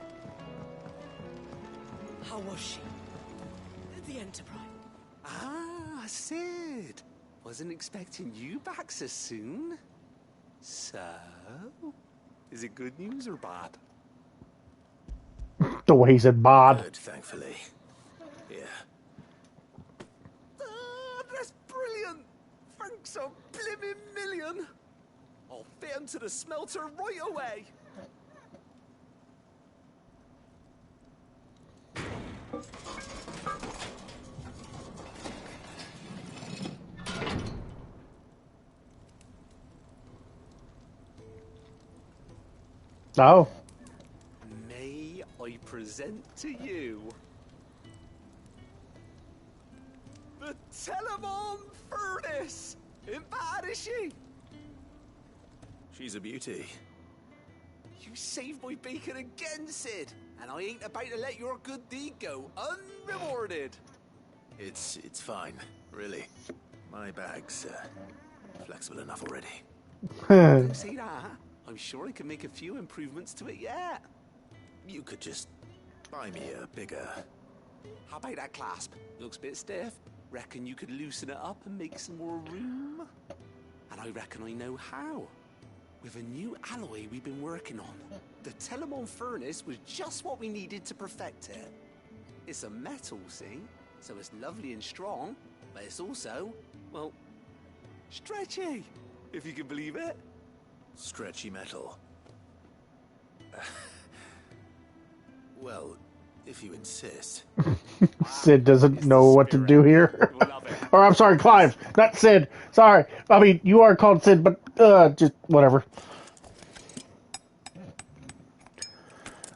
How was she? The Enterprise. Ah, Sid. Wasn't expecting you back so soon. So, is it good news or bad? The way he said bod. Good, thankfully. Yeah. Ah, that's brilliant. Thanks a blimmin' million. I'll fit him to the smelter right away. Oh. May I present to you the Telemon Furnace? Ain't bad, is she? She's a beauty. You saved my bacon again, Sid, and I ain't about to let your good deed go unrewarded. It's fine, really. My bag's flexible enough already. Don't say that. I'm sure I can make a few improvements to it yet. You could just buy me a bigger... How about that clasp? Looks a bit stiff. Reckon you could loosen it up and make some more room? And I reckon I know how. With a new alloy we've been working on. The Telemon Furnace was just what we needed to perfect it. It's a metal, see? So it's lovely and strong, but it's also, well, stretchy, if you can believe it. Stretchy metal. Well, if you insist. Sid doesn't know what to do here. Or I'm sorry, Clive, not Sid. Sorry. I mean, you are called Sid, but just whatever.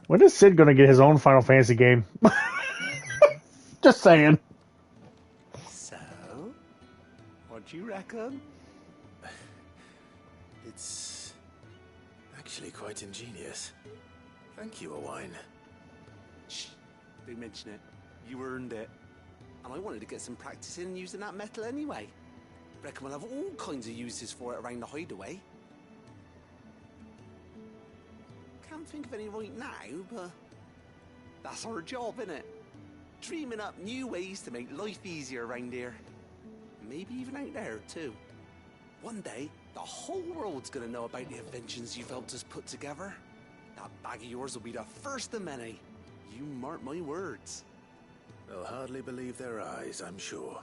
When is Sid going to get his own Final Fantasy game? Just saying. So, what do you reckon? It's actually quite ingenious. Thank you, Owain. Shh, don't mention it. You earned it. And I wanted to get some practice in using that metal anyway. Reckon we'll have all kinds of uses for it around the hideaway. Can't think of any right now, but that's our job, innit? Dreaming up new ways to make life easier around here. Maybe even out there, too. One day, the whole world's gonna know about the inventions you've helped us put together. That bag of yours will be the first of many. You mark my words. They'll hardly believe their eyes, I'm sure.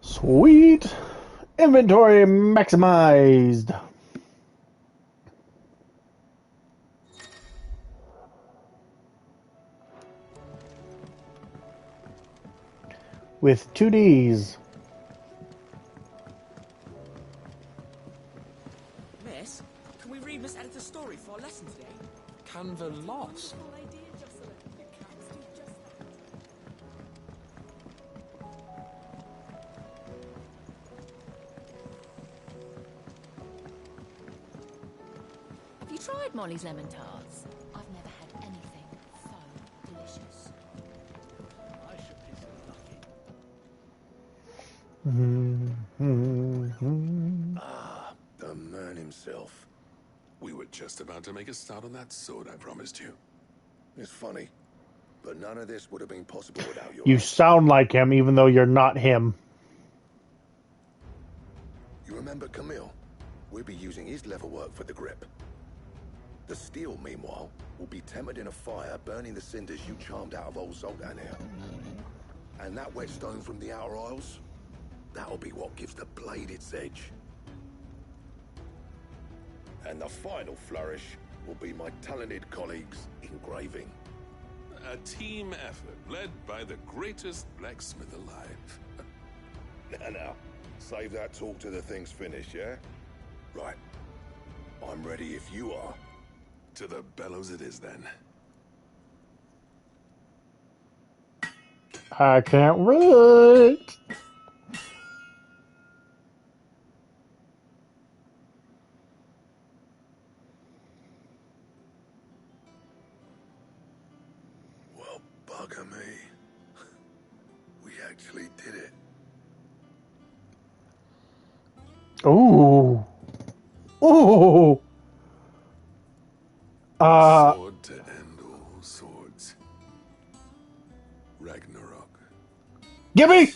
Sweet. Inventory maximized. With 2 Ds. Miss, can we read Miss Editor's story for our lesson today? Canva lost. Have you tried Molly's lemon tarts? I've never had anything so delicious. I should be so lucky. Ah, the man himself. We were just about to make a start on that sword I promised you. It's funny, but none of this would have been possible without your... You sound like him, even though you're not him. You remember Camille? We'll be using his leather work for the grip. The steel, meanwhile, will be tempered in a fire, burning the cinders you charmed out of old Zoltan here. And that whetstone from the Outer Isles, that'll be what gives the blade its edge. And the final flourish will be my talented colleagues' engraving. A team effort led by the greatest blacksmith alive. Now, save that talk till the thing's finished, yeah? Right. I'm ready if you are. To the bellows it is, then. I can't wait. Well, bugger me. We actually did it. Ooh. Ooh. Sword to end all swords. Ragnarok. Gimme!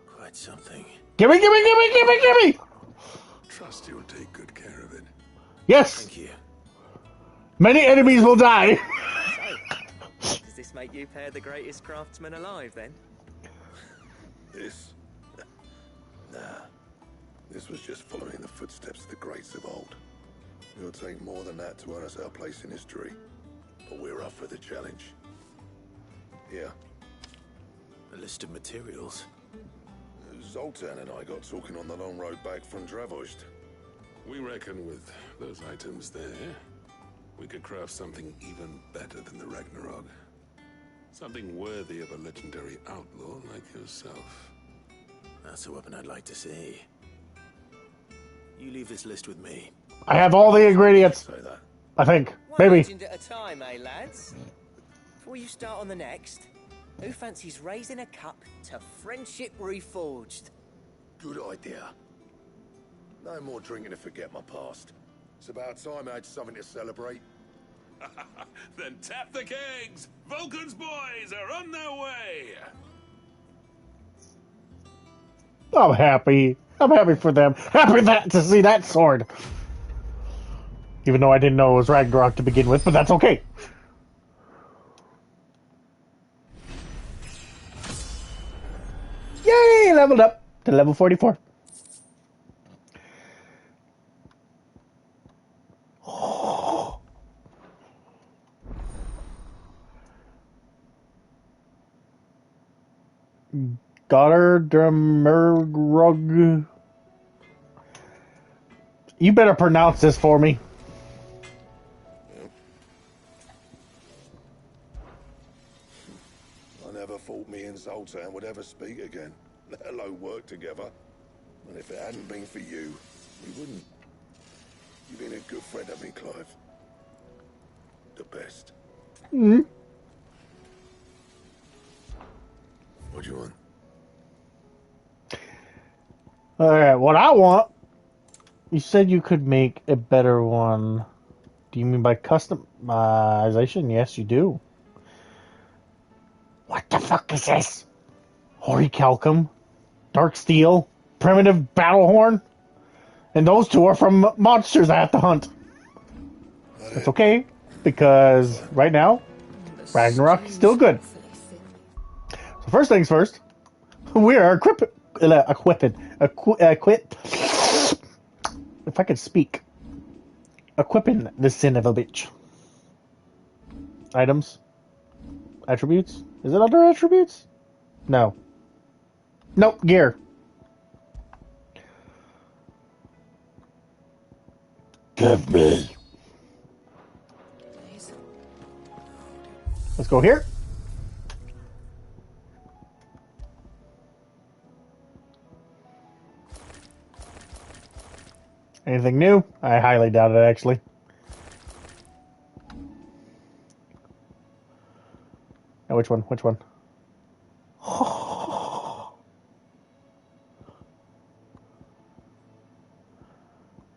Quite something. Gimme, gimme, gimme, gimme, gimme! Trust you'll take good care of it. Yes! Thank you. Many enemies will die. So, does this make you pair the greatest craftsman alive, then? This? Nah. This was just following the footsteps of the greats of old. It'll take more than that to earn us our place in history. But we're up for the challenge. Here. A list of materials. Zoltan and I got talking on the long road back from Dravost. We reckon with those items there, we could craft something even better than the Ragnarok. Something worthy of a legendary outlaw like yourself. That's a weapon I'd like to see. You leave this list with me. I have all the ingredients. I think. One Maybe. legend at a time, eh, lads? Before you start on the next, who fancies raising a cup to friendship reforged? Good idea. No more drinking to forget my past. It's about time I had something to celebrate. Then tap the kegs! Vulcan's boys are on their way! I'm happy. I'm happy for them. Happy to see that sword. Even though I didn't know it was Ragnarok to begin with, but that's okay. Yay! Leveled up to level 44. Goddardmergrug. You better pronounce this for me. I never thought me and Zoltan would ever speak again, let alone work together. And if it hadn't been for you, we wouldn't. You've been a good friend of me, Clive. The best. Mm-hmm. What do you want? Alright, what I want... You said you could make a better one. Do you mean by customization? Yes, you do. What the fuck is this? Orichalcum, Dark Steel, Primitive Battlehorn, and those two are from monsters I have to hunt. It's okay, because right now, Ragnarok is still good. So first things first, we are equipped. If I could speak, equipping the son of a bitch. Items, attributes. Is it under attributes? No. Nope. Gear. Give me. Let's go here. Anything new? I highly doubt it, actually. Oh, which one? Which one?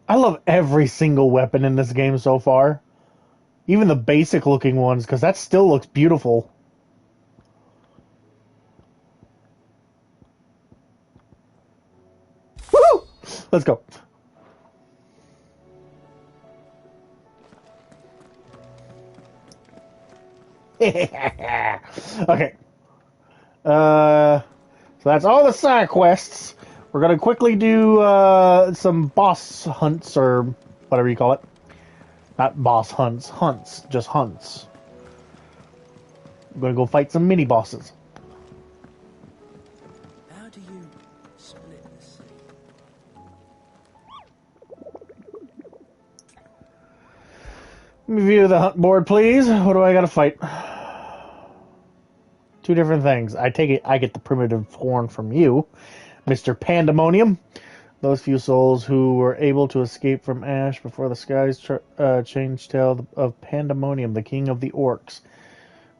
I love every single weapon in this game so far. Even the basic looking ones, because that still looks beautiful. Woo! Let's go. Okay. So that's all the side quests. We're gonna quickly do some boss hunts, or whatever you call it. Not boss hunts, just hunts. I'm gonna go fight some mini bosses. How do you split the sea? Let me view the hunt board, please. What do I gotta fight? Two different things. I take it I get the primitive horn from you, Mr. Pandemonium. Those few souls who were able to escape from Ash before the skies changed tale of Pandemonium, the king of the orcs,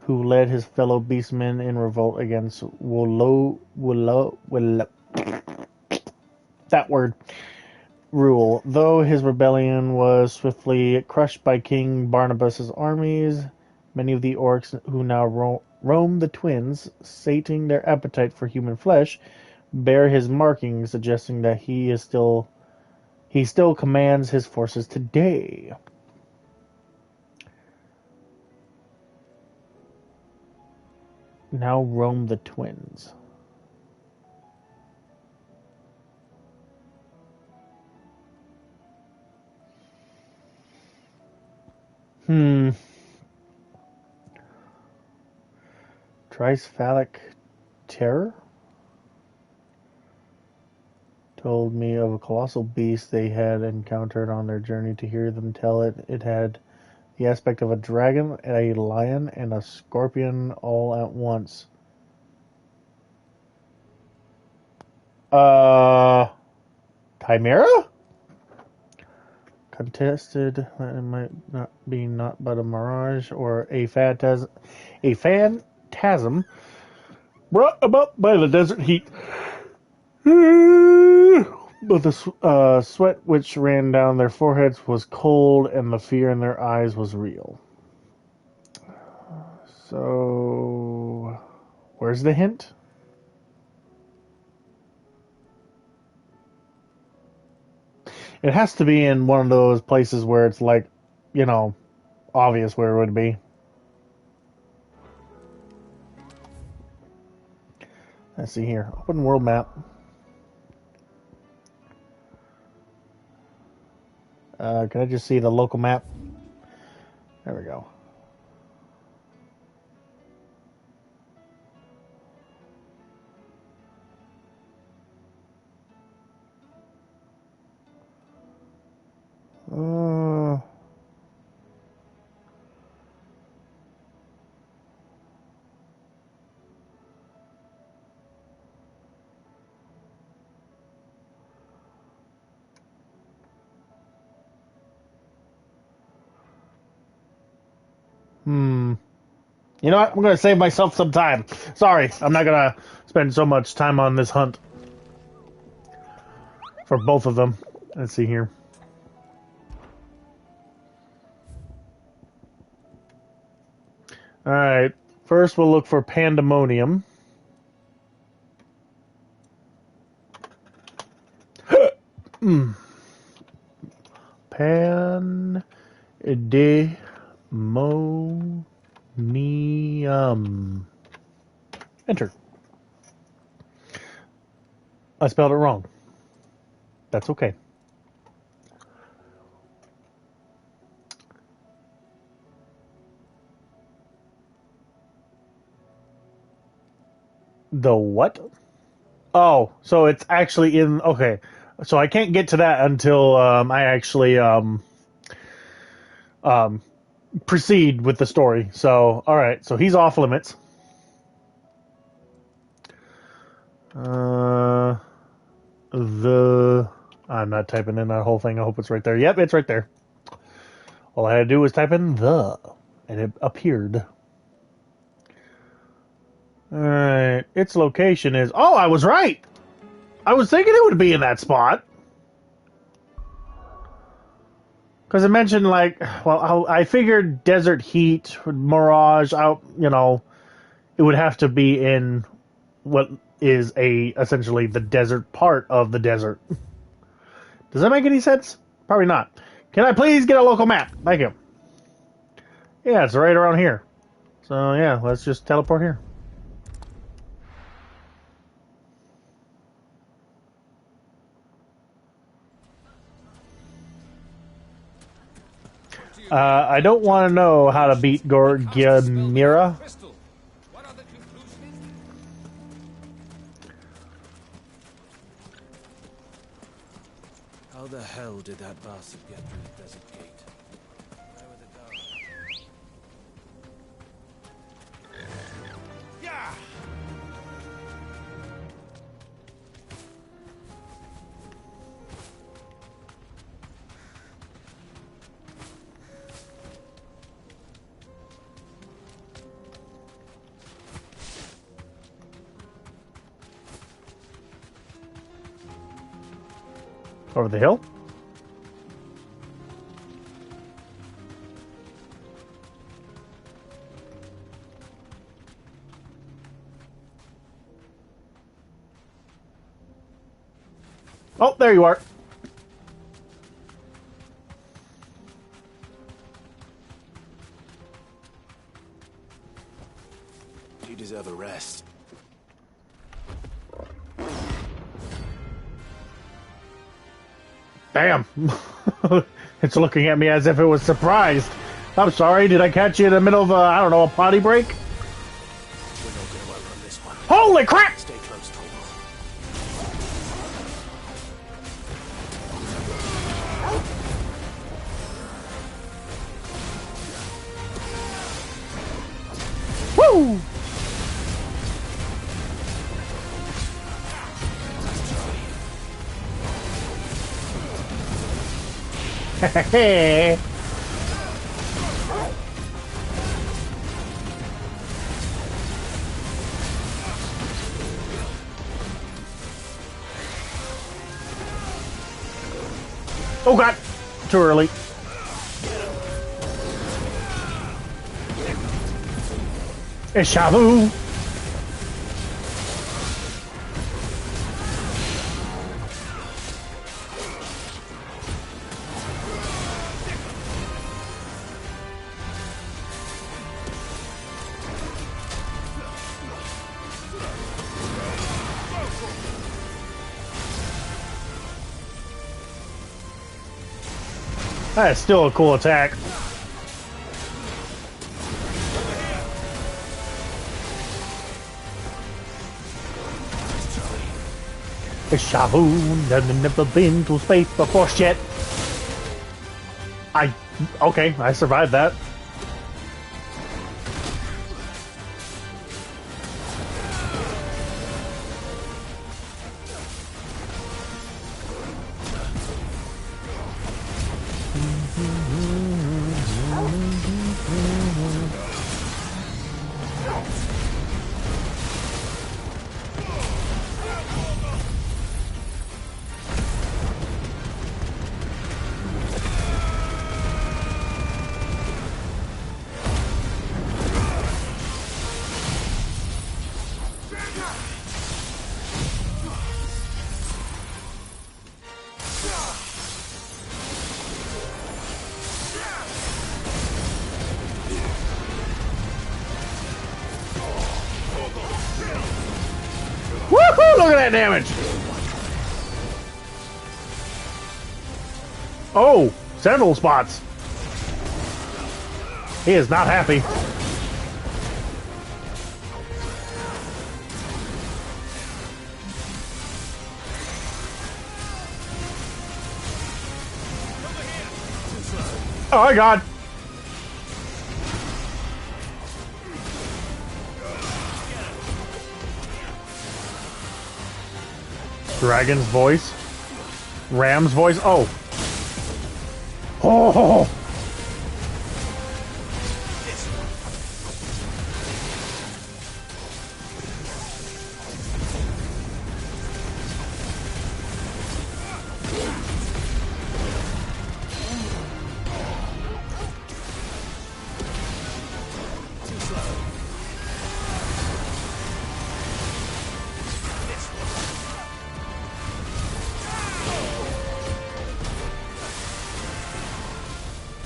who led his fellow beastmen in revolt against that word rule. Though his rebellion was swiftly crushed by King Barnabas's armies, many of the orcs who now roam the Twins, sating their appetite for human flesh, bear his markings, suggesting that he still commands his forces today. Now roam the Twins. Tricephalic terror? Told me of a colossal beast they had encountered on their journey. To hear them tell it, it had the aspect of a dragon, a lion, and a scorpion all at once. Chimera? Contested that it might not be not but a mirage or a phantasm brought about by the desert heat. But the sweat which ran down their foreheads was cold, and the fear in their eyes was real. So, where's the hint? It has to be in one of those places where it's like, you know, obvious where it would be. Let's see here. Open world map. Can I just see the local map? There we go. You know what? I'm going to save myself some time. Sorry, I'm not going to spend so much time on this hunt. For both of them. Let's see here. Alright. First, we'll look for Pandemonium. Pandemonium. Enter. I spelled it wrong. That's okay. The what? Oh, so it's actually in... Okay. So I can't get to that until I actually proceed with the story. So, alright. So he's off limits. I'm not typing in that whole thing. I hope it's right there. Yep, it's right there. All I had to do was type in the, and it appeared. Alright, its location is... Oh, I was right! I was thinking it would be in that spot. Because it mentioned, like... Well, I figured desert heat, mirage, out, you know... It would have to be in what is essentially the desert part of the desert. Does that make any sense? Probably not. Can I please get a local map? Thank you. Yeah, it's right around here. So yeah, let's just teleport here. I don't want to know how to beat Gorgiamira. How the hell did that bastard get through the desert gate? Where were the guards? Yeah! Over the hill? Oh, there you are. You deserve a rest. Damn. It's looking at me as if it was surprised. I'm sorry, did I catch you in the middle of I don't know, a potty break? We're not gonna outrun this one. Holy crap! Stay close, Torvald. Woo! Hehehe. Oh god! Too early. It's Shabu! That's still a cool attack. It's Shaboon, I've never been to space before shit. Okay, I survived that. Woohoo! Look at that damage! Oh, several spots. He is not happy. Oh my god! Dragon's voice? Ram's voice? Oh! Oh!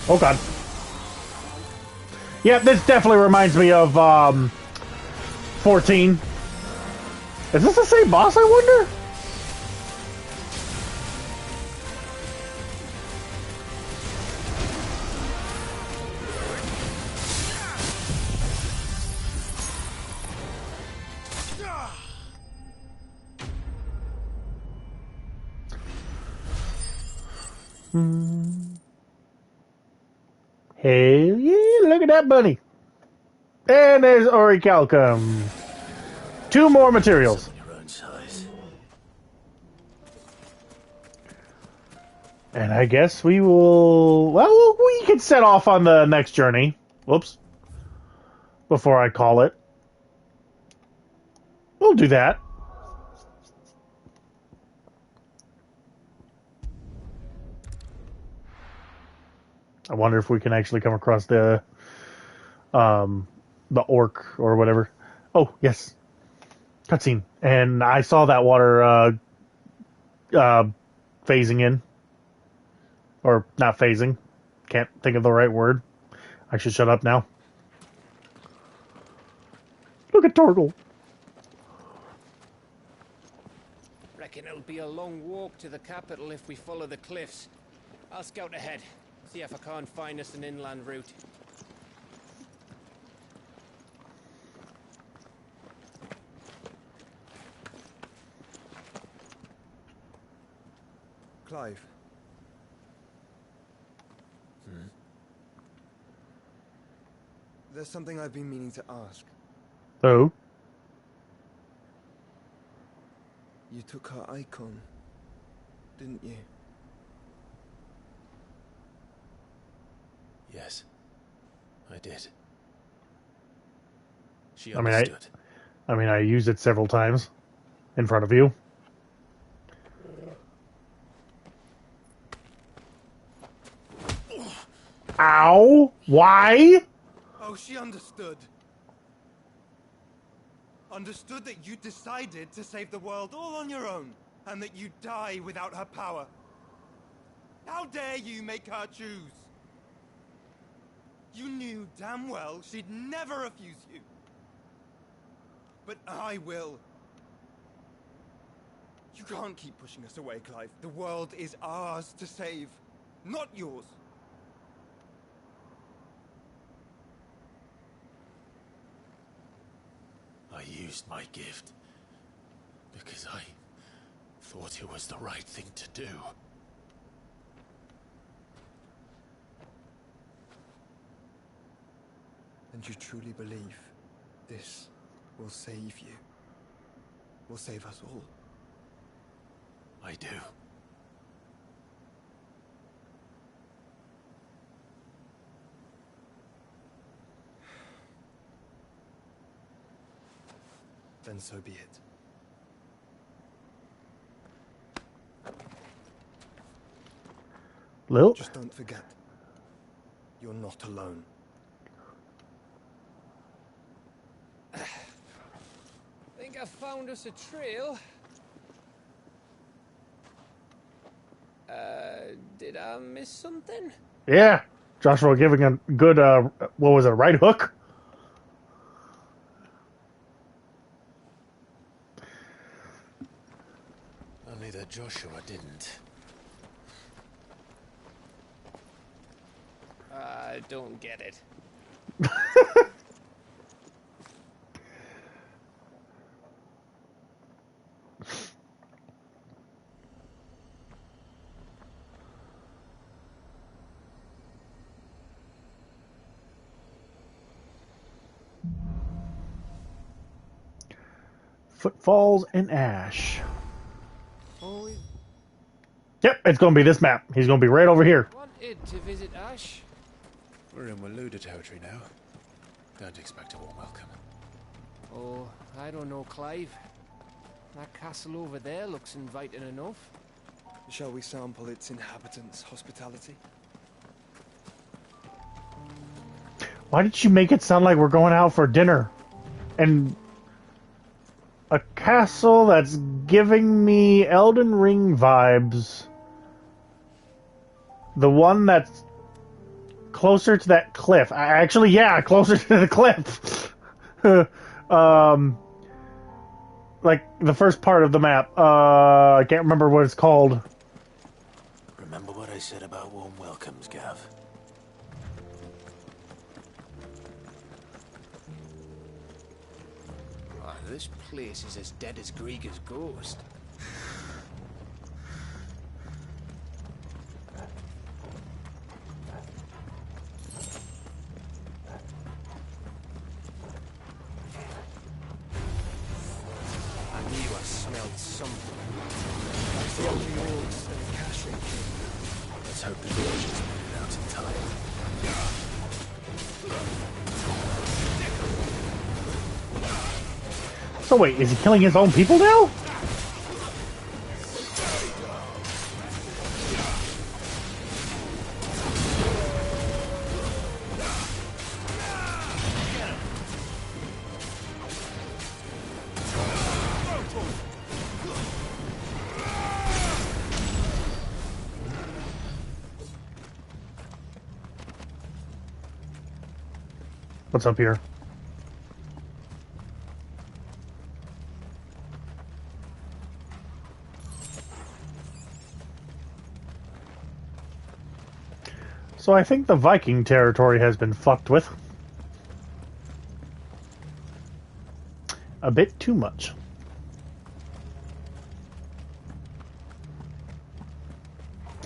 Oh god. Yeah, this definitely reminds me of 14. Is this the same boss, I wonder? Hell yeah, look at that bunny. And there's Orichalcum. 2 more materials. And I guess we will... Well, we can set off on the next journey. Whoops. Before I call it. We'll do that. I wonder if we can actually come across the orc or whatever. Oh, yes. Cutscene. And I saw that water phasing in. Or not phasing. Can't think of the right word. I should shut up now. Look at Torgal. Reckon it'll be a long walk to the capital if we follow the cliffs. I'll scout ahead. See if I can't find us an inland route. Clive. There's something I've been meaning to ask. Oh? You took her icon, didn't you? Yes, I did. She I mean, understood. I used it several times in front of you. Ow! Why? Oh, she understood. Understood that you decided to save the world all on your own, and that you'd die without her power. How dare you make her choose? You knew damn well she'd never refuse you. But I will. You can't keep pushing us away, Clive. The world is ours to save, not yours. I used my gift because I thought it was the right thing to do. And you truly believe this will save you? Will save us all? I do. Then so be it. Lil? Just don't forget, you're not alone. Think I found us a trail. Did I miss something? Yeah. Joshua giving a good, what was it, right hook? Only that Joshua didn't. I don't get it. Footfalls in Ash. Oh, Yep, it's going to be this map. He's going to be right over here. wanted to visit Ash. We're in Waluda territory now. Don't expect a warm welcome. Oh, I don't know, Clive. That castle over there looks inviting enough. Shall we sample its inhabitants' hospitality? Why did you make it sound like we're going out for dinner? And a castle that's giving me Elden Ring vibes. The one that's closer to that cliff. Actually, yeah, closer to the cliff. Like the first part of the map. I can't remember what it's called. Remember what I said about warm welcomes, Gav? Oh, this place is as dead as Greagor's ghost. I knew I smelled something. That's the only orcs and caching. Let's hope the villagers made it out in time. So wait, is he killing his own people now? What's up here? So I think the Viking territory has been fucked with. A bit too much.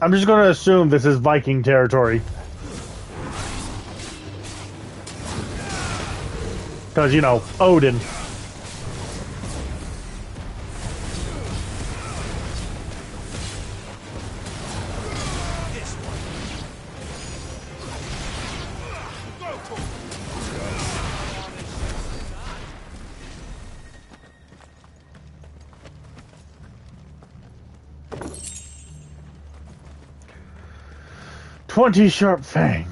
I'm just going to assume this is Viking territory. Because, you know, Odin. "20 sharp fangs."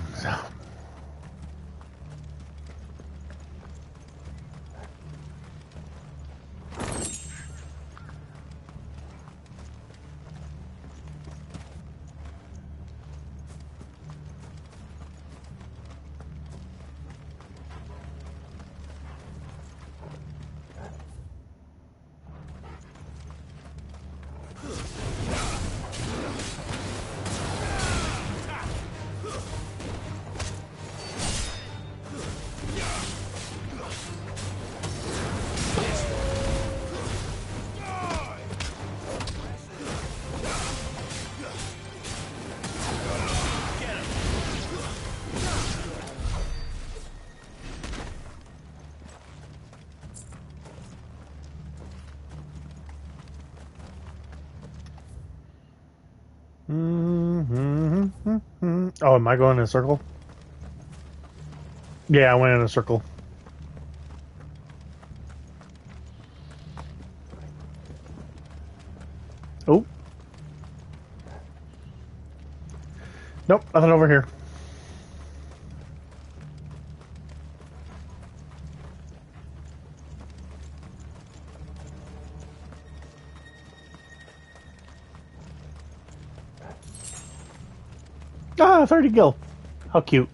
Oh, am I going in a circle? Yeah, I went in a circle. Oh. Nope, nothing over here. Ah, 30 gil. How cute.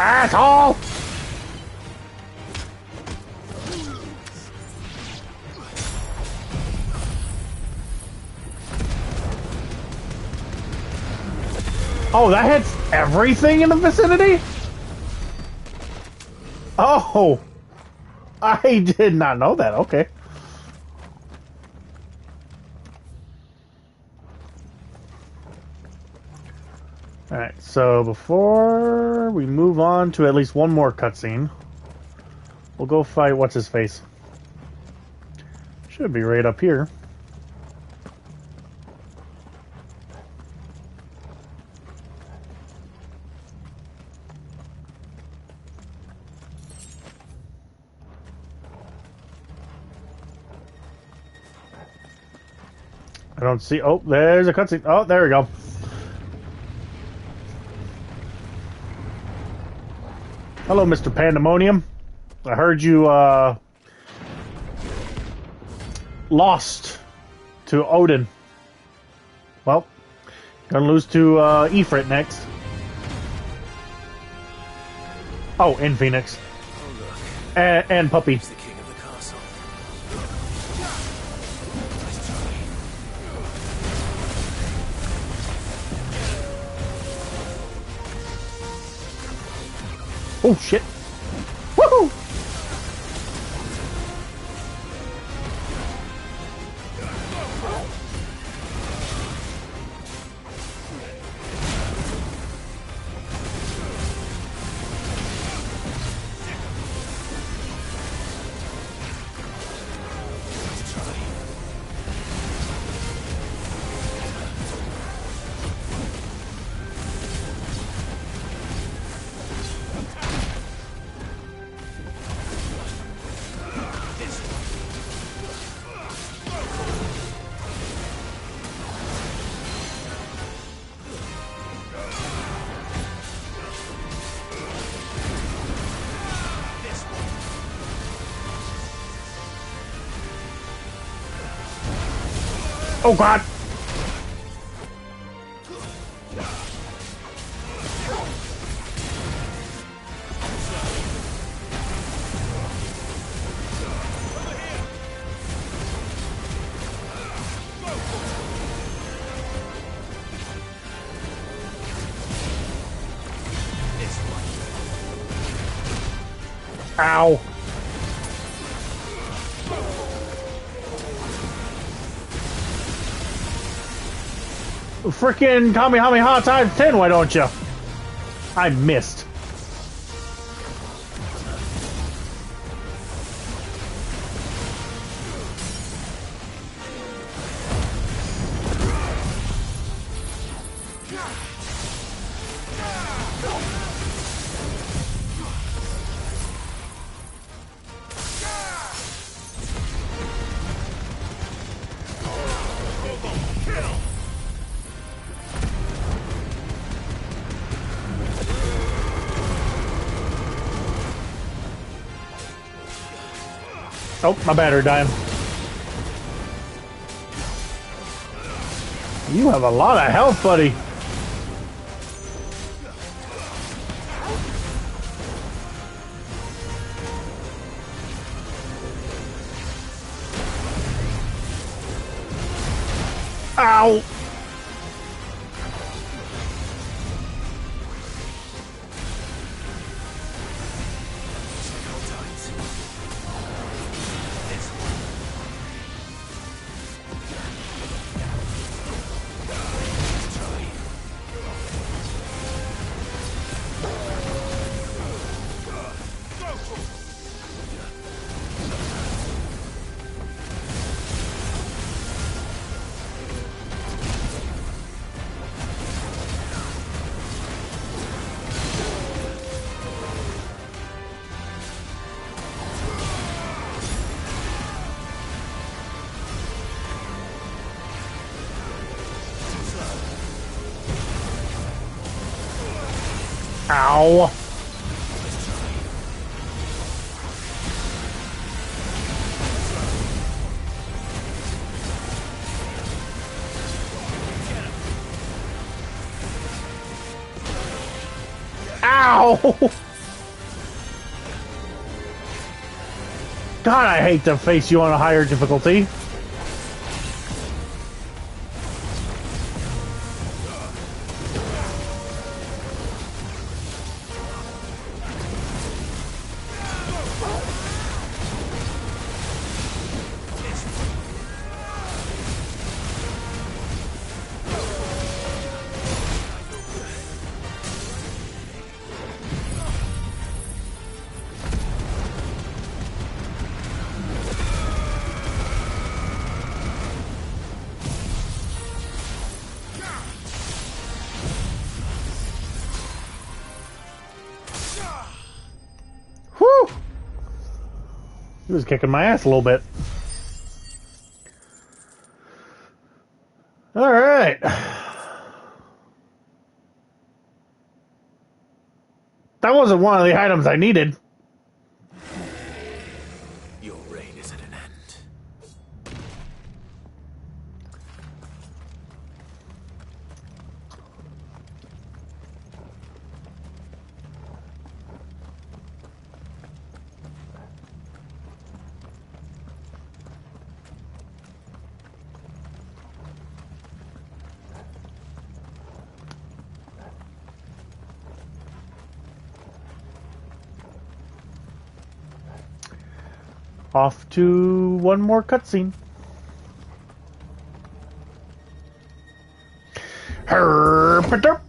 Asshole! Oh, that hits everything in the vicinity? Oh! I did not know that. Okay. Alright, so before we move on to at least one more cutscene, we'll go fight what's-his-face. Should be right up here. I don't see... Oh, there's a cutscene. Oh, there we go. Hello, Mr. Pandemonium. I heard you, lost to Odin. Well, gonna lose to, Ifrit next. Oh, and Phoenix. And Puppy. Oh shit! Woohoo! Oh god! Ow! Frickin' Kamehameha times 10, why don't you? I missed. Oh, my battery dying. You have a lot of health, buddy. Ow! Ow! Ow! God, I hate to face you on a higher difficulty. He was kicking my ass a little bit. Alright. That wasn't one of the items I needed. Your reign is at an end. Off to one more cutscene. Herp-a-derp.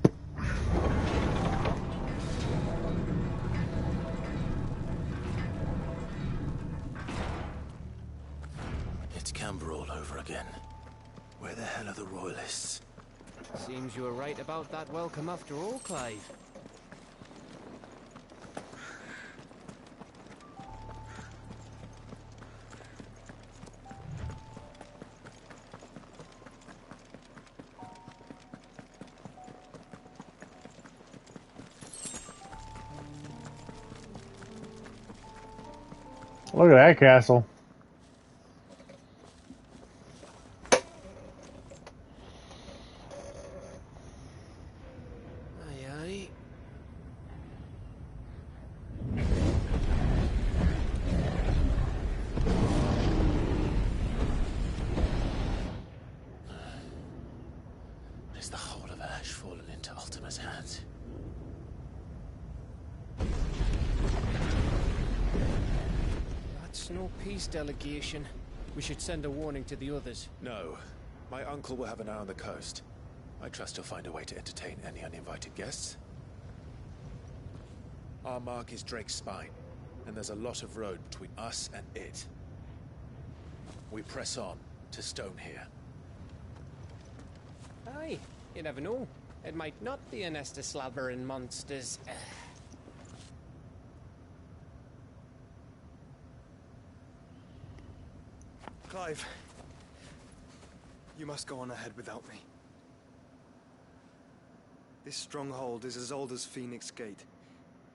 It's Camber all over again. Where the hell are the royalists? Seems you were right about that welcome after all, Clive. Look at that castle. Aye, aye. Is the whole of Ash fallen into Ultima's hands? That's no peace delegation. We should send a warning to the others. No. My uncle will have an eye on the coast. I trust he'll find a way to entertain any uninvited guests. Our mark is Drake's Spine, and there's a lot of road between us and it. We press on to Stonehere. Aye, you never know. It might not be a nest of slabbering monsters. Clive, you must go on ahead without me. This stronghold is as old as Phoenix Gate,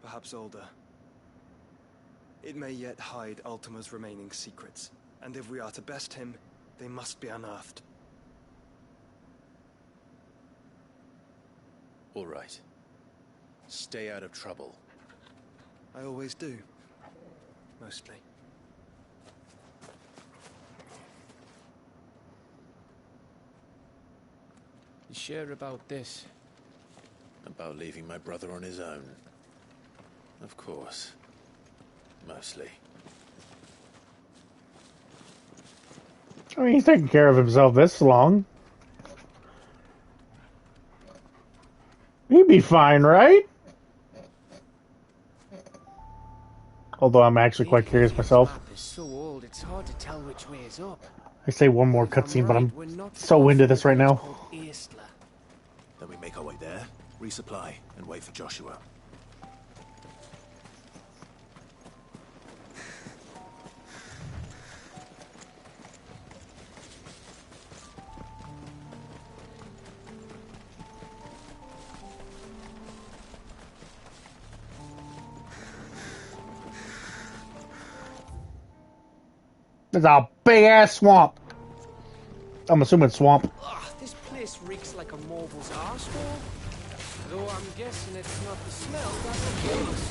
perhaps older. It may yet hide Ultima's remaining secrets, and if we are to best him, they must be unearthed. All right. Stay out of trouble. I always do. Mostly. You sure about this? About leaving my brother on his own. Of course. Mostly. I mean, he's taking care of himself this long. He'd be fine, right? Although I'm actually quite curious myself. The map is so old, it's hard to tell which way is up. I say one more cutscene, but I'm so into this right now. Then we make our way there, resupply, and wait for Joshua. There's a big ass swamp. I'm assuming swamp. Ugh, this place reeks like a moble's arsehole. Though I'm guessing it's not the smell that'll kill us.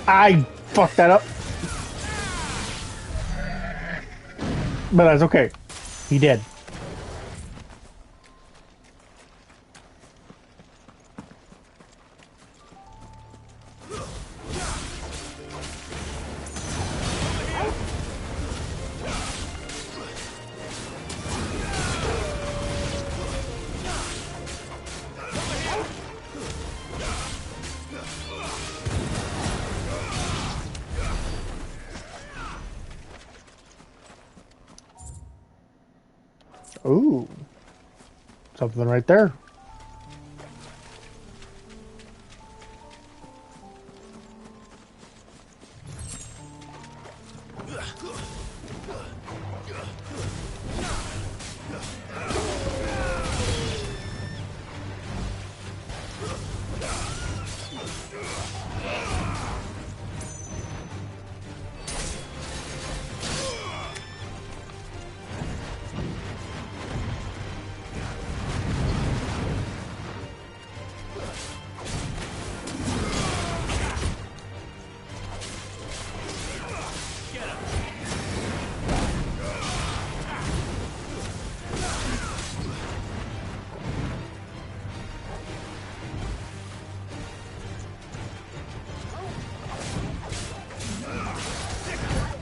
I fucked that up. But that's okay. He did. Ooh. Something right there.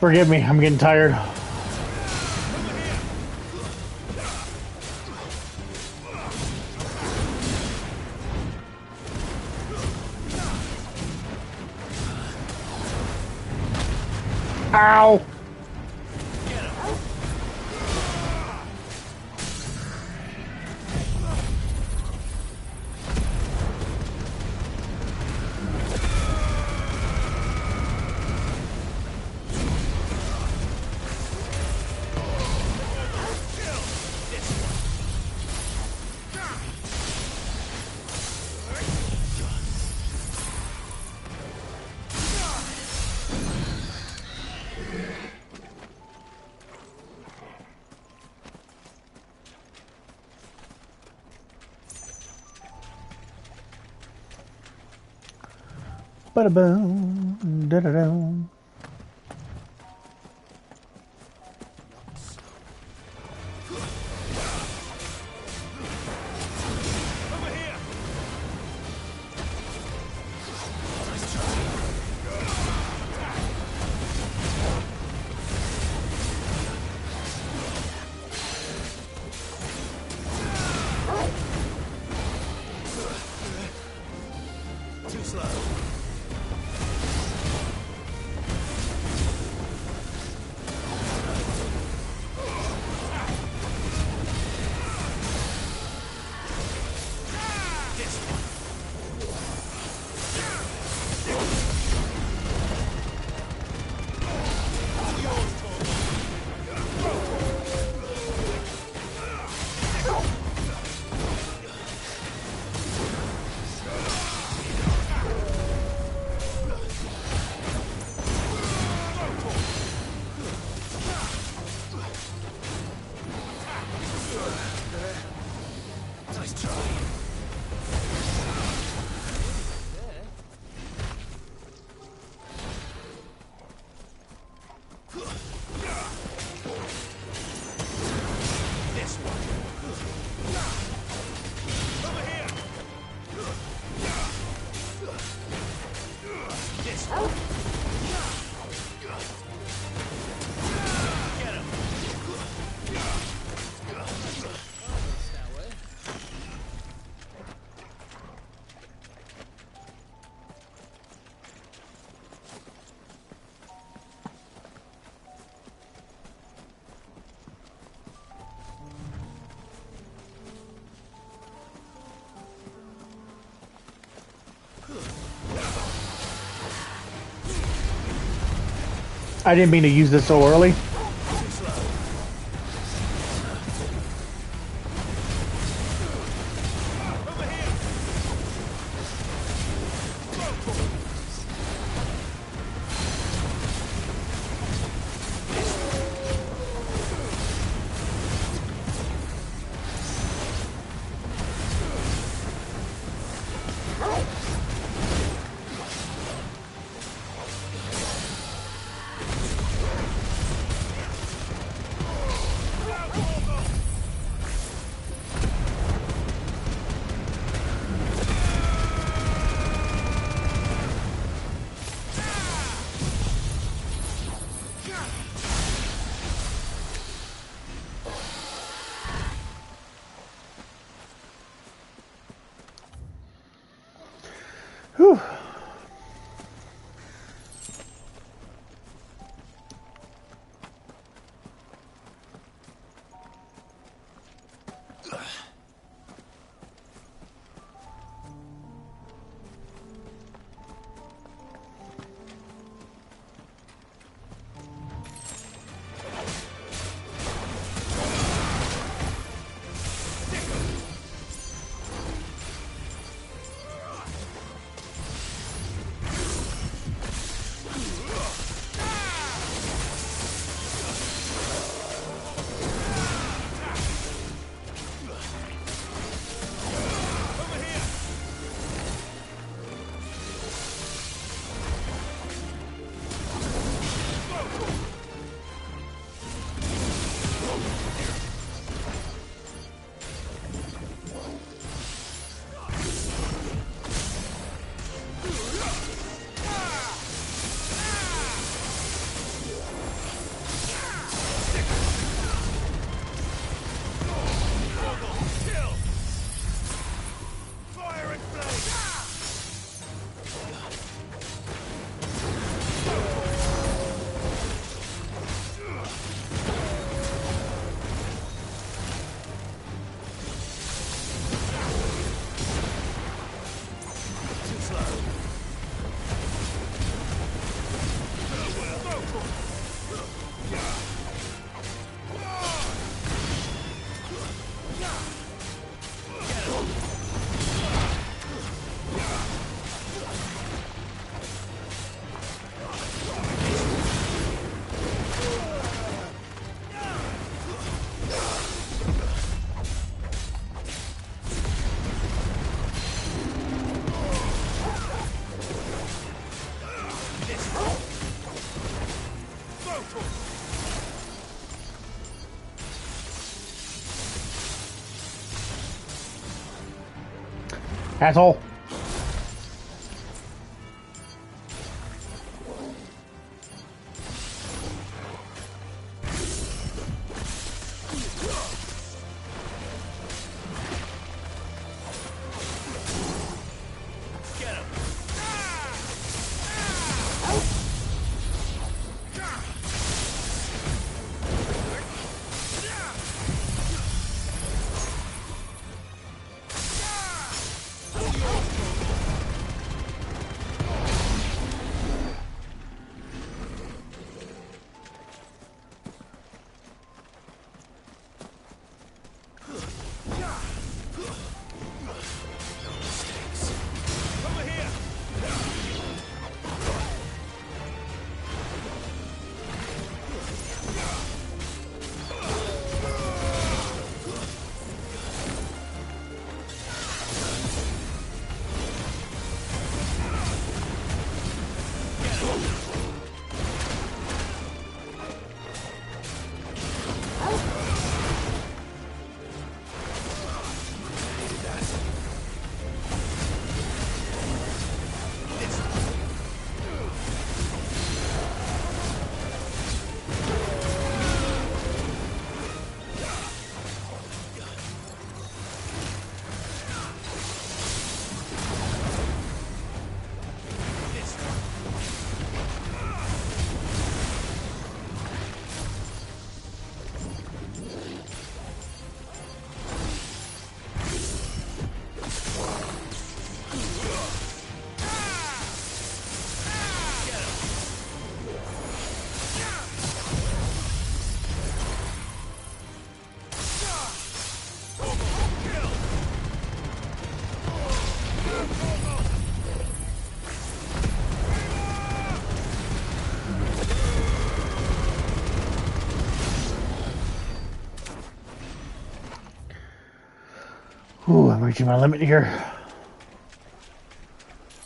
Forgive me, I'm getting tired. Ow! Ba-da-boom, da-da-dum. Too slow. Nice try. This one. Over here. This one. Get him. I didn't mean to use this so early. Asshole. Ooh, I'm reaching my limit here.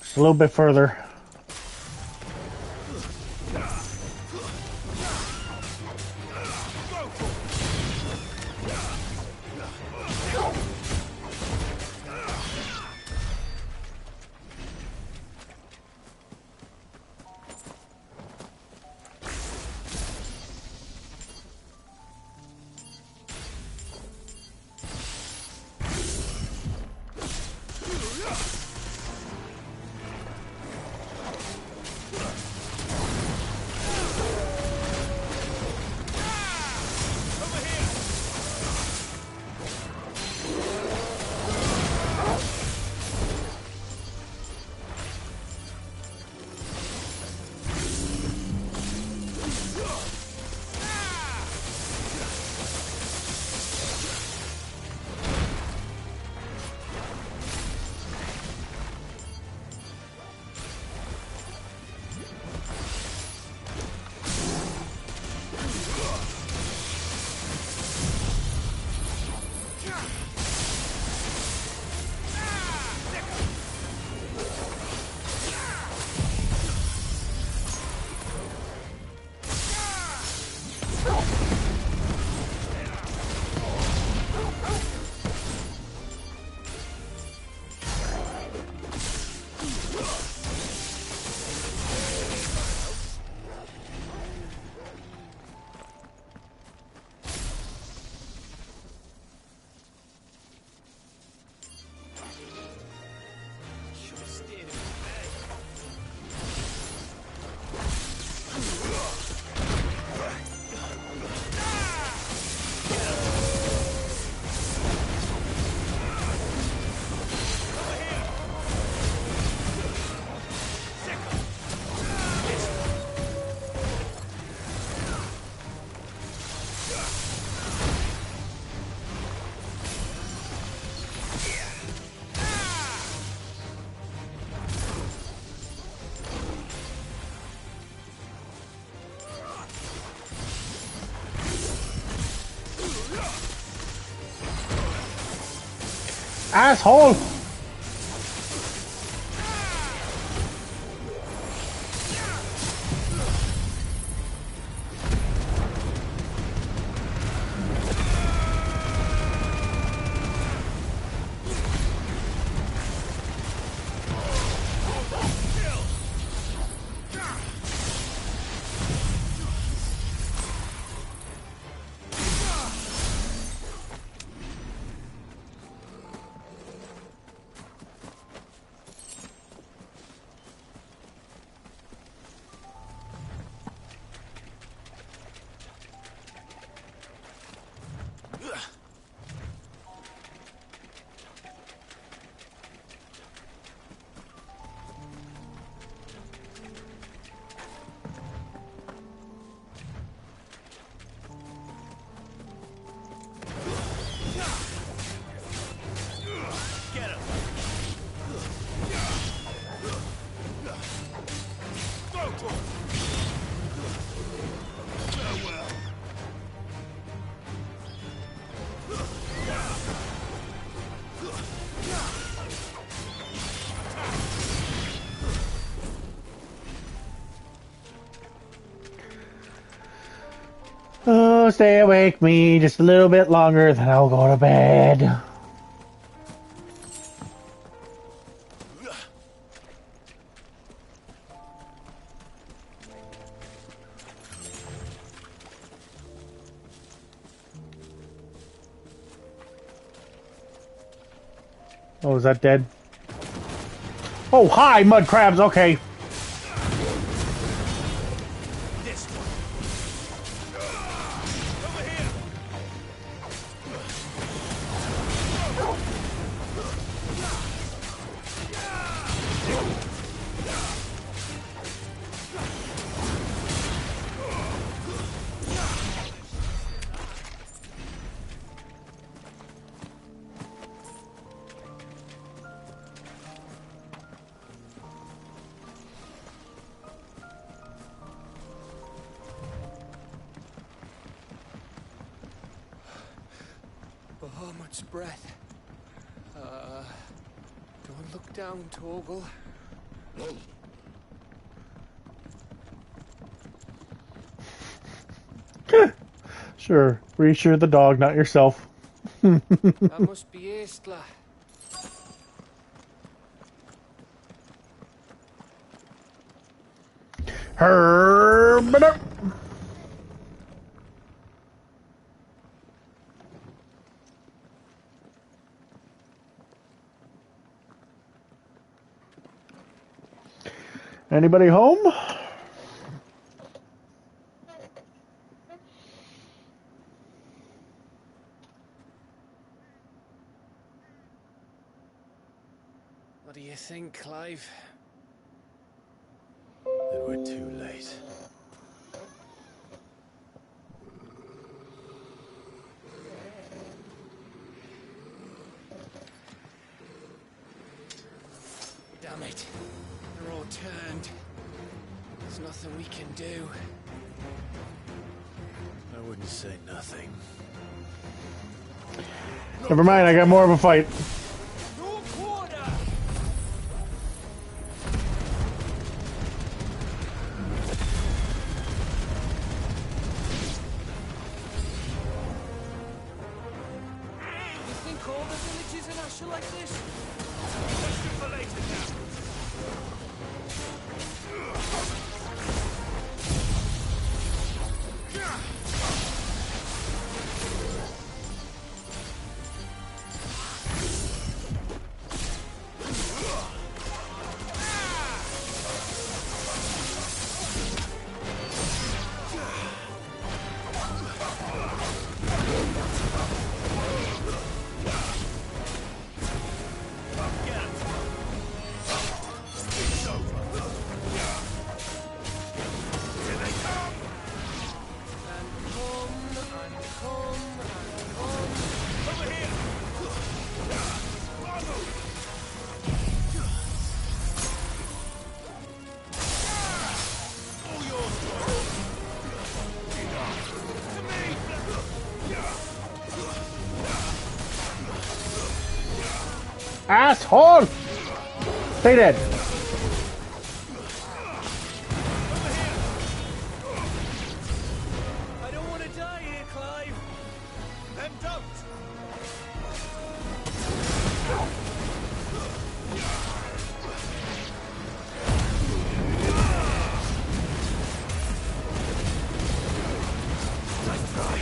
Just a little bit further. Asshole! stay awake me just a little bit longer, then I'll go to bed. Oh, is that dead? Oh, hi, mud crabs. Okay. Bahamut's breath. Don't look down, Torgal. Sure. Reassure the dog, not yourself. That must be Aistla. Herb. Anybody home? What do you think, Clive? Then we're too late. Damn it. They're all turned. There's nothing we can do. I wouldn't say nothing. Never mind, I got more of a fight. You think all the villages in Asher like this? Question for later now. Asshole! Stay dead. I don't want to die here, Clive. Then don't. Nice try.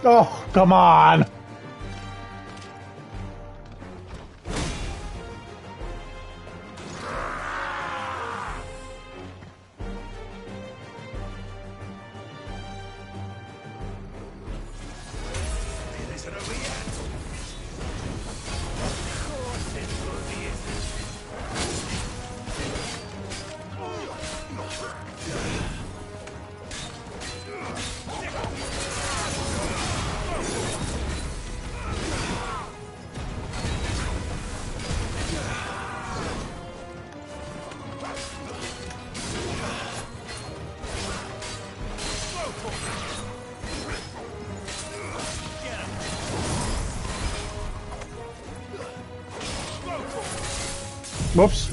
Oh, come on. It isn't over Whoops.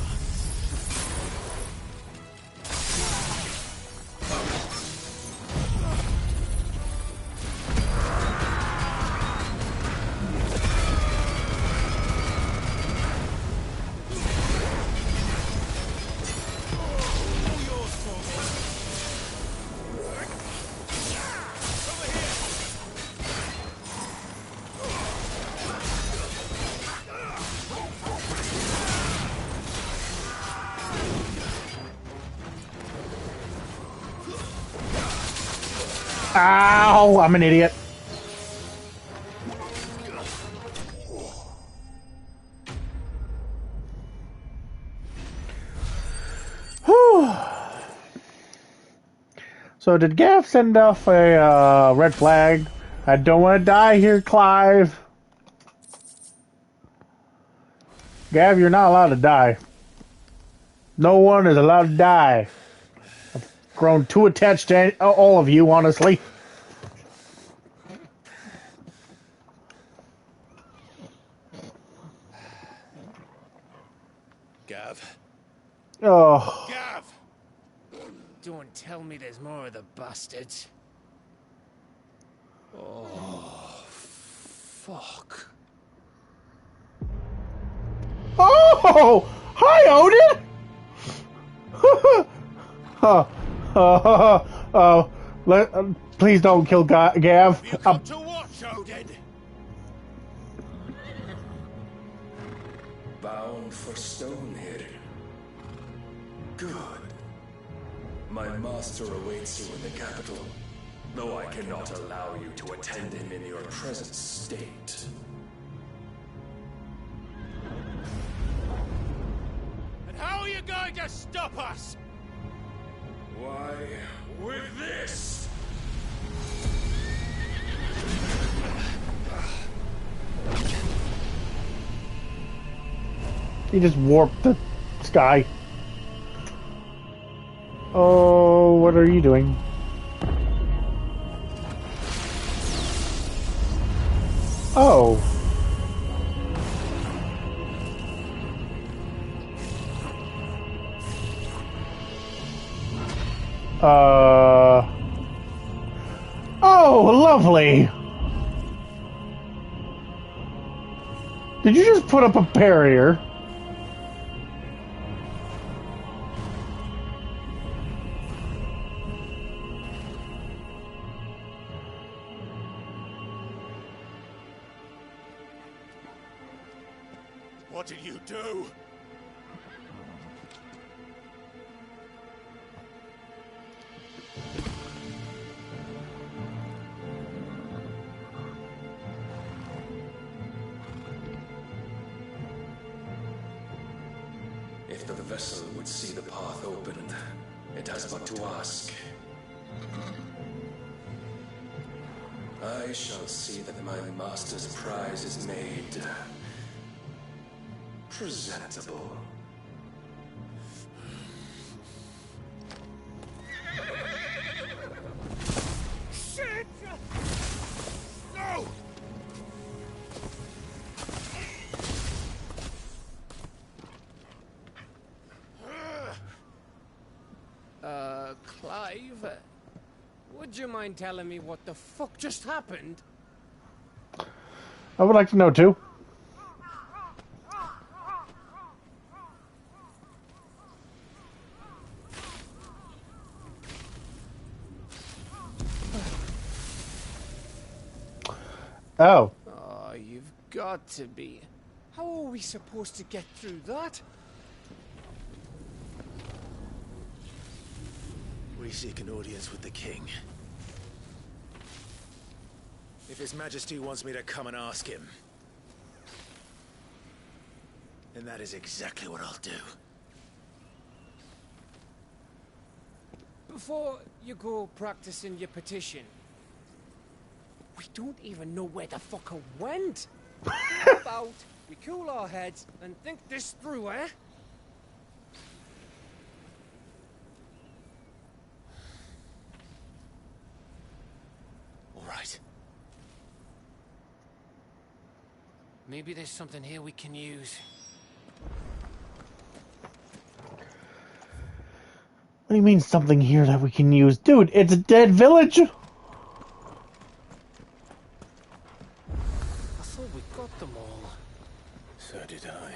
Ow! I'm an idiot. Whew. So did Gav send off a red flag? I don't want to die here, Clive. Gav, you're not allowed to die. No one is allowed to die. I've grown too attached to all of you, honestly. Gav. Oh. Gav! Don't tell me there's more of the bastards. Oh, fuck. Oh! Hi, Odin! Please don't kill Gav. You got to watch, Odin. Bound for Stonehill. Good. My master awaits you in the capital, though I cannot allow you to attend him in your present state. And how are you going to stop us? Why, with this! He just warped the sky. Oh, what are you doing? Oh. Oh, lovely. Did you just put up a barrier? What did you do? If the vessel would see the path opened, it has but to ask. I shall see that my master's prize is made presentable. Shit! No! Clive, would you mind telling me what the fuck just happened? I would like to know too. Oh. Oh, you've got to be. How are we supposed to get through that? We seek an audience with the king. If His Majesty wants me to come and ask him, then that is exactly what I'll do. Before you go practicing your petition, we don't even know where the fucker went. How about we cool our heads and think this through, eh? All right. Maybe there's something here we can use. What do you mean something here that we can use? Dude, it's a dead village! I thought we got them all. So did I.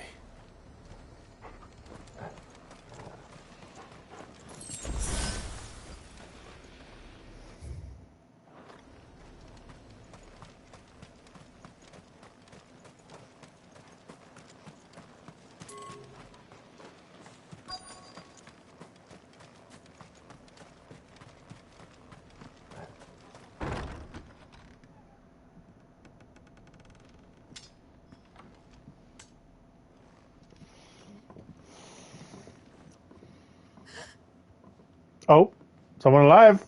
Oh, someone alive.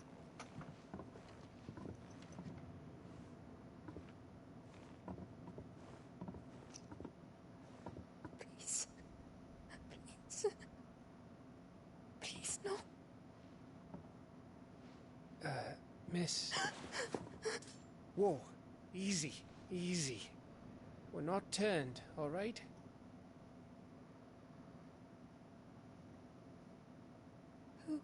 Please. Please. Please, no. Miss. Whoa. Easy. Easy. We're not turned, all right? Who?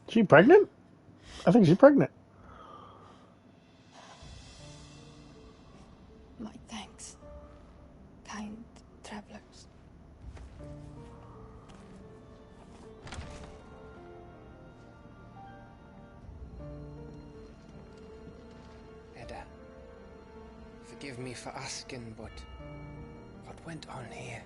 She pregnant? I think she's pregnant. My thanks, kind travelers. Edda, forgive me for asking, but what went on here?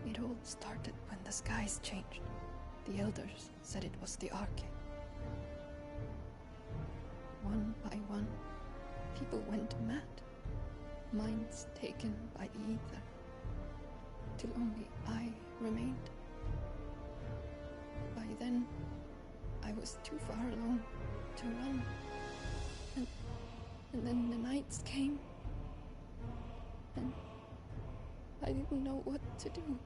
It all started when the skies changed. The elders said it was the Arche. One by one, people went mad. Minds taken by the ether. Till only I remained. By then, I was too far along to run. And then the nights came. And I didn't know what to do.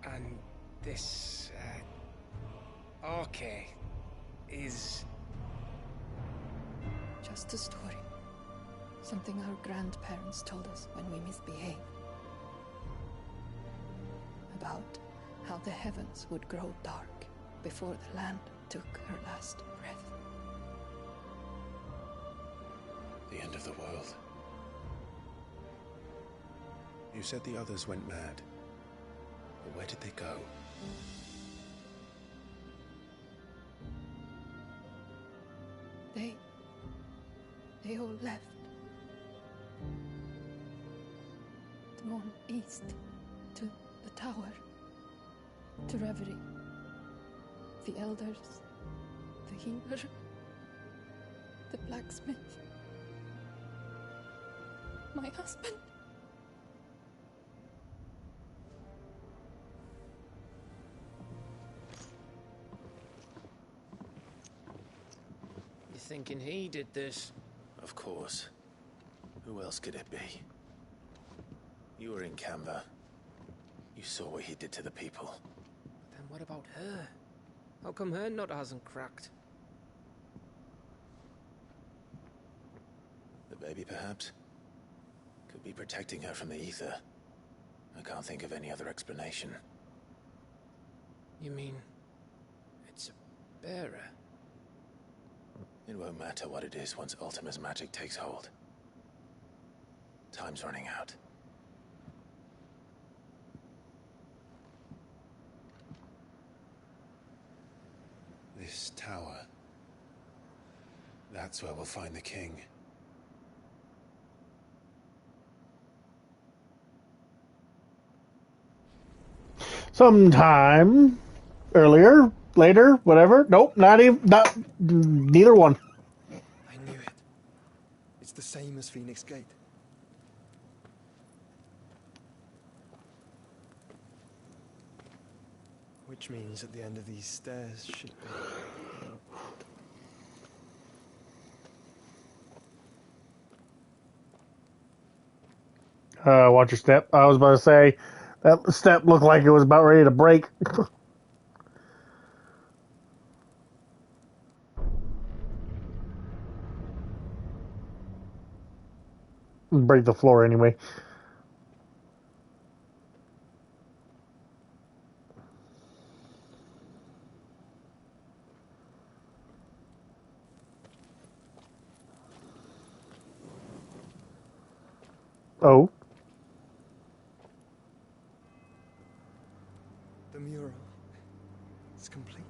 And this, Arche is... Just a story. Something our grandparents told us when we misbehaved. About how the heavens would grow dark before the land took her last breath. The end of the world. You said the others went mad. But where did they go? They all left. Gone east to the tower, to Reverie. The elders, the healer, the blacksmith, my husband. You thinking he did this? Of course. Who else could it be? You were in Canva. You saw what he did to the people. Then what about her? How come her nut hasn't cracked? The baby, perhaps? Could be protecting her from the ether. I can't think of any other explanation. You mean... it's a bearer? It won't matter what it is once Ultima's magic takes hold. Time's running out. This tower. That's where we'll find the king. Sometime earlier, later, whatever. Nope, neither one. I knew it. It's the same as Phoenix Gate. Which means at the end of these stairs should be... Watch your step. I was about to say, that step looked like it was about ready to break. Break the floor anyway. Oh. The mural. It's complete.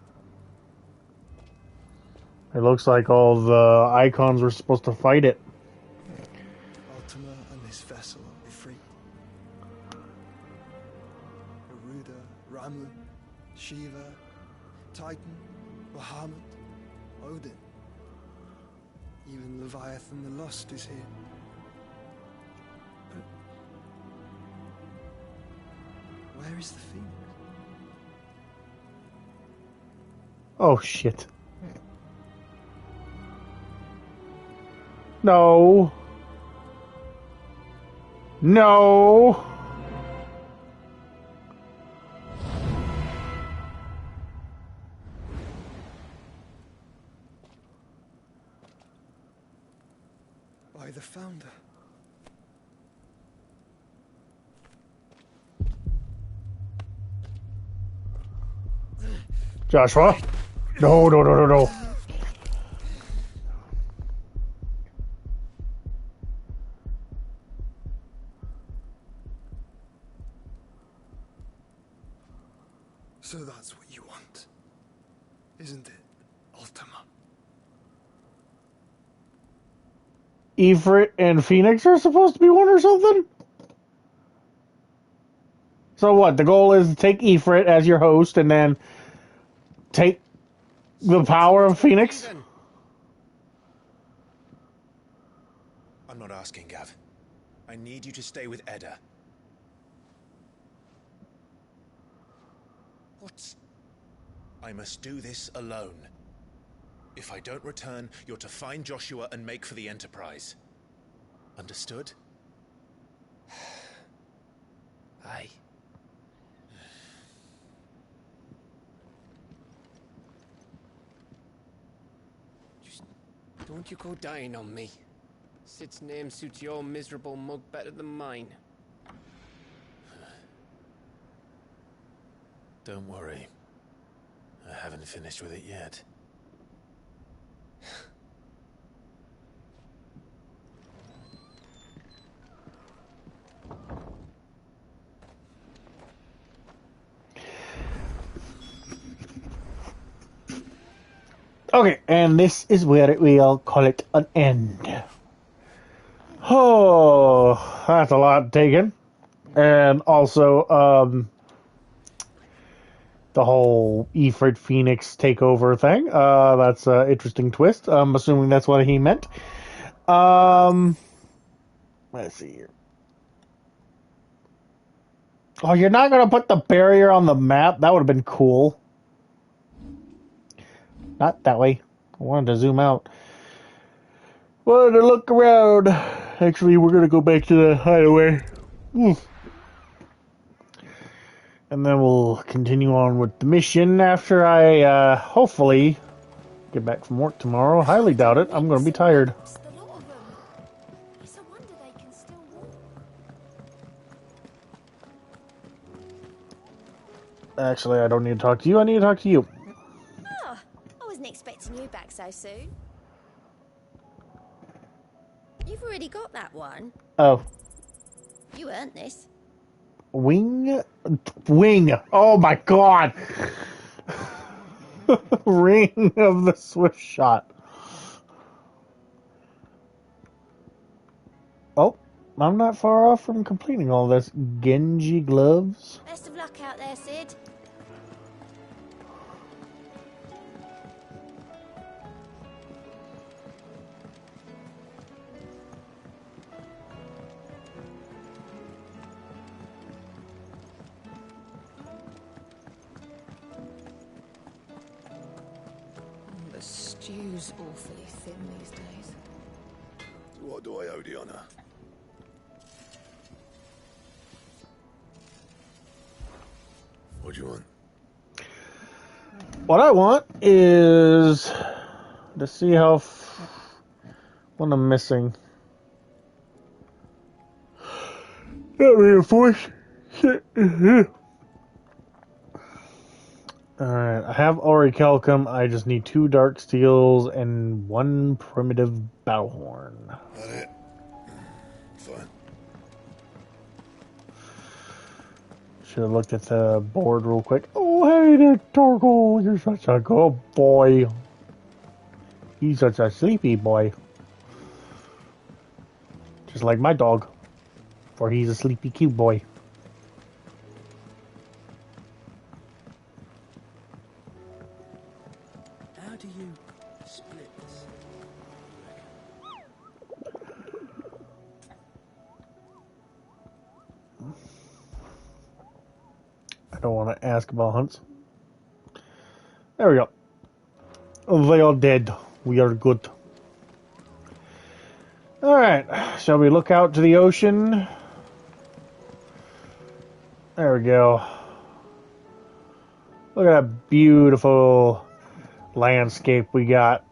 It looks like all the icons were supposed to fight it. Ultima and this vessel are free. Garuda, Ramu, Shiva, Titan, Bahamut, Odin. Even Leviathan the Lost is here. But where is the Phoenix? Oh shit. No. No. By the Founder. Joshua? No, no, no, no, no. So that's what you want, isn't it, Ultima? Ifrit and Phoenix are supposed to be one or something? So what? The goal is to take Ifrit as your host and then take the power of Phoenix? I'm not asking, Gav. I need you to stay with Edda. What? I must do this alone. If I don't return, you're to find Joshua and make for the Enterprise. Understood? Aye. Just don't you go dying on me. Sid's name suits your miserable mug better than mine. Don't worry. I haven't finished with it yet. Okay, and this is where we'll call it an end. Oh, that's a lot taken. And also, the whole Ifrit Phoenix takeover thing. That's an interesting twist. I'm assuming that's what he meant. Let's see here. Oh, you're not going to put the barrier on the map? That would have been cool. Not that way. I wanted to zoom out. Wanted to look around. Actually, we're going to go back to the hideaway. And then we'll continue on with the mission after I, hopefully, get back from work tomorrow. Highly doubt it. I'm going to be tired. Actually, I don't need to talk to you. I need to talk to you. Oh, I wasn't expecting you back so soon. You've already got that one. Oh. You earned this. Wing. Oh my god. Ring of the Swift Shot. Oh, I'm not far off from completing all this. Genji gloves. Best of luck out there, Sid. Stew's awfully thin these days. What do I owe the honor? What do you want? What I want is to see how what I'm missing. Not reinforced. Alright, I have Orichalcum. I just need 2 dark steels and 1 primitive battle horn. That it? Fine. Should have looked at the board real quick. Oh, hey there, Torgal. You're such a good boy. He's such a sleepy boy. Just like my dog. For he's a sleepy, cute boy. How do you split this? I don't want to ask about hunts. There we go. They are dead. We are good. Alright. Shall we look out to the ocean? There we go. Look at that beautiful landscape we got.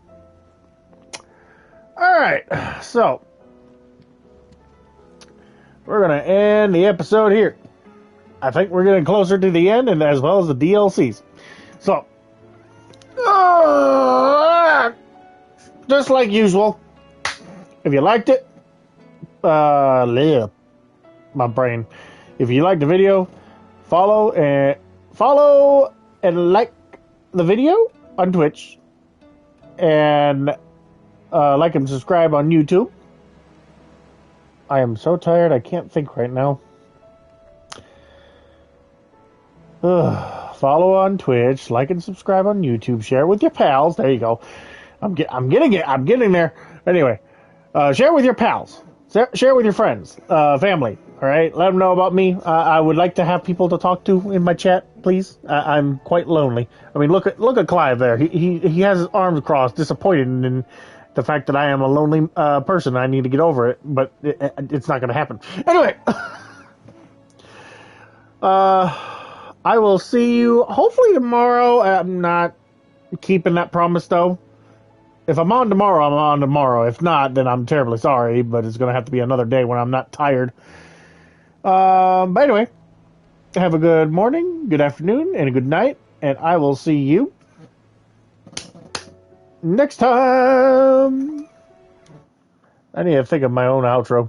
Alright. So, we're going to end the episode here. I think we're getting closer to the end, and as well as the DLCs. So, just like usual, if you liked it, my brain. If you liked the video, follow and like the video on Twitch, and like and subscribe on YouTube. I am so tired, I can't think right now. Follow on Twitch, like and subscribe on YouTube, share with your pals. There you go. I'm getting it. I'm getting there. Anyway, share with your pals. Share with your friends, family. All right, let them know about me. I would like to have people to talk to in my chat, please. I'm quite lonely. I mean, look at Clive there. He has his arms crossed, disappointed in the fact that I am a lonely person. I need to get over it, but it's not going to happen. Anyway, I will see you hopefully tomorrow. I'm not keeping that promise though. If I'm on tomorrow, I'm on tomorrow. If not, then I'm terribly sorry, but it's going to have to be another day when I'm not tired. But anyway, have a good morning, good afternoon, and a good night, and I will see you next time. I need to think of my own outro.